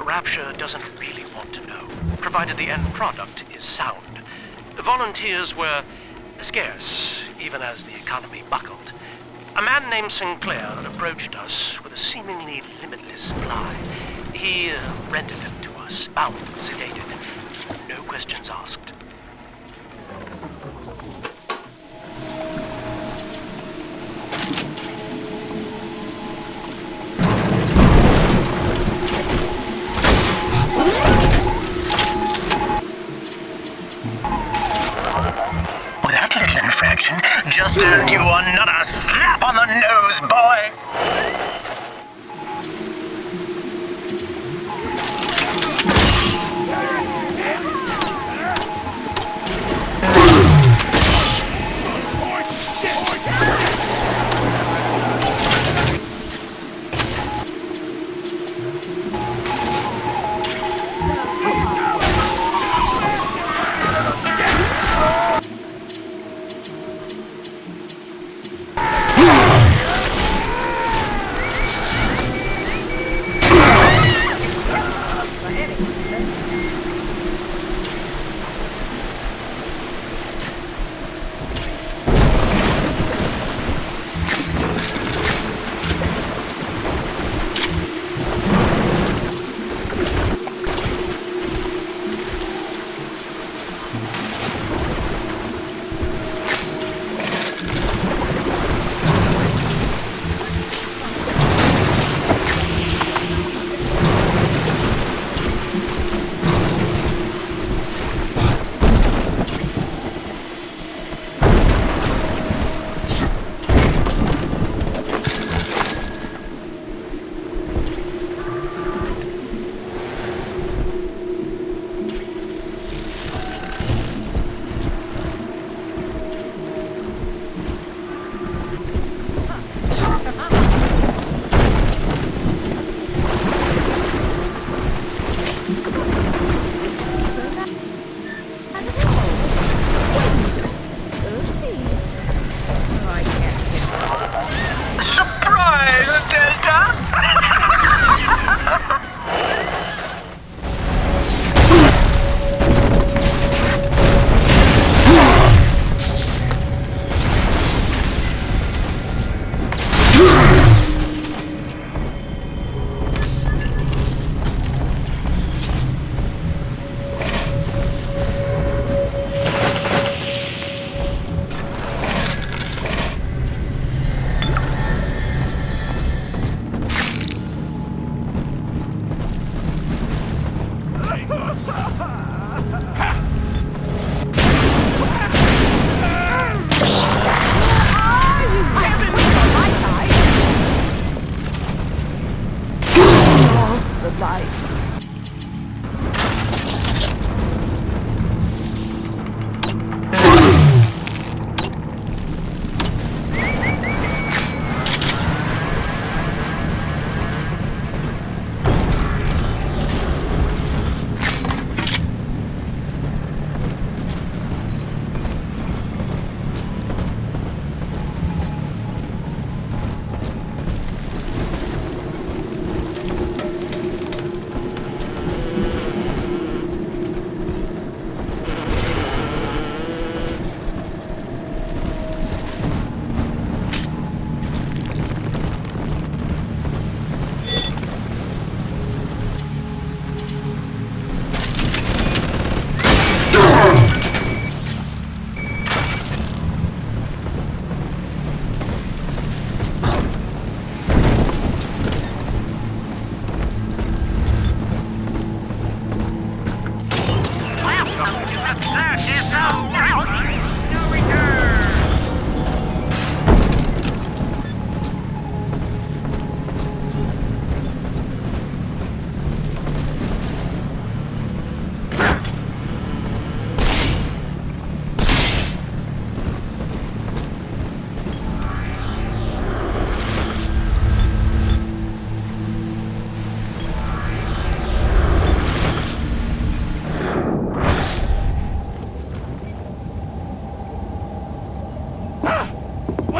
Rapture doesn't really want to know, provided the end product is sound. The volunteers were scarce, even as the economy buckled. A man named Sinclair approached us with a seemingly limitless supply. He rented them to us, bound, sedated, no questions asked. That little infraction just earned you another slap on the nose, boy!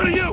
Where are you?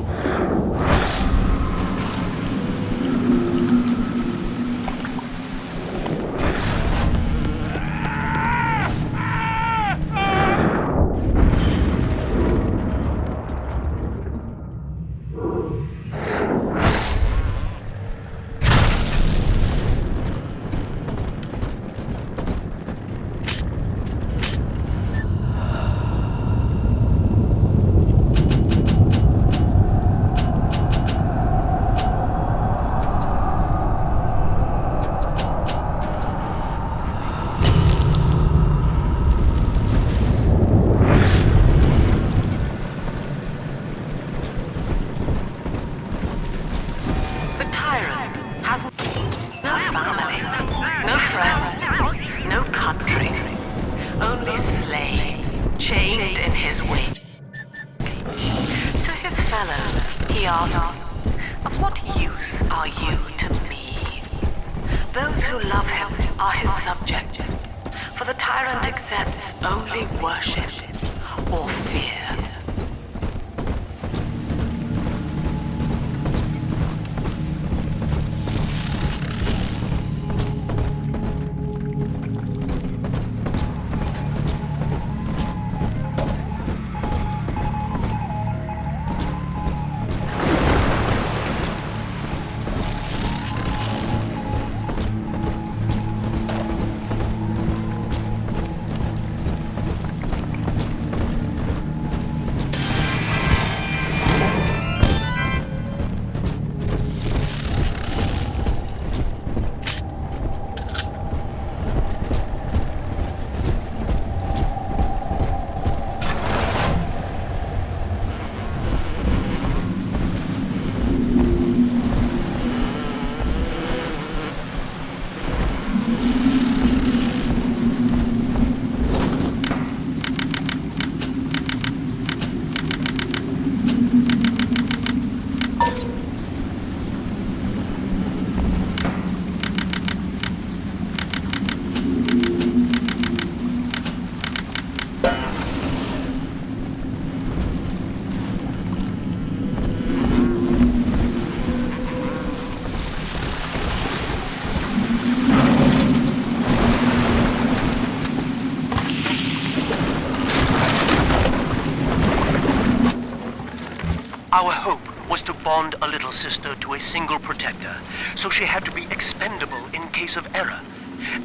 Our hope was to bond a little sister to a single protector, so she had to be expendable in case of error.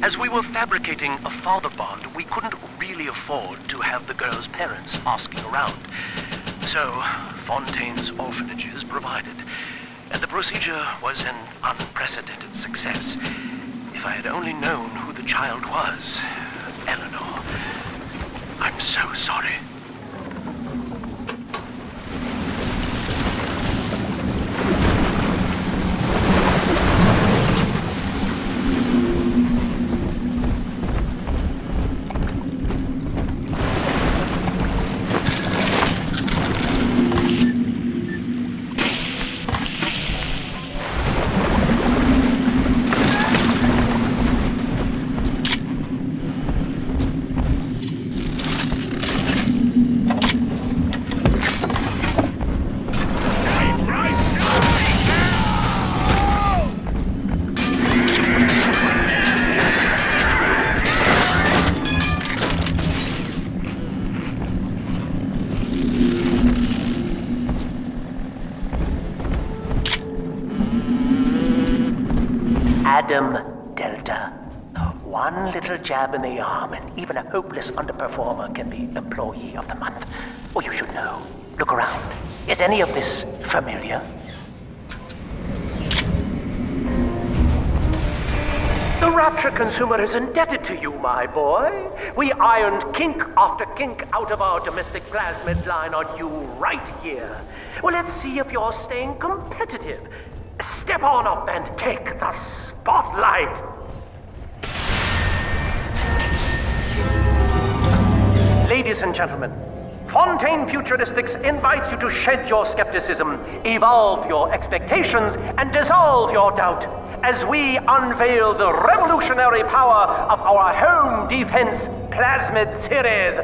As we were fabricating a father bond, we couldn't really afford to have the girl's parents asking around. So, Fontaine's orphanages provided, and the procedure was an unprecedented success. If I had only known who the child was, Eleanor, I'm so sorry. Adam Delta. One little jab in the arm, and even a hopeless underperformer can be Employee of the Month. Oh, you should know. Look around. Is any of this familiar? The Rapture consumer is indebted to you, my boy. We ironed kink after kink out of our domestic plasmid line on you right here. Well, let's see if you're staying competitive. Step on up and take the spotlight. Ladies and gentlemen, Fontaine Futuristics invites you to shed your skepticism, evolve your expectations, and dissolve your doubt as we unveil the revolutionary power of our home defense plasmid series.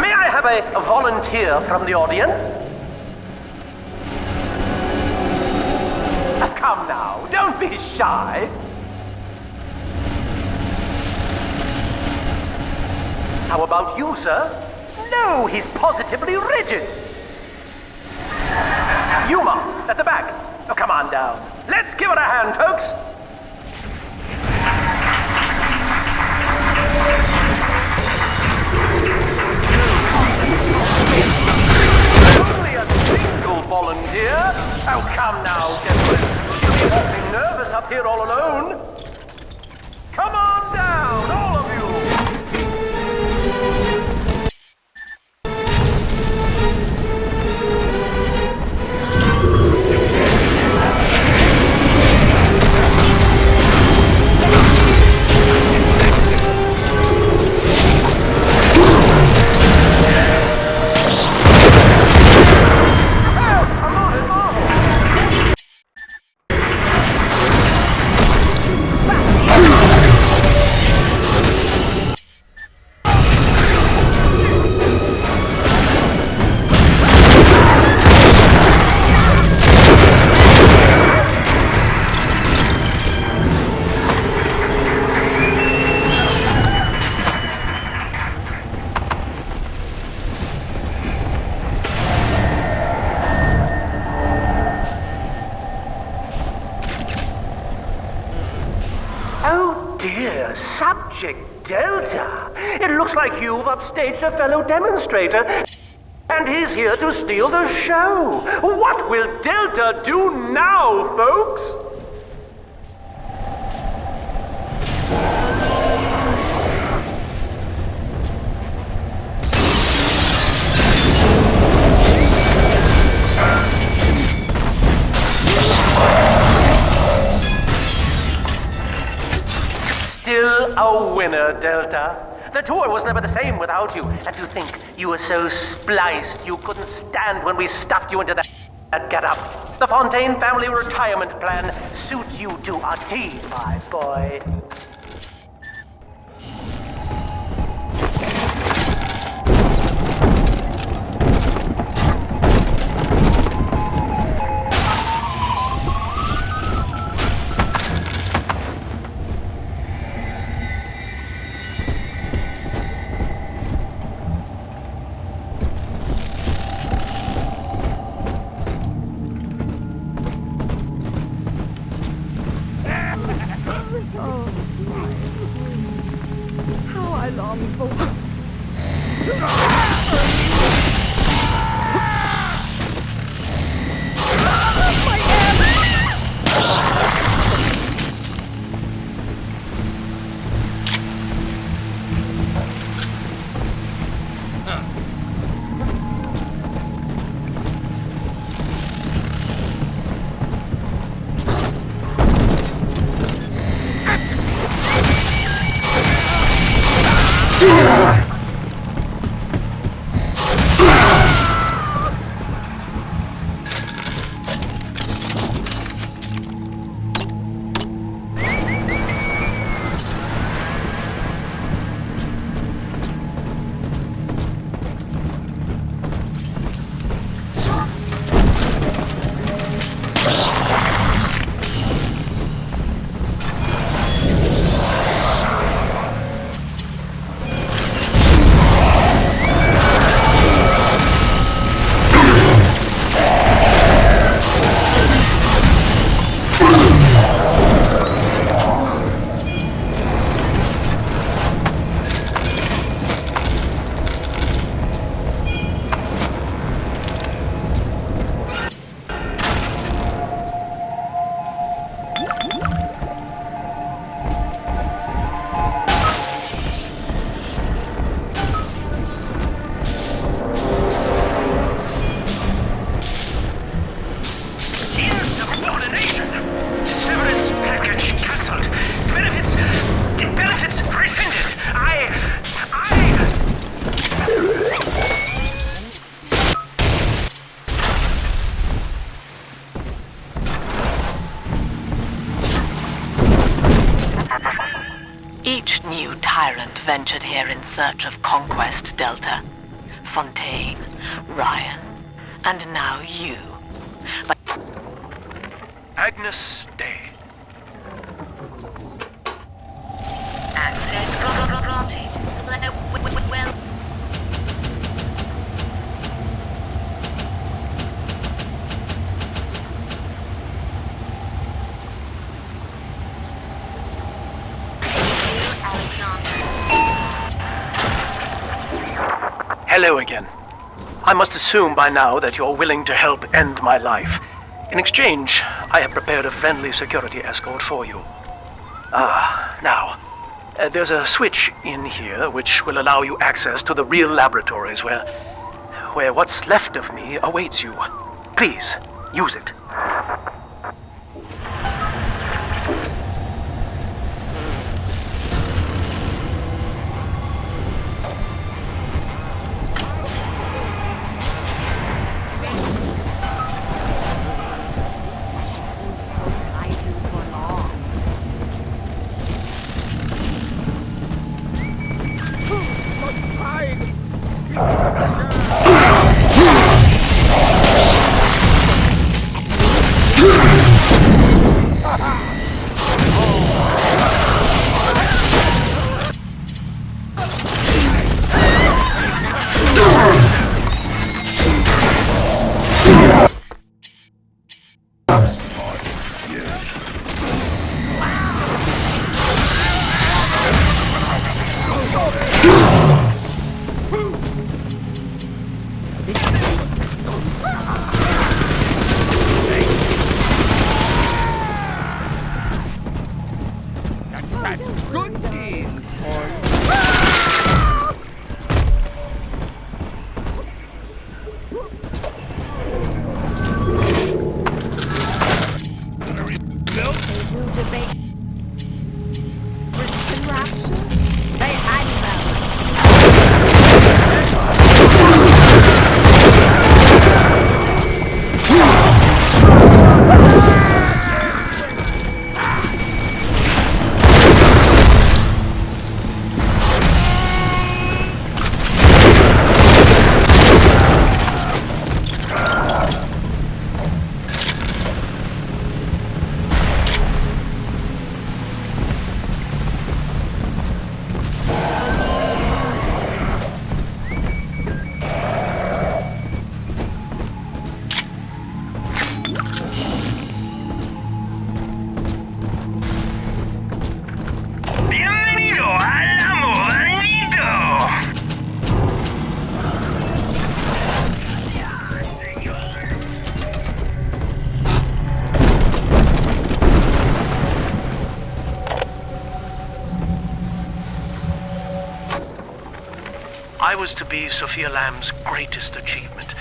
May I have a volunteer from the audience? Come now, don't be shy. How about you, sir? No, he's positively rigid. Yuma, at the back. Oh, come on down. Let's give it a hand, folks. Only a single volunteer? Oh, come now, gentlemen. You'll be awfully nervous up here all alone. Come on down, all of you. Dear Subject Delta, it looks like you've upstaged a fellow demonstrator, and he's here to steal the show. What will Delta do now, folks? Still a winner, Delta. The tour was never the same without you. And to think you were so spliced you couldn't stand when we stuffed you into that get-up. The Fontaine family retirement plan suits you to a T, my boy. Each new tyrant ventured here in search of conquest, Delta. Fontaine, Ryan, and now you. But Agnes Day. access granted. Well. Hello again. I must assume by now that you're willing to help end my life. In exchange, I have prepared a friendly security escort for you. Now, there's a switch in here which will allow you access to the real laboratories where what's left of me awaits you. Please, use it. I was to be Sophia Lamb's greatest achievement,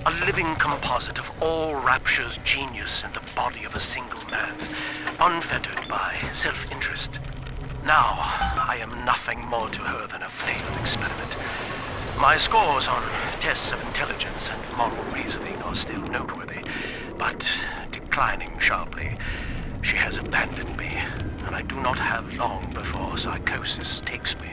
a living composite of all Rapture's genius in the body of a single man, unfettered by self-interest. Now, I am nothing more to her than a failed experiment. My scores on tests of intelligence and moral reasoning are still noteworthy, but declining sharply. She has abandoned me, and I do not have long before psychosis takes me.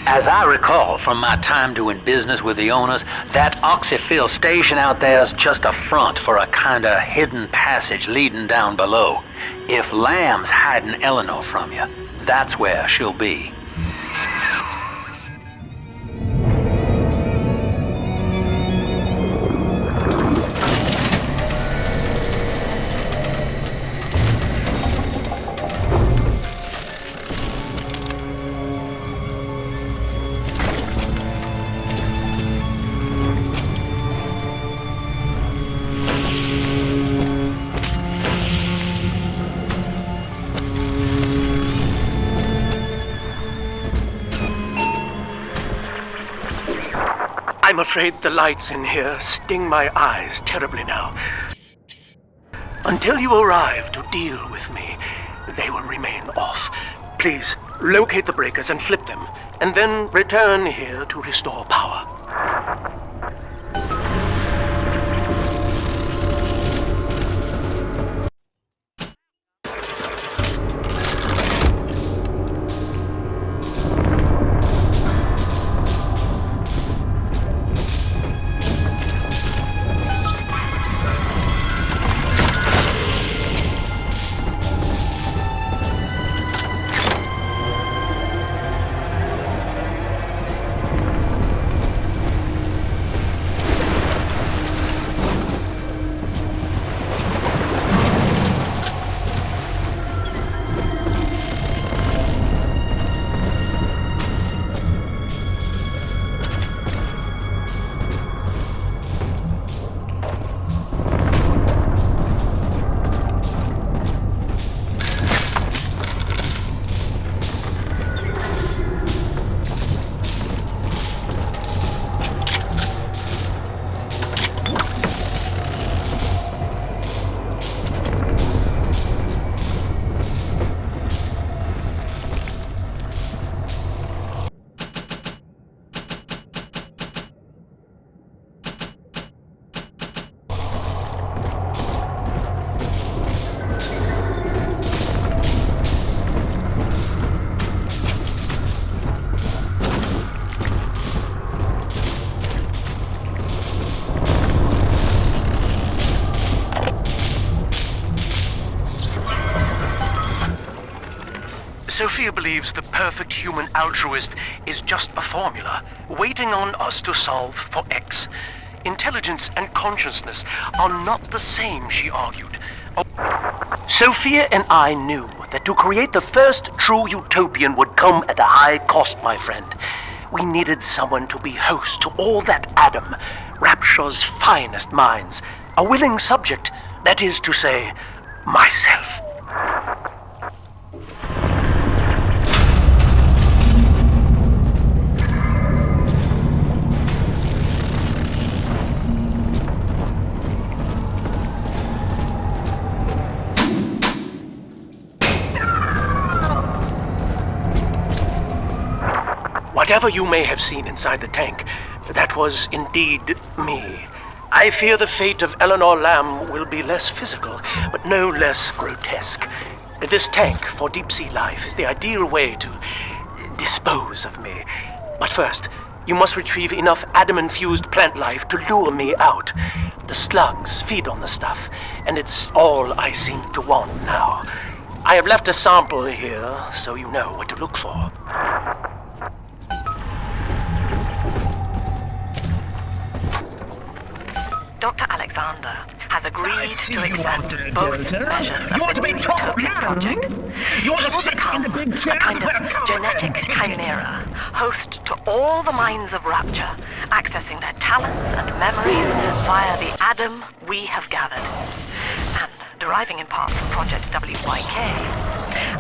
As I recall from my time doing business with the owners, that oxyfill station out there is just a front for a kinda hidden passage leading down below. If Lamb's hiding Eleanor from you, that's where she'll be. I'm afraid the lights in here sting my eyes terribly now. Until you arrive to deal with me, they will remain off. Please, locate the breakers and flip them, and then return here to restore power. Sophia believes the perfect human altruist is just a formula, waiting on us to solve for X. Intelligence and consciousness are not the same, she argued. Sophia and I knew that to create the first true utopian would come at a high cost, my friend. We needed someone to be host to all that Adam, Rapture's finest minds, a willing subject, that is to say, myself. Whatever you may have seen inside the tank, that was indeed me. I fear the fate of Eleanor Lamb will be less physical, but no less grotesque. This tank for deep-sea life is the ideal way to dispose of me. But first, you must retrieve enough Adam-infused plant life to lure me out. The slugs feed on the stuff, and it's all I seem to want now. I have left a sample here, so you know what to look for. Dr. Alexander has agreed to accept both measures of the new Utopian project. He will become a kind of genetic chimera, host to all the minds of Rapture, accessing their talents and memories via the Adam we have gathered. And deriving in part from Project WYK,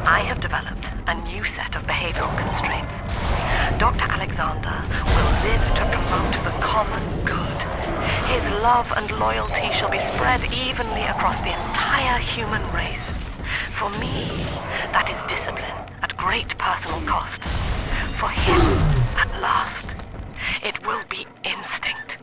I have developed a new set of behavioral constraints. Dr. Alexander will live to promote the common good. His love and loyalty shall be spread evenly across the entire human race. For me, that is discipline at great personal cost. For him, at last, it will be instinct.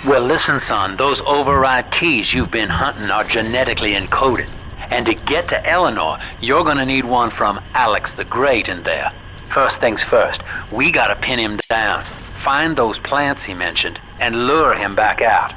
Well, listen, son, those override keys you've been hunting are genetically encoded. And to get to Eleanor, you're gonna need one from Alex the Great in there. First things first, we gotta pin him down. Find those plants he mentioned, and lure him back out.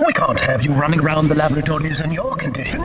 We can't have you running around the laboratories in your condition.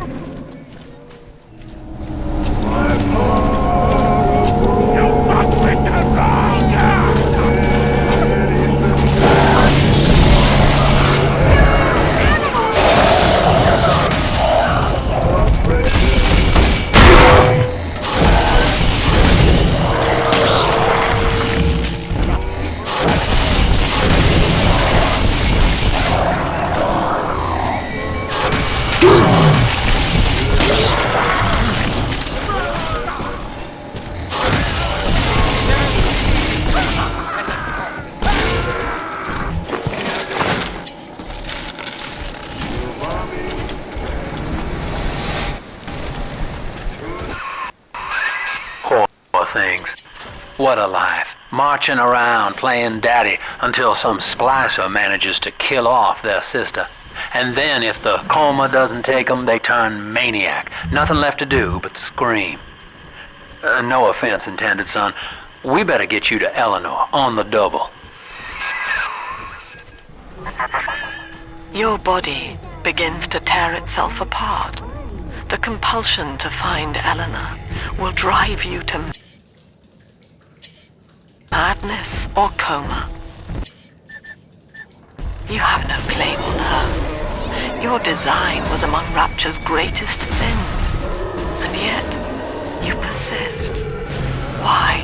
Things. What a life. Marching around playing daddy until some splicer manages to kill off their sister. And then if the coma doesn't take them, they turn maniac. Nothing left to do but scream. No offense intended, son. We better get you to Eleanor on the double. Your body begins to tear itself apart. The compulsion to find Eleanor will drive you to madness or coma. You have no claim on her. Your design was among Rapture's greatest sins. And yet, you persist. Why?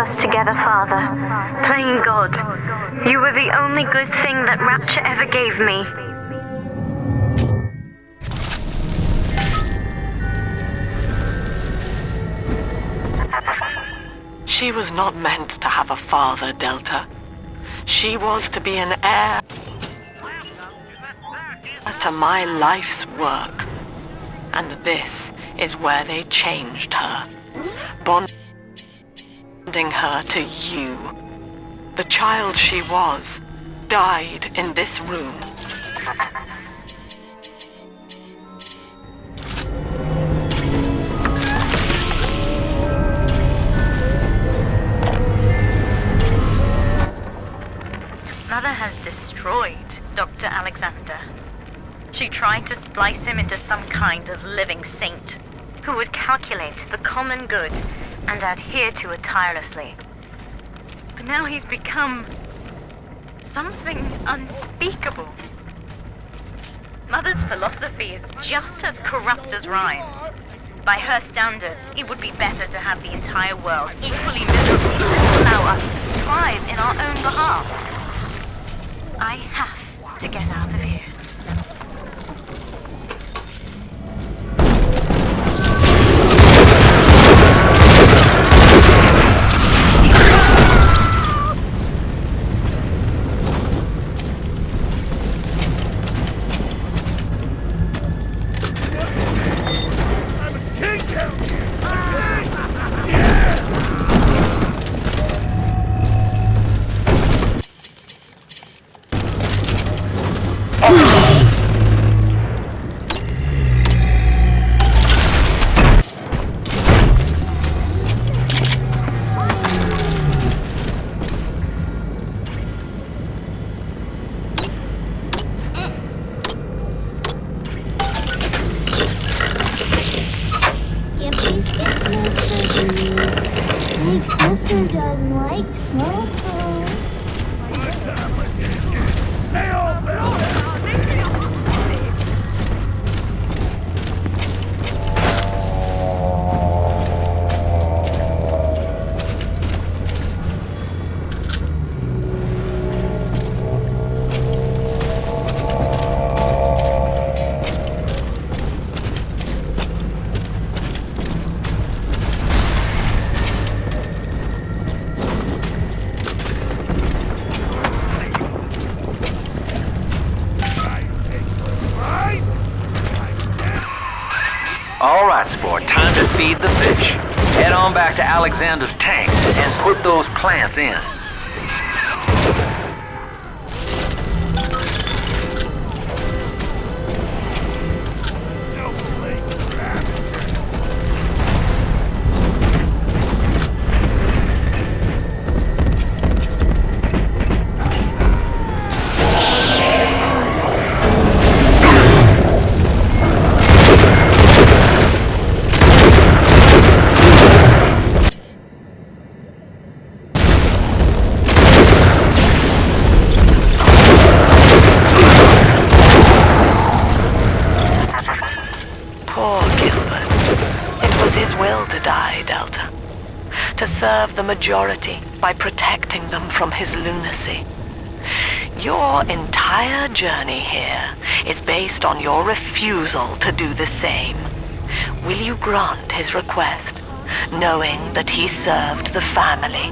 us together, Father. Playing God. You were the only good thing that Rapture ever gave me. She was not meant to have a father, Delta. She was to be an heir to my life's work. And this is where they changed her. Bonding her to you. The child she was died in this room. Mother has destroyed Dr. Alexander. She tried to splice him into some kind of living saint who would calculate the common good and adhere to it tirelessly. But now he's become something unspeakable. Mother's philosophy is just as corrupt as Ryan's. By her standards, it would be better to have the entire world equally miserable than allow us to strive in our own behalf. I have to get out of here. Sister doesn't like snow cones. All right, sport, time to feed the fish. Head on back to Alexander's tank and put those plants in. To serve the majority by protecting them from his lunacy. Your entire journey here is based on your refusal to do the same. Will you grant his request, knowing that he served the family?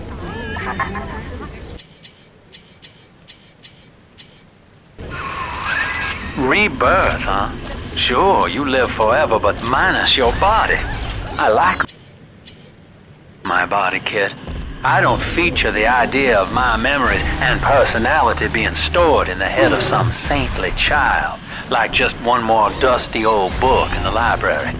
Rebirth, huh? Sure, you live forever, but minus your body. I like my body, kid. I don't feature the idea of my memories and personality being stored in the head of some saintly child, like just one more dusty old book in the library.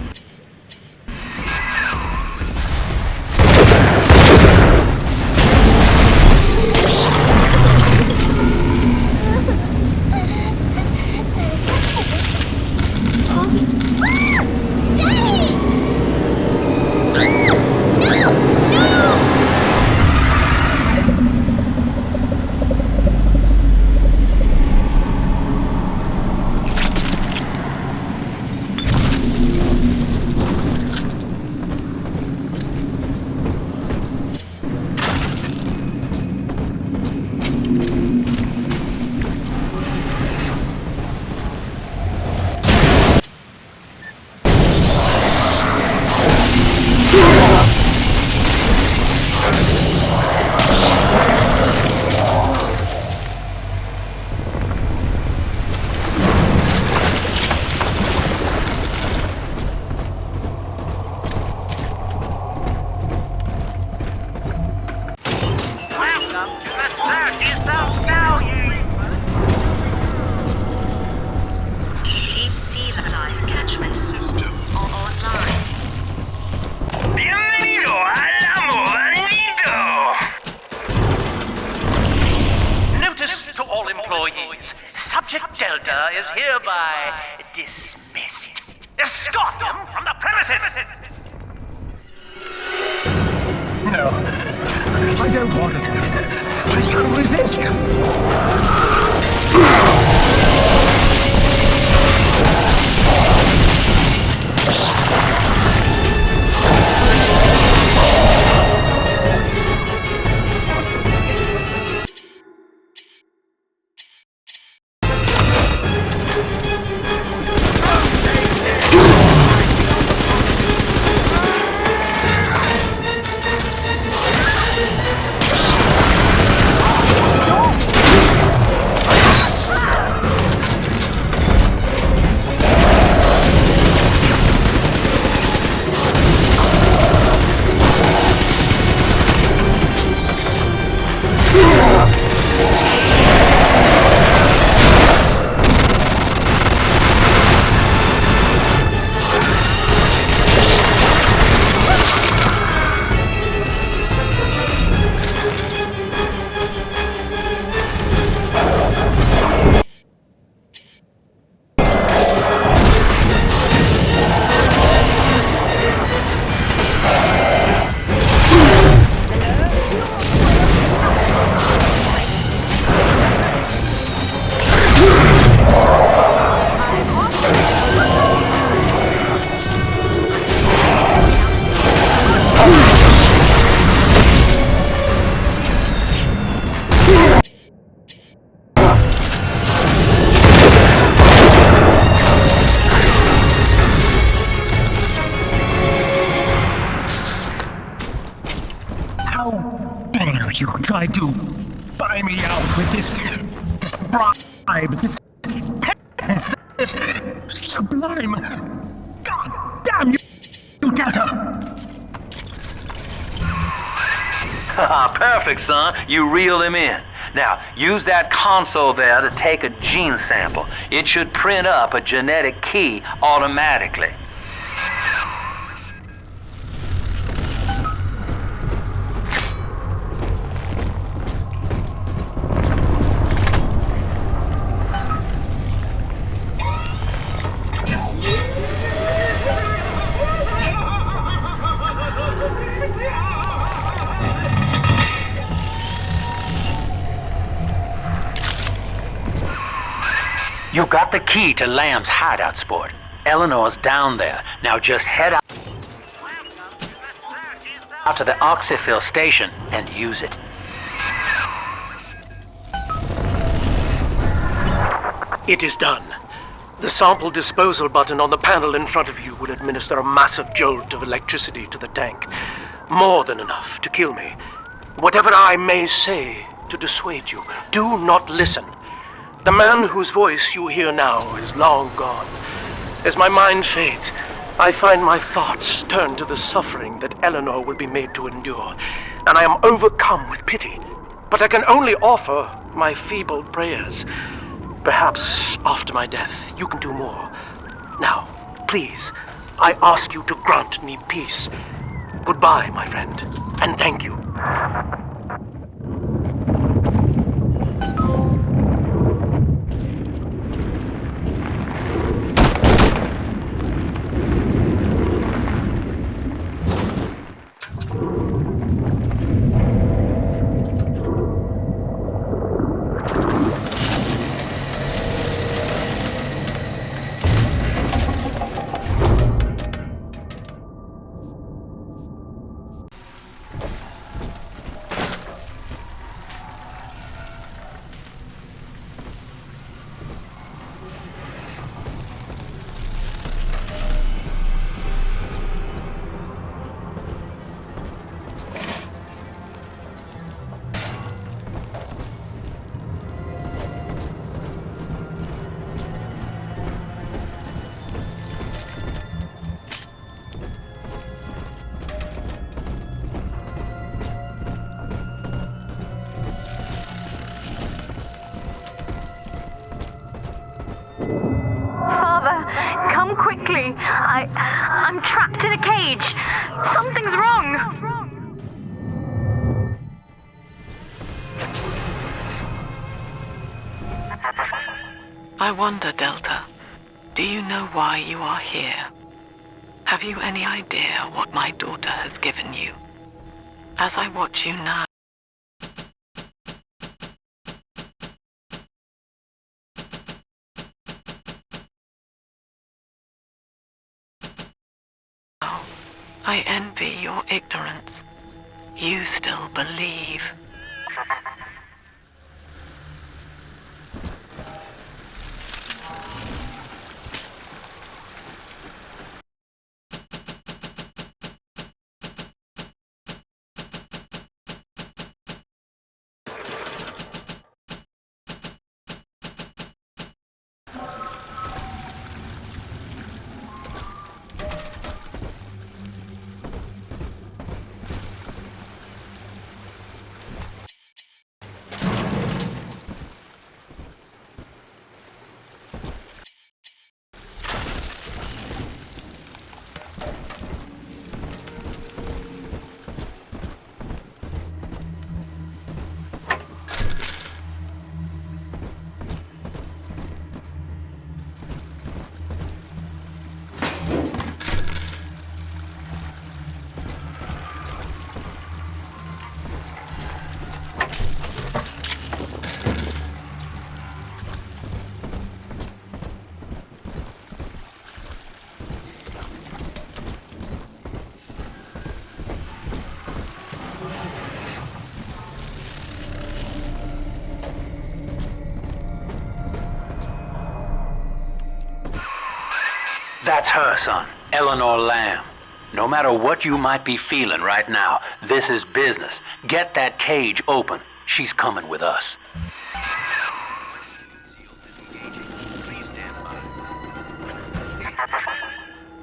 Notice to all employees. Subject Delta is hereby dismissed. Escort them from the premises! No, I don't want it. I shall resist. You tried to buy me out with this bribe, this penance, this sublime. God damn you, Delta! Perfect, son. You reeled him in. Now, use that console there to take a gene sample. It should print up a genetic key automatically. You got the key to Lamb's hideout, sport. Eleanor's down there. Now just head out to the Oxyphil station and use it. It is done. The sample disposal button on the panel in front of you will administer a massive jolt of electricity to the tank. More than enough to kill me. Whatever I may say to dissuade you, do not listen. The man whose voice you hear now is long gone. As my mind fades, I find my thoughts turn to the suffering that Eleanor will be made to endure, and I am overcome with pity. But I can only offer my feeble prayers. Perhaps after my death, you can do more. Now, please, I ask you to grant me peace. Goodbye, my friend, and thank you. Come quickly. I'm trapped in a cage. Something's wrong. I wonder, Delta, do you know why you are here? Have you any idea what my daughter has given you? As I watch you now, I envy your ignorance. You still believe. That's her, son, Eleanor Lamb. No matter what you might be feeling right now, this is business. Get that cage open. She's coming with us.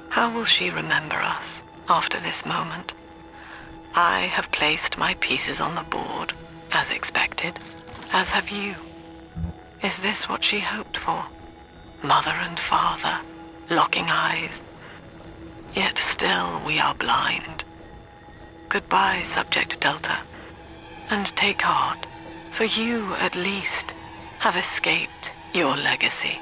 How will she remember us after this moment? I have placed my pieces on the board, as expected, as have you. Is this what she hoped for? Mother and father, locking eyes. Yet still we are blind. Goodbye, Subject Delta. And take heart, for you, at least, have escaped your legacy.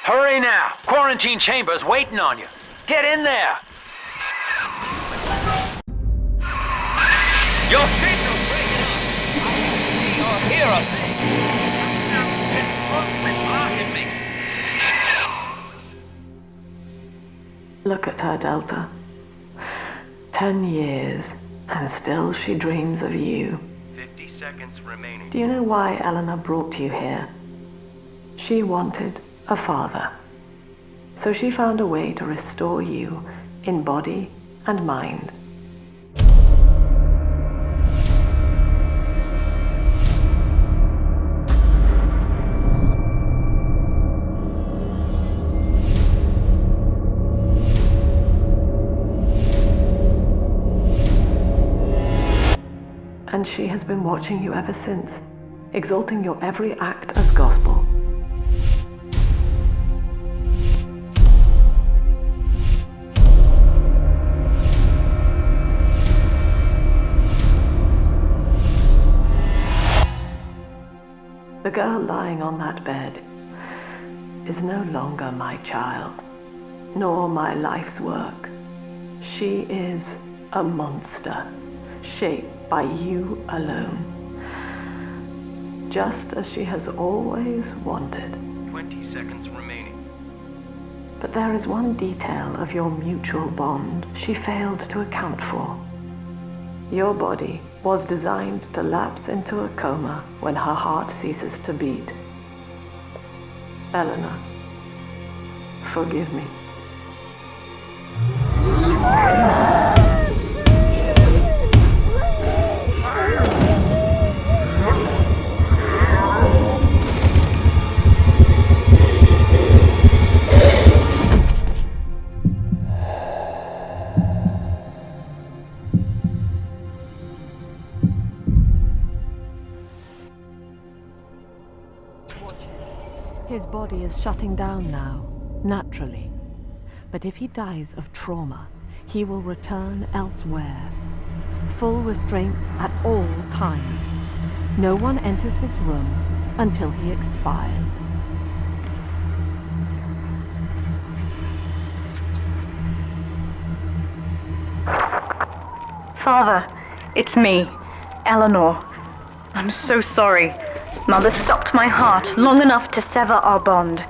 Hurry now! Quarantine chamber's waiting on you. Get in there! Your signal's breaking up. I can see or hear a thing. Blocking me. Look at her, Delta. 10 years, and still she dreams of you. 50 seconds remaining. Do you know why Eleanor brought you here? She wanted a father. So she found a way to restore you in body and mind. she has been watching you ever since, exalting your every act as gospel. The girl lying on that bed is no longer my child, nor my life's work. She is a monster, shaped by you alone, just as she has always wanted. 20 seconds remaining. But there is one detail of your mutual bond she failed to account for. Your body was designed to lapse into a coma when her heart ceases to beat. Eleanor, forgive me. His body is shutting down now, naturally. But if he dies of trauma, he will return elsewhere. Full restraints at all times. No one enters this room until he expires. Father, it's me, Eleanor. I'm so sorry. Mother stopped my heart long enough to sever our bond.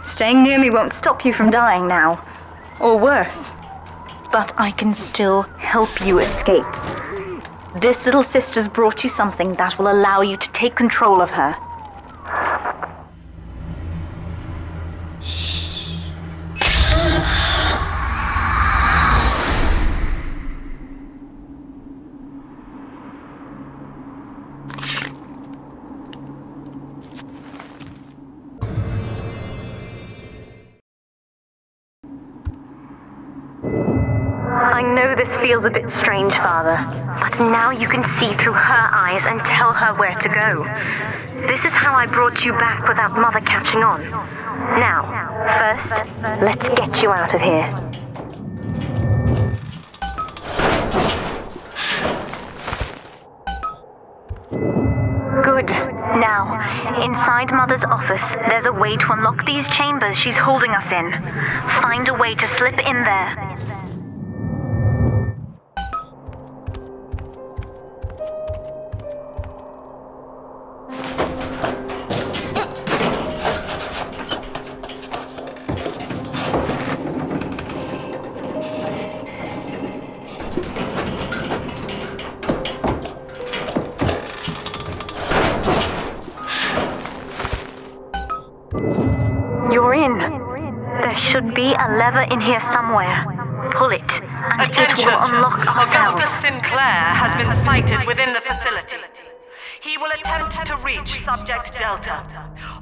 Staying near me won't stop you from dying now. Or worse. But I can still help you escape. This little sister's brought you something that will allow you to take control of her. I know this feels a bit strange, Father, but now you can see through her eyes and tell her where to go. This is how I brought you back without Mother catching on. Now, first, let's get you out of here. Good. Now, inside Mother's office, there's a way to unlock these chambers she's holding us in. Find a way to slip in there. You're in. There should be a lever in here somewhere. Pull it, and Attention. it will unlock our cells. Augustus Sinclair has been sighted within the facility. He will attempt to reach Subject Delta.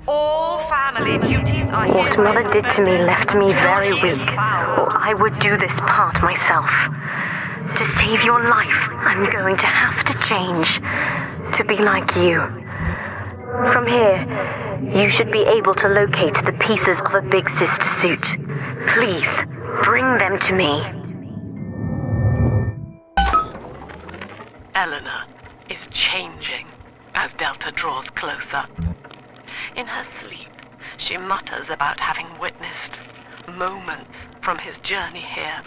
All family duties are What hereby Mother did to me suspended left me until very he is weak, found. or I would do this part myself. To save your life, I'm going to have to change. To be like you. From here, you should be able to locate the pieces of a Big Sister suit. Please, bring them to me. Eleanor is changing as Delta draws closer. In her sleep, she mutters about having witnessed moments from his journey here.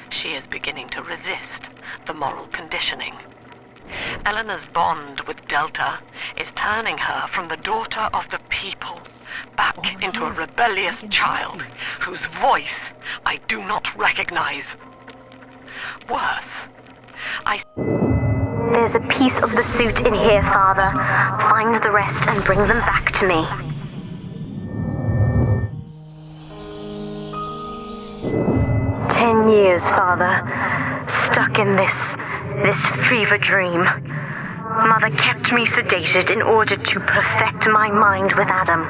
She is beginning to resist the moral conditioning. Eleanor's bond with Delta is turning her from the daughter of the people back into a rebellious child whose voice I do not recognize. Worse, There's a piece of the suit in here, Father. Find the rest and bring them back to me. "10 years, Father. Stuck in this fever dream. Mother kept me sedated in order to perfect my mind with Adam.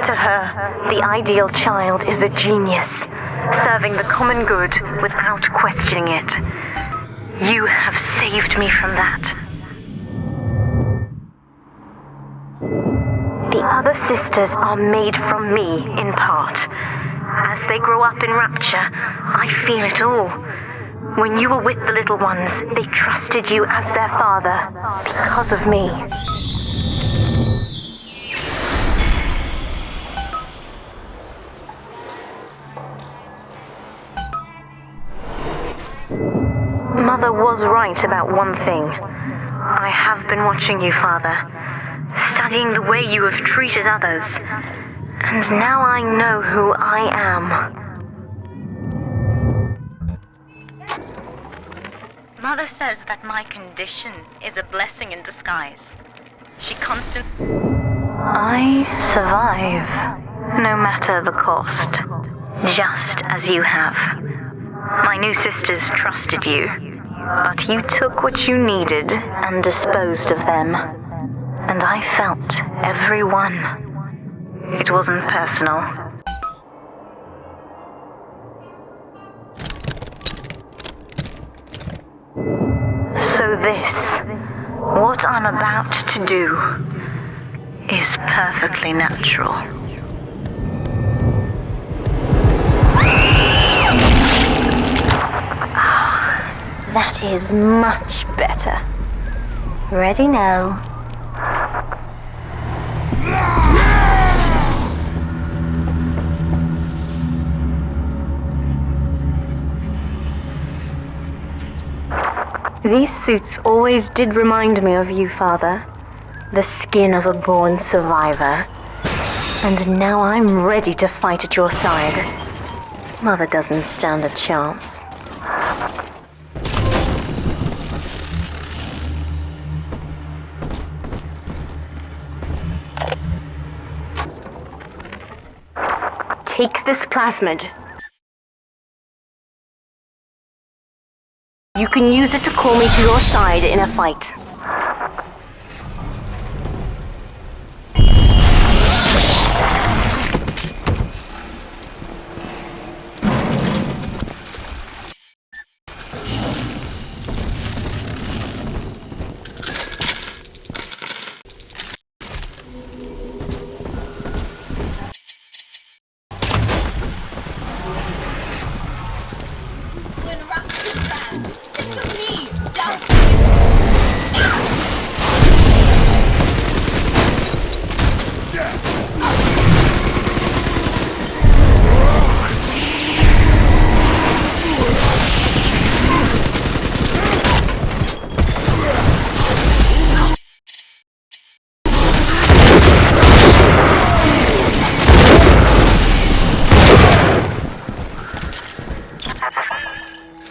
To her, the ideal child is a genius, serving the common good without questioning it. You have saved me from that. The other sisters are made from me, in part. As they grow up in Rapture, I feel it all. When you were with the little ones, they trusted you as their father, because of me. Mother was right about one thing. I have been watching you, Father, studying the way you have treated others, and now I know who I am. Mother says that my condition is a blessing in disguise. She constantly... I survive, no matter the cost, just as you have. My new sisters trusted you, but you took what you needed and disposed of them. And I felt every one. It wasn't personal. So this, what I'm about to do, is perfectly natural. That is much better. Ready now. These suits always did remind me of you, Father. The skin of a born survivor. And now I'm ready to fight at your side. Mother doesn't stand a chance. Take this plasmid. You can use it to call me to your side in a fight.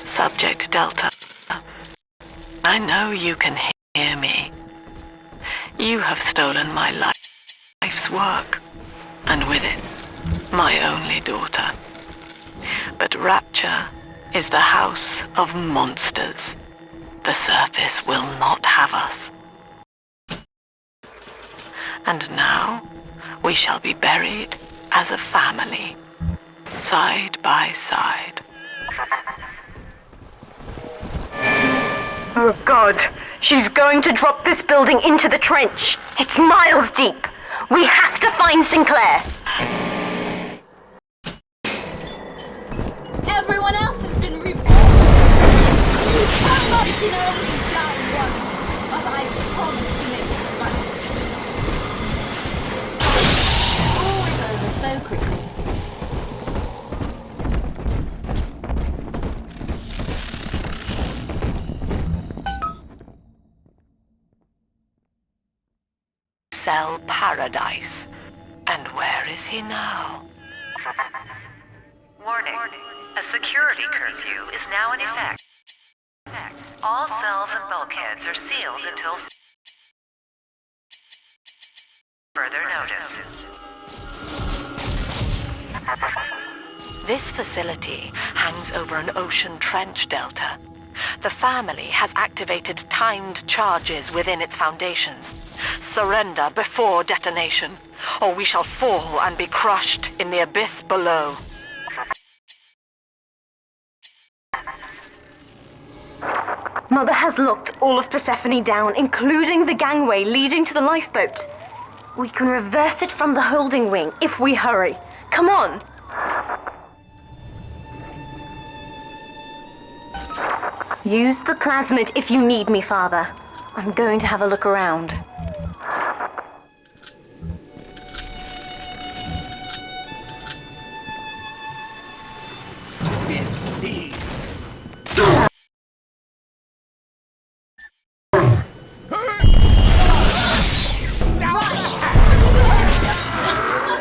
Subject Delta, I know you can hear me. You have stolen my life's work, and with it, my only daughter. But Rapture is the house of monsters. The surface will not have us. And now, we shall be buried as a family, side by side. Oh God, she's going to drop this building into the trench. It's miles deep. We have to find Sinclair. Everyone else has been reborn. Somebody can only die once, but I promise to make it right. Always over so quickly. Cell paradise. And where is he now? Warning. A security curfew is now in effect. All cells and bulkheads are sealed until further notice. This facility hangs over an ocean trench delta. The family has activated timed charges within its foundations. Surrender before detonation, or we shall fall and be crushed in the abyss below. Mother has locked all of Persephone down, including the gangway leading to the lifeboat. We can reverse it from the holding wing if we hurry. Come on! Use the plasmid if you need me, Father. I'm going to have a look around.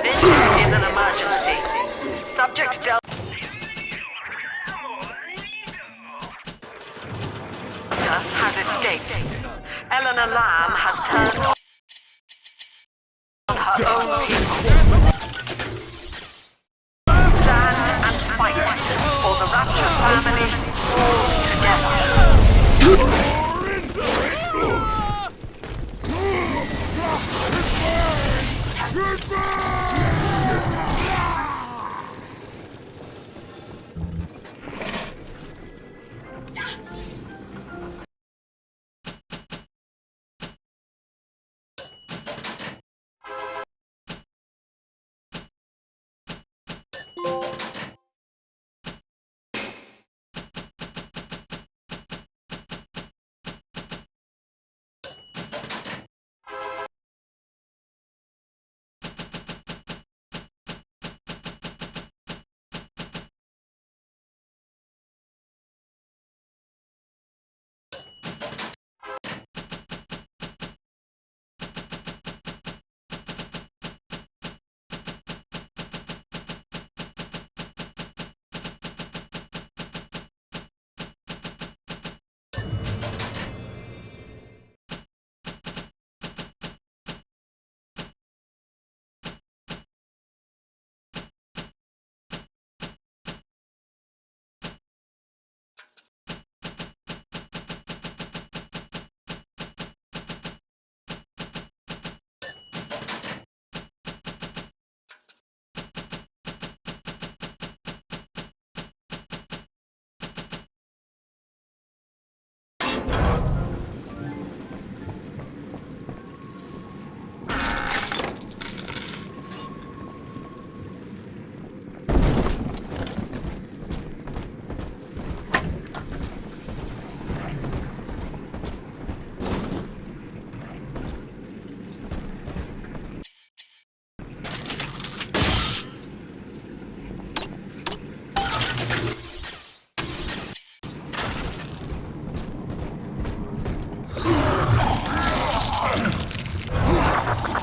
This is an emergency. Subject Delta has escaped. Eleanor Lamb has turned on her own people. Stand and fight for the Rapture family all together.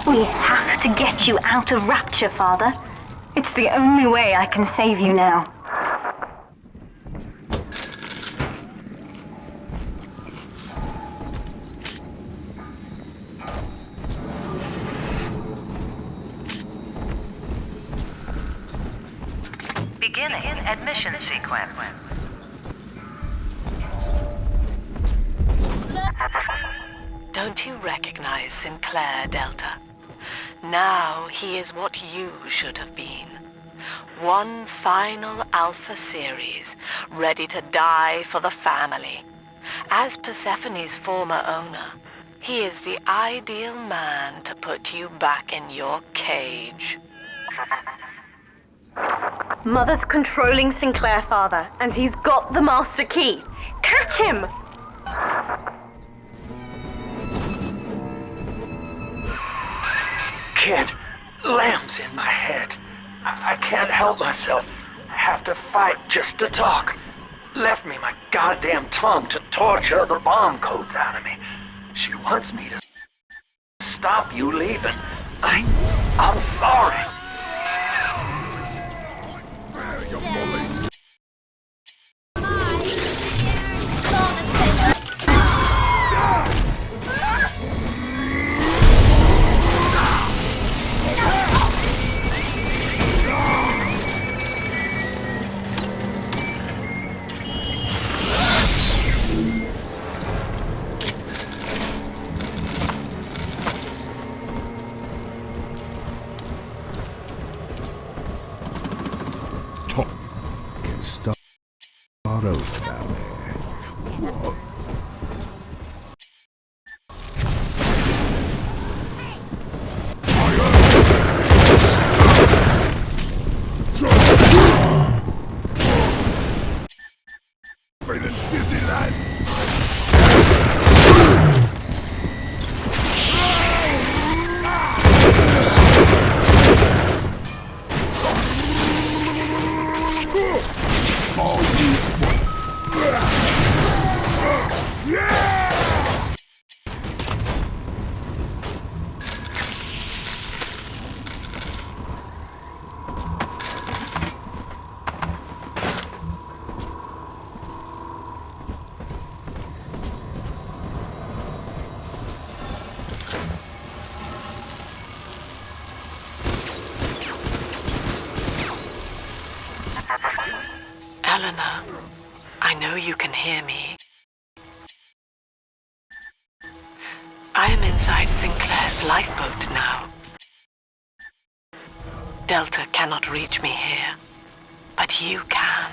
We have to get you out of Rapture, Father. It's the only way I can save you now. Beginning admission sequence. Don't you recognize Sinclair, Delta? Now he is what you should have been. One final Alpha series, ready to die for the family. As Persephone's former owner, he is the ideal man to put you back in your cage. Mother's controlling Sinclair, Father, and he's got the master key. Catch him! Kid, Lamb's in my head. I can't help myself. I have to fight just to talk. Left me my goddamn tongue to torture the bomb codes out of me. She wants me to stop you leaving. I'm sorry. Start over down there. What? Eleanor, I know you can hear me. I am inside Sinclair's lifeboat now. Delta cannot reach me here, but you can.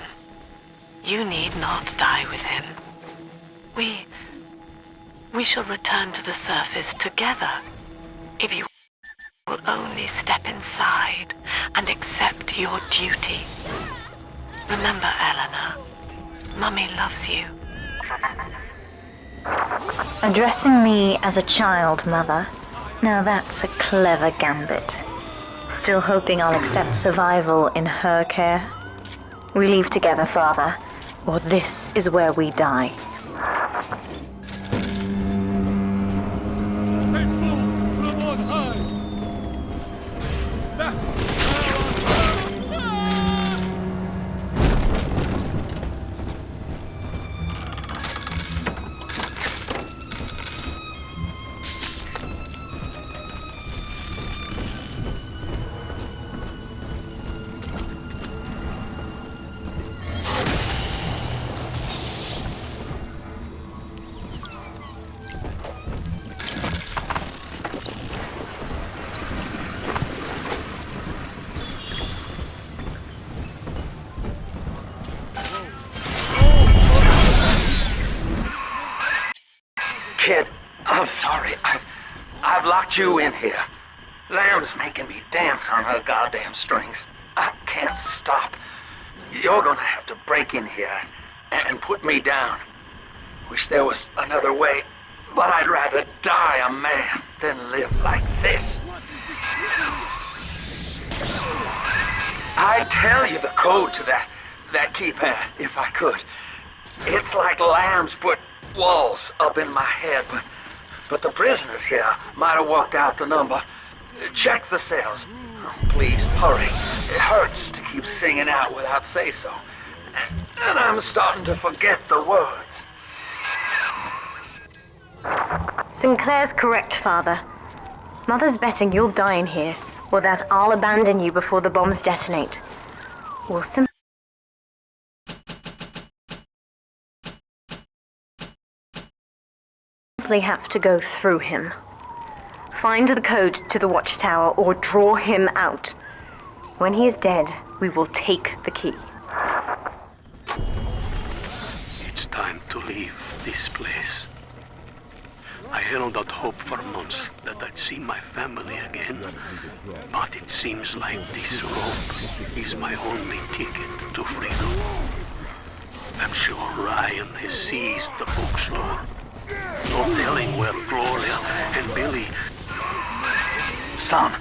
You need not die with him. We shall return to the surface together, if you will only step inside and accept your duty. Remember, Eleanor, Mummy loves you. Addressing me as a child, Mother. Now that's a clever gambit. Still hoping I'll accept survival in her care? We leave together, Father, or this is where we die. Kid, I'm sorry. I've locked you in here. Lamb's making me dance on her goddamn strings. I can't stop. You're gonna have to break in here and put me down. Wish there was another way, but I'd rather die a man than live like this. I'd tell you the code to that keypad if I could. It's like Lamb's put walls up in my head, but the prisoners here might have worked out the number. Check the cells. Oh, please, hurry. It hurts to keep singing out without say-so. And I'm starting to forget the words. Sinclair's correct, Father. Mother's betting you'll die in here, or that I'll abandon you before the bombs detonate. We'll simply have to go through him. Find the code to the watchtower or draw him out. When he is dead, we will take the key. It's time to leave this place. I held out hope for months that I'd see my family again, but it seems like this rope is my only ticket to freedom. I'm sure Ryan has seized the bookstore. No telling where Gloria and Billy... Son,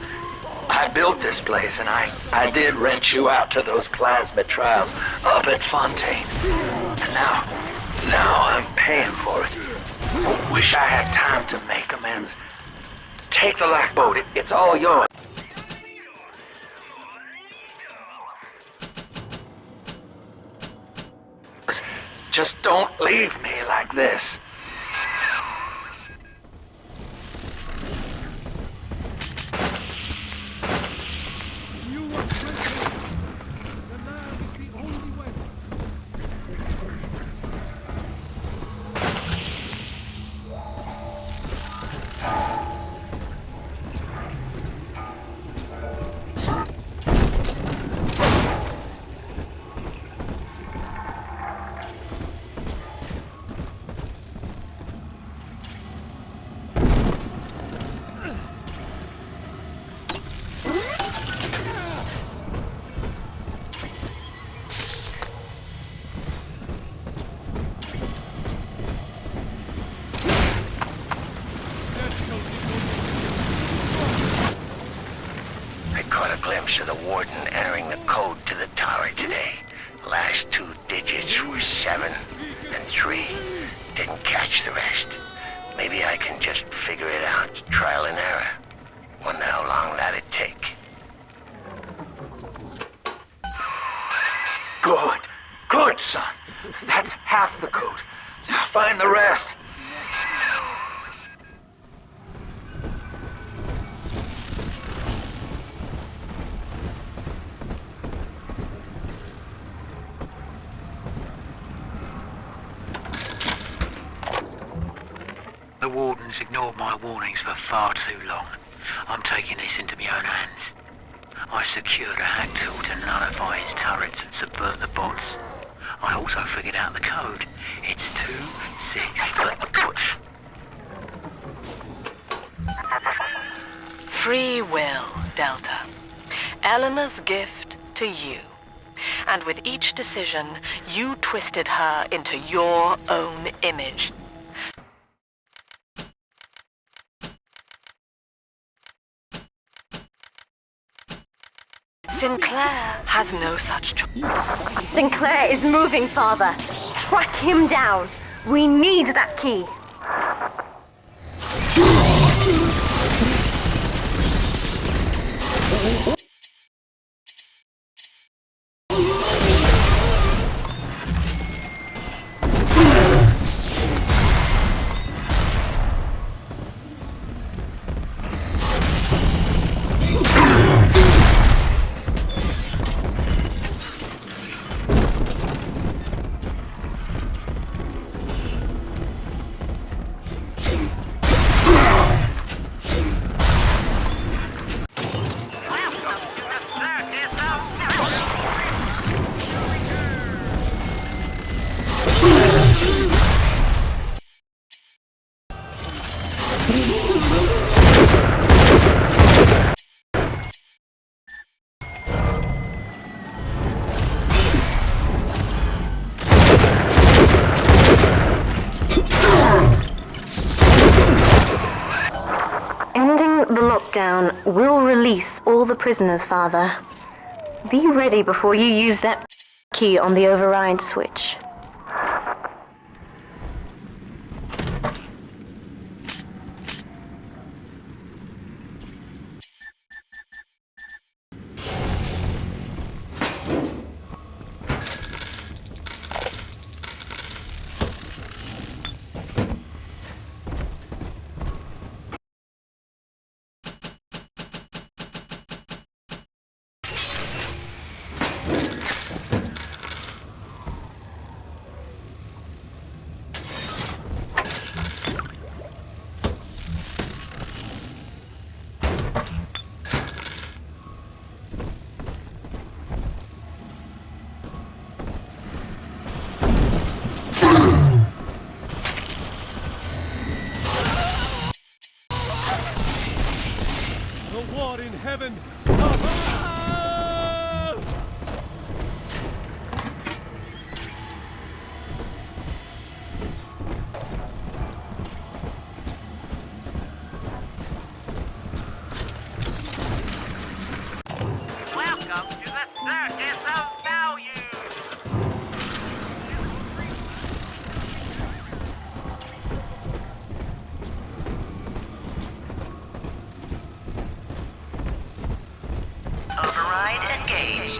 I built this place and I did rent you out to those plasmid trials up at Fontaine. And now I'm paying for it. Wish I had time to make amends. Take the lifeboat, it's all yours. Just don't leave me like this. Of the warden entering the code to the tower today. Last two digits were 7 and 3. Didn't catch the rest. Maybe I can just figure it out, trial and error. Wonder how long that'd take. Good, son. That's half the code. Now find the rest. The Warden's ignored my warnings for far too long. I'm taking this into my own hands. I secured a hack tool to nullify his turrets and subvert the bots. I also figured out the code. It's 2-6. Free will, Delta. Eleanor's gift to you. And with each decision, you twisted her into your own image. Sinclair has no such choice. Sinclair is moving, Father. Track him down. We need that key. We'll release all the prisoners, Father. Be ready before you use that key on the override switch. Heaven! Welcome to the Circus of Value! Override engaged.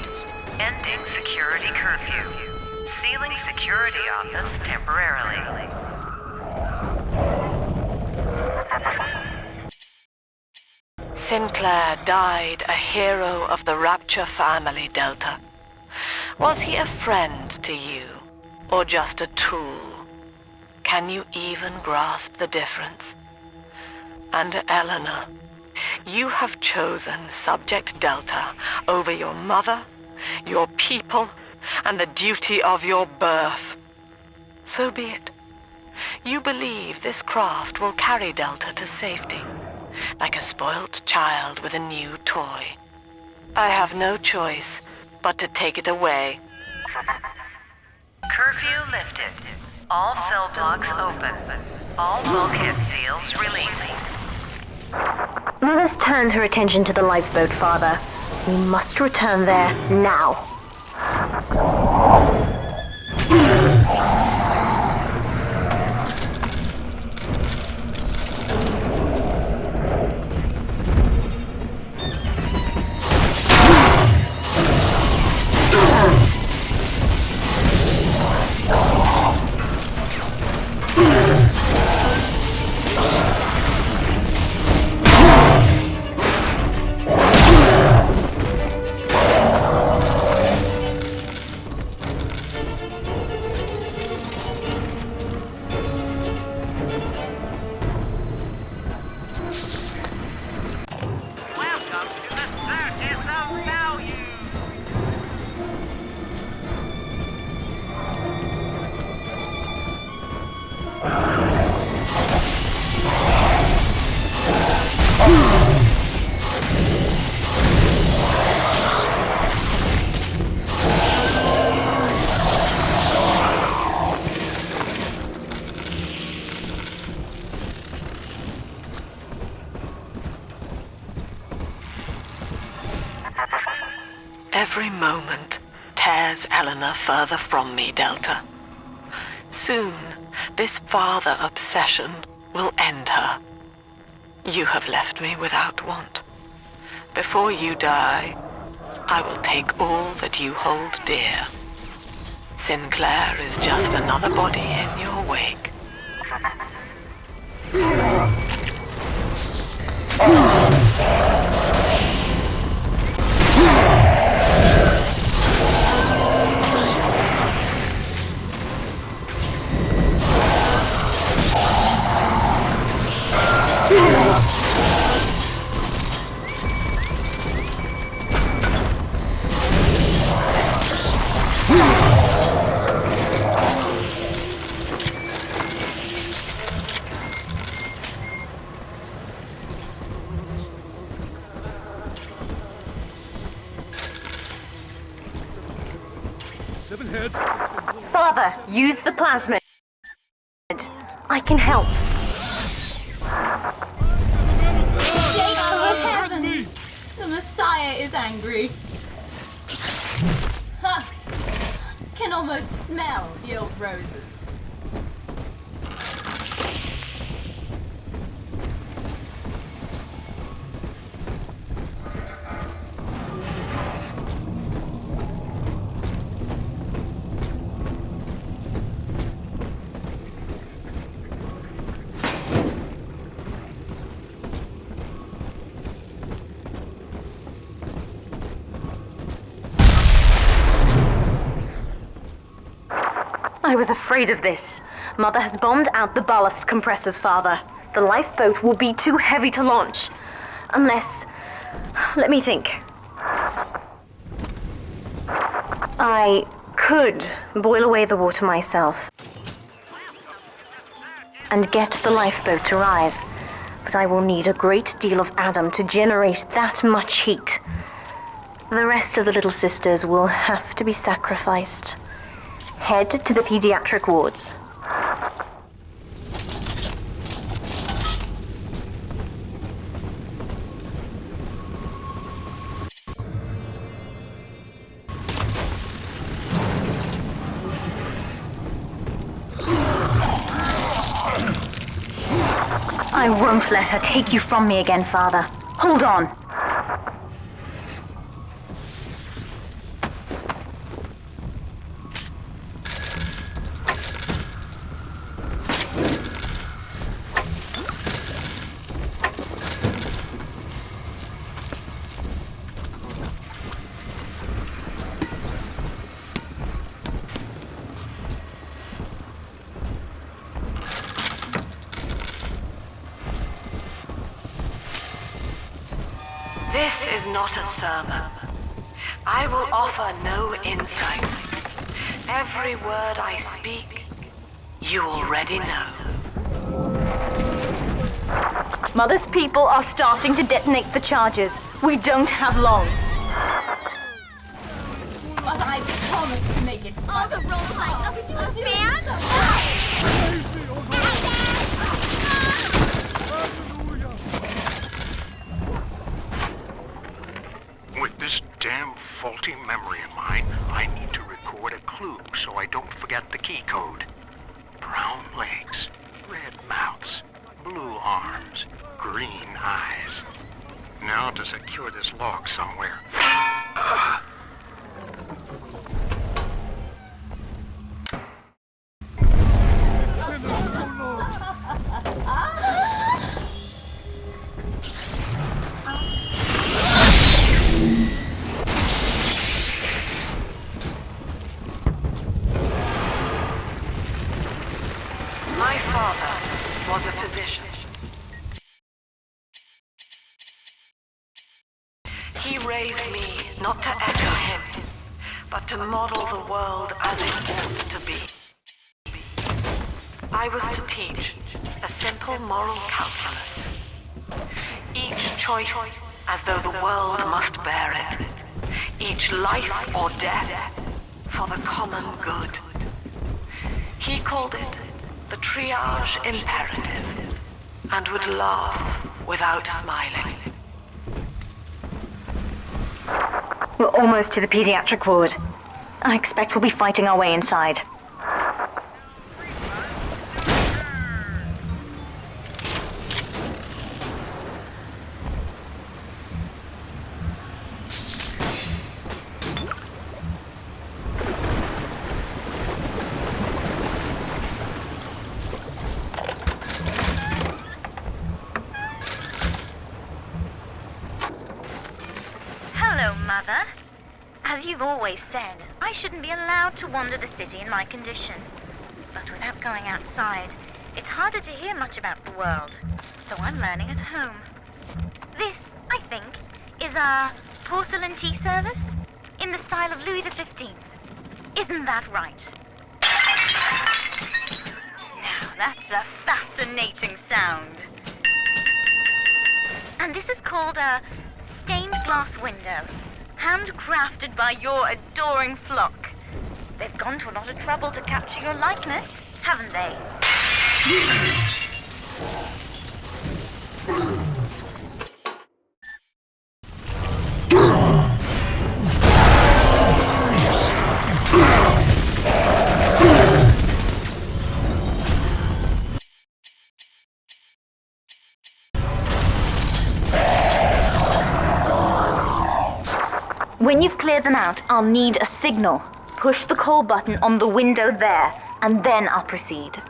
Ending security curfew. Sealing security office temporarily. Sinclair died a hero of the Rapture family, Delta. Was he a friend to you, or just a tool? Can you even grasp the difference? And Eleanor, you have chosen Subject Delta over your mother, your people, and the duty of your birth. So be it. You believe this craft will carry Delta to safety, like a spoilt child with a new toy. I have no choice but to take it away. Curfew lifted. All cell blocks open. All bulkhead seals released. Mother's turned her attention to the lifeboat, Father. We must return there now. scares Eleanor further from me, Delta. Soon, this father obsession will end her. You have left me without want. Before you die, I will take all that you hold dear. Sinclair is just another body in your wake. Father, use the plasmid. I can help. Shake the heavens! The Messiah is angry. Ha! Can almost smell the old roses. I was afraid of this. Mother has bombed out the ballast compressors, Father. The lifeboat will be too heavy to launch. Unless... let me think. I could boil away the water myself and get the lifeboat to rise. But I will need a great deal of Adam to generate that much heat. The rest of the little sisters will have to be sacrificed. Head to the pediatric wards. I won't let her take you from me again, Father. Hold on. This is not a sermon. I will offer no insight. Every word I speak, you already know. Mother's people are starting to detonate the charges. We don't have long. But I promise to make it fun. All the roles like a fan? With this damn faulty memory of mine, I need to record a clue so I don't forget the key code. Brown legs, red mouths, blue arms, green eyes. Now to secure this log somewhere. My father was a physician. He raised me not to echo him, but to model the world as it ought to be. I was to teach a simple moral calculus. Each choice as though the world must bear it. Each life or death for the common good. He called it the triage imperative, and would laugh without smiling. We're almost to the pediatric ward. I expect we'll be fighting our way inside. Hello, Mother. As you've always said, I shouldn't be allowed to wander the city in my condition. But without going outside, it's harder to hear much about the world, so I'm learning at home. This, I think, is a porcelain tea service in the style of Louis XV. Isn't that right? Now, that's a fascinating sound. And this is called a stained glass window, handcrafted by your adoring flock. They've gone to a lot of trouble to capture your likeness, haven't they? When you've cleared them out, I'll need a signal. Push the call button on the window there, and then I'll proceed.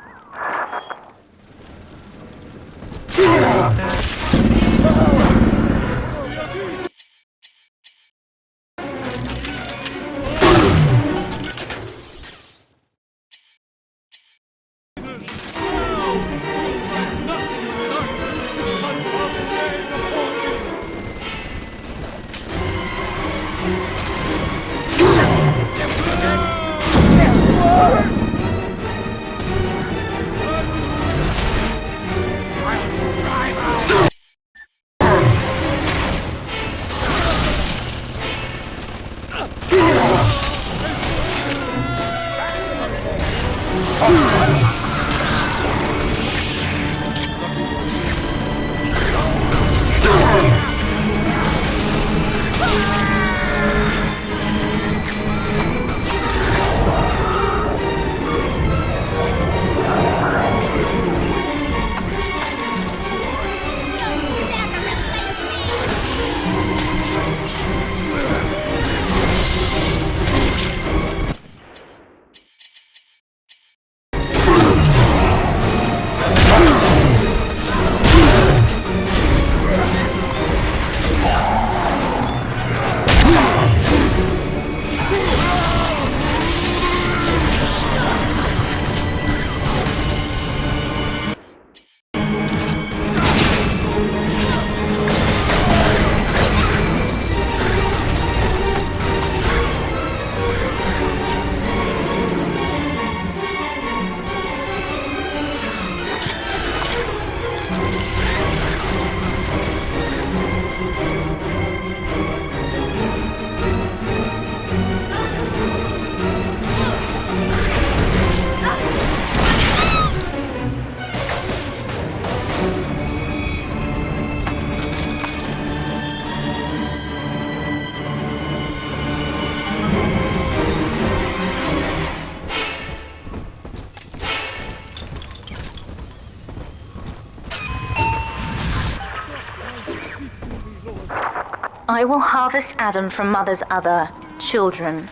I will harvest Adam from Mother's other children.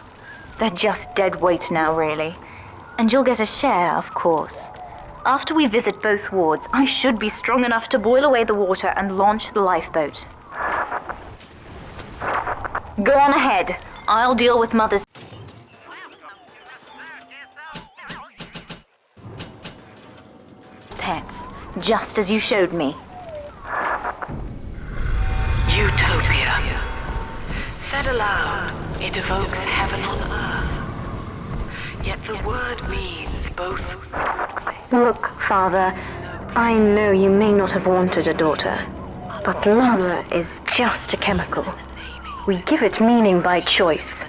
They're just dead weight now, really. And you'll get a share, of course. After we visit both wards, I should be strong enough to boil away the water and launch the lifeboat. Go on ahead. I'll deal with Mother's pets, just as you showed me. Utopia. Said aloud, it evokes heaven on earth. Yet the word means both Look, Father, I know you may not have wanted a daughter, but love is just a chemical. We give it meaning by choice,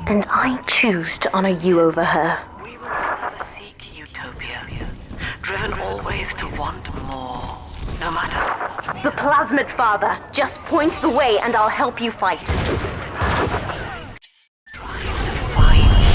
and I choose to honor you over her. We will forever seek utopia, driven always to want more, no matter. The plasmid, Father. Just point the way and I'll help you fight. Trying to find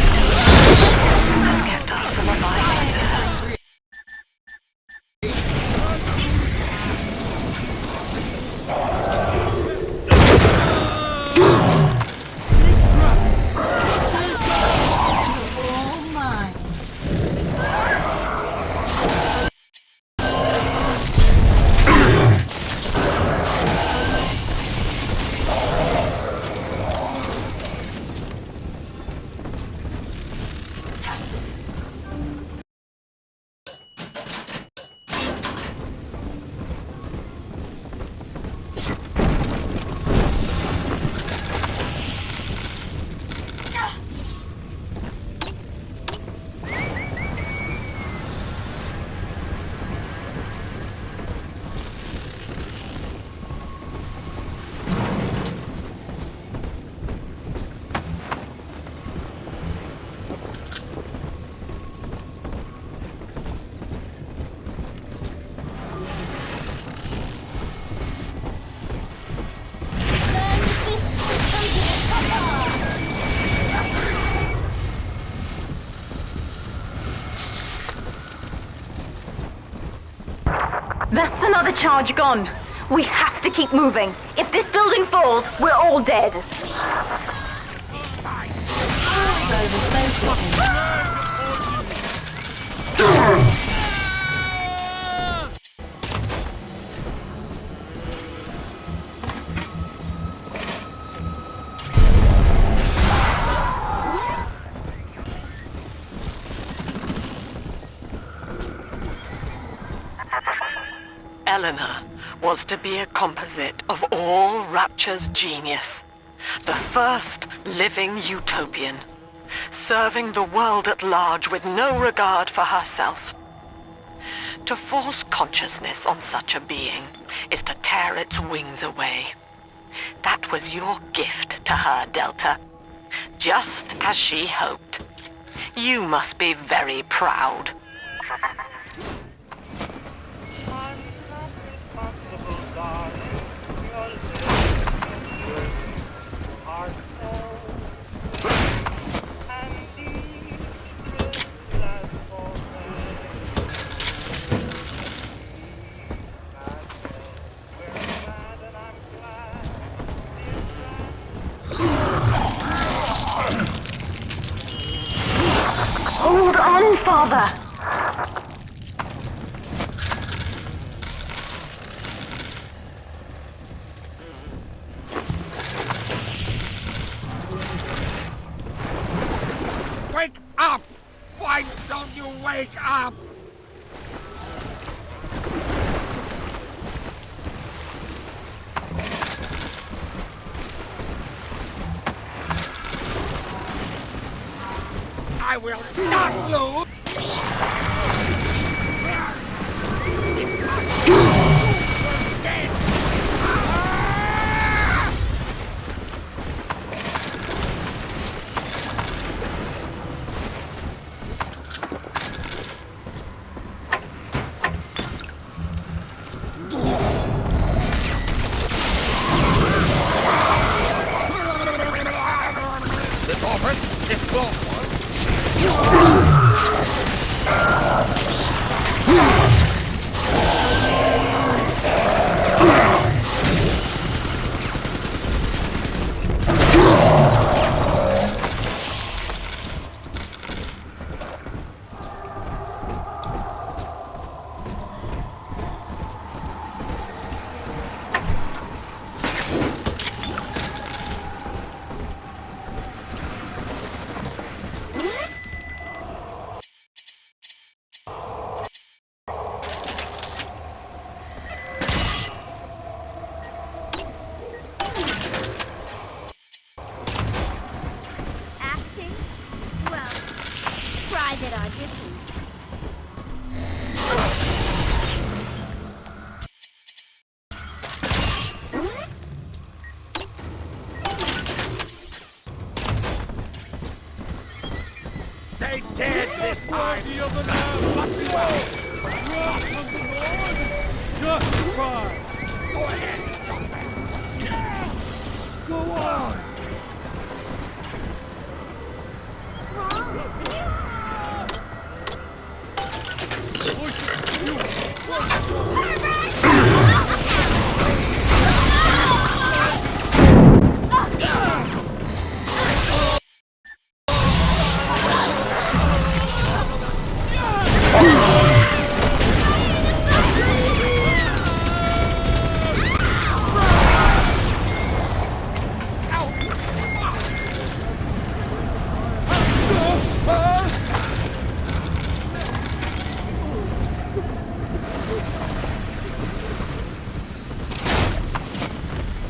That's another charge gone. We have to keep moving. If this building falls, we're all dead. Eleanor was to be a composite of all Rapture's genius. The first living utopian, serving the world at large with no regard for herself. To force consciousness on such a being is to tear its wings away. That was your gift to her, Delta. Just as she hoped. You must be very proud. Hold on, Father! Wake up! Why don't you wake up? I will not lose! This office is closed. Acting? Well, private auditions. They did this time! Justified! Go ahead, go on!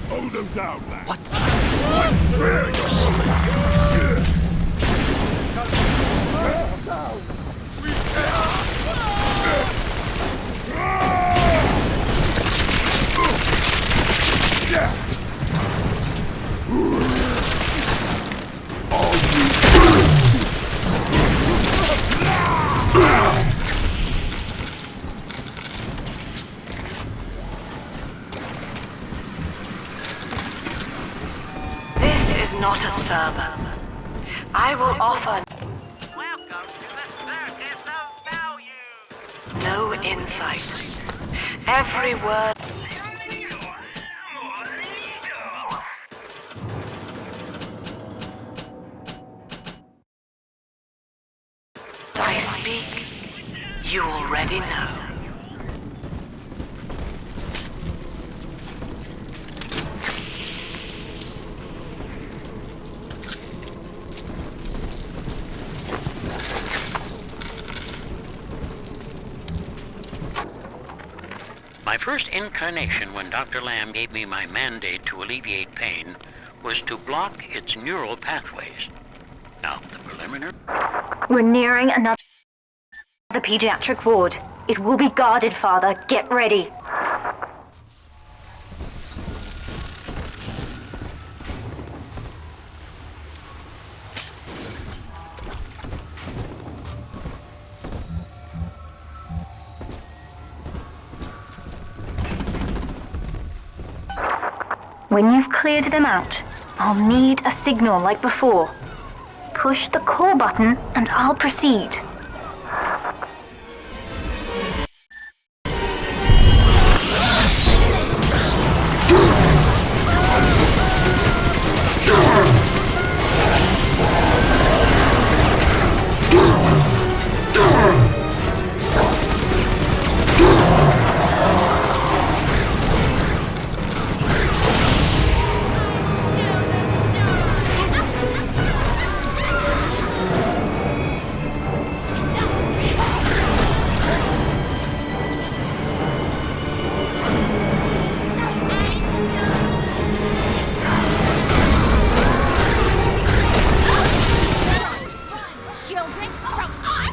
Hold them down, lad. What? This is not a sermon. I will offer no insight, Every word. I speak, you already know. My first incarnation when Dr. Lamb gave me my mandate to alleviate pain was to block its neural pathways. Now, the preliminary... We're nearing another pediatric ward. It will be guarded, Father. Get ready. When you've cleared them out, I'll need a signal like before. Push the call button and I'll proceed. Children from us?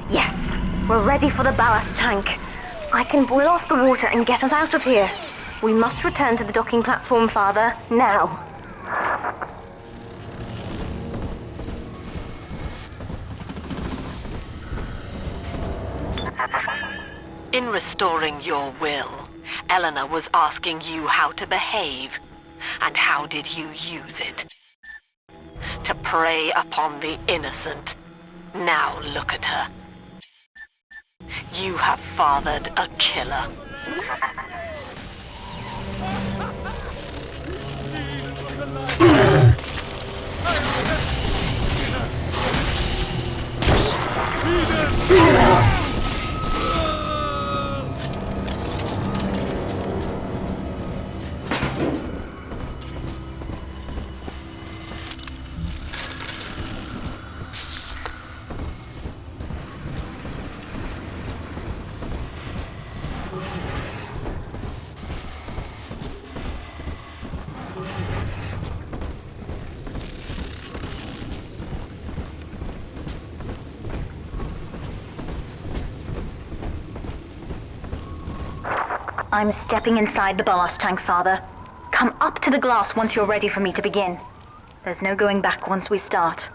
Yes, we're ready for the ballast tank. I can boil off the water and get us out of here. We must return to the docking platform, Father, now. In restoring your will, Eleanor was asking you how to behave. And how did you use it? To prey upon the innocent. Now look at her. You have fathered a killer. I'm stepping inside the ballast tank, Father. Come up to the glass once you're ready for me to begin. There's no going back once we start.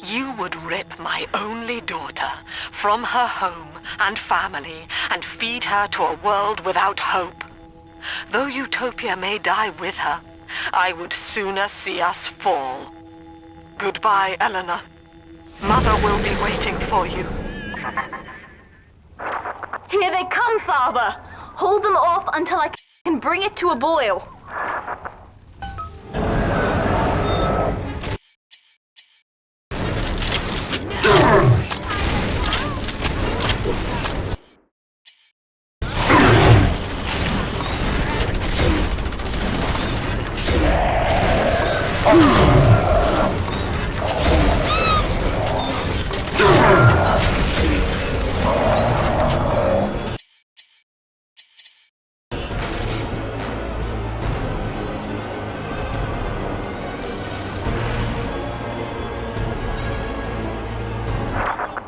You would rip my only daughter from her home and family and feed her to a world without hope. Though Utopia may die with her, I would sooner see us fall. Goodbye, Eleanor. Mother will be waiting for you. Here they come, Father! Hold them off until I can bring it to a boil.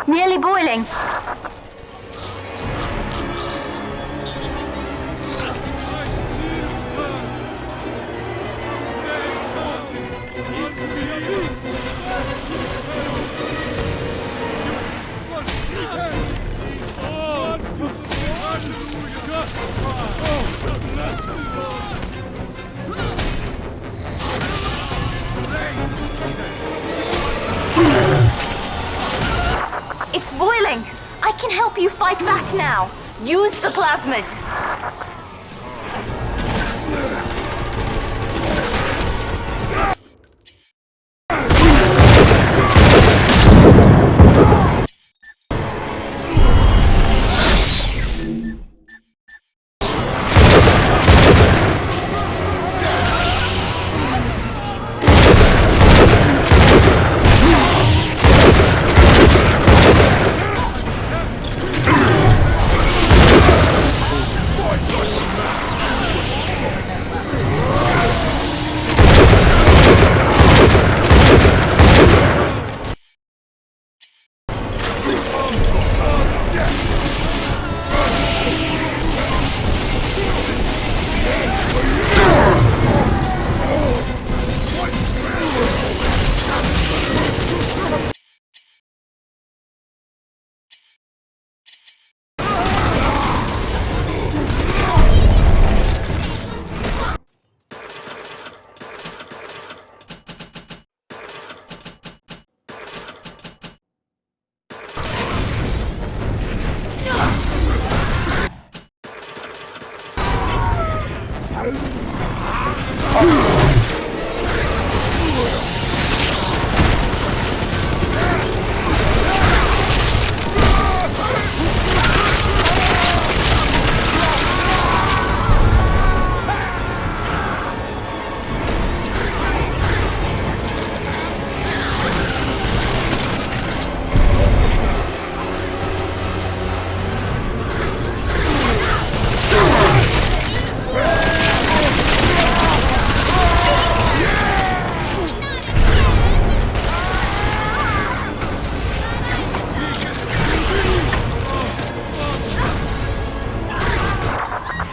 Nearly boiling. It's boiling! I can help you fight back now. Use the plasmid.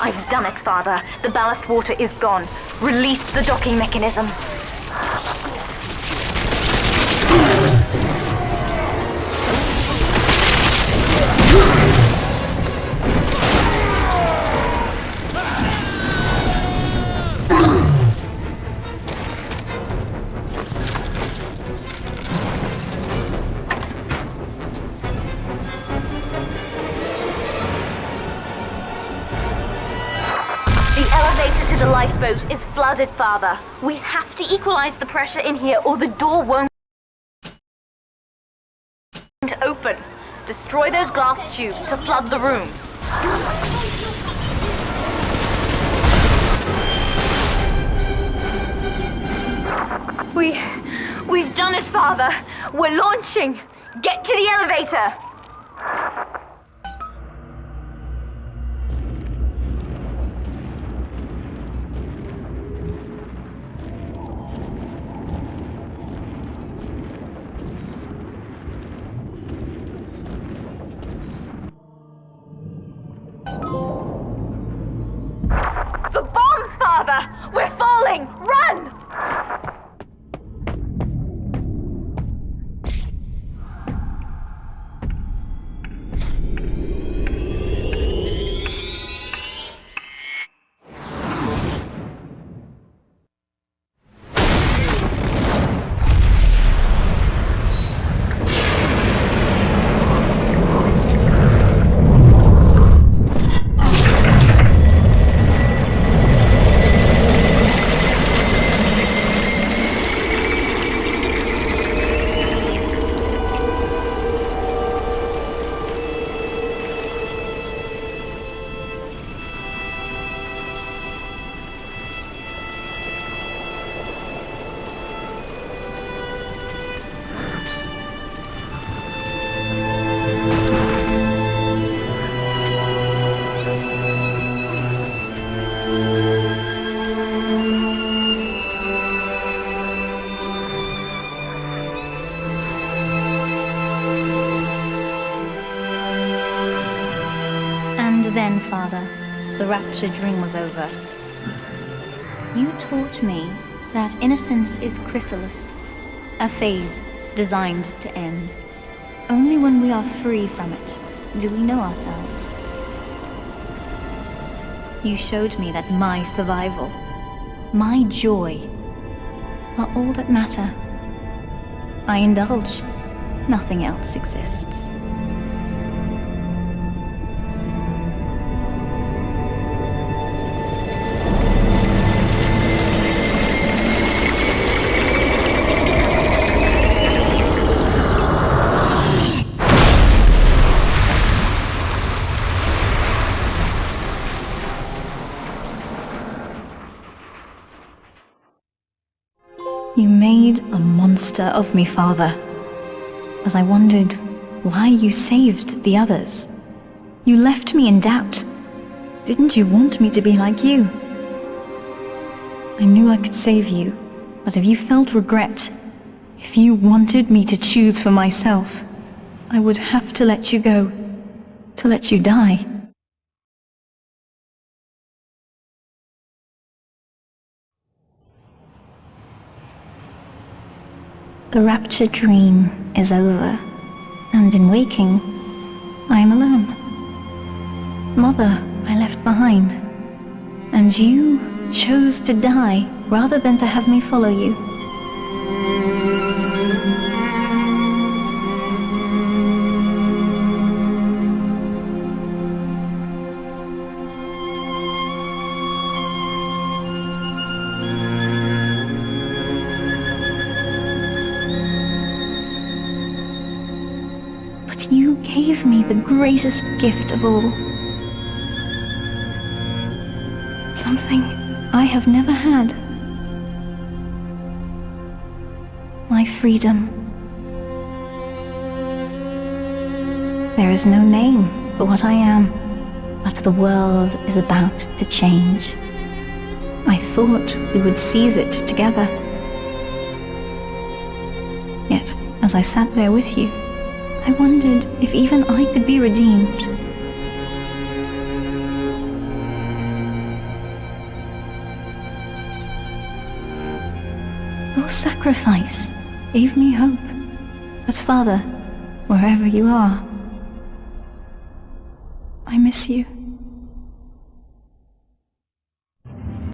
I've done it, Father. The ballast water is gone. Release the docking mechanism. The lifeboat is flooded, Father. We have to equalize the pressure in here or the door won't open. Destroy those glass tubes to flood the room. We've done it, Father. We're launching. Get to the elevator. The bombs, Father! We're falling! Run! then, Father, the rapture dream was over. You taught me that innocence is chrysalis, a phase designed to end. Only when we are free from it do we know ourselves. You showed me that my survival, my joy, are all that matter. I indulge. Nothing else exists. You made a monster of me, Father. But I wondered why you saved the others. You left me in doubt. Didn't you want me to be like you? I knew I could save you, but if you felt regret, if you wanted me to choose for myself, I would have to let you go, to let you die. The rapture dream is over, and in waking, I am alone. Mother, I left behind, and you chose to die rather than to have me follow you. You gave me the greatest gift of all. Something I have never had. My freedom. There is no name for what I am, but the world is about to change. I thought we would seize it together. Yet, as I sat there with you, I wondered if even I could be redeemed. Your sacrifice gave me hope. But Father, wherever you are, I miss you.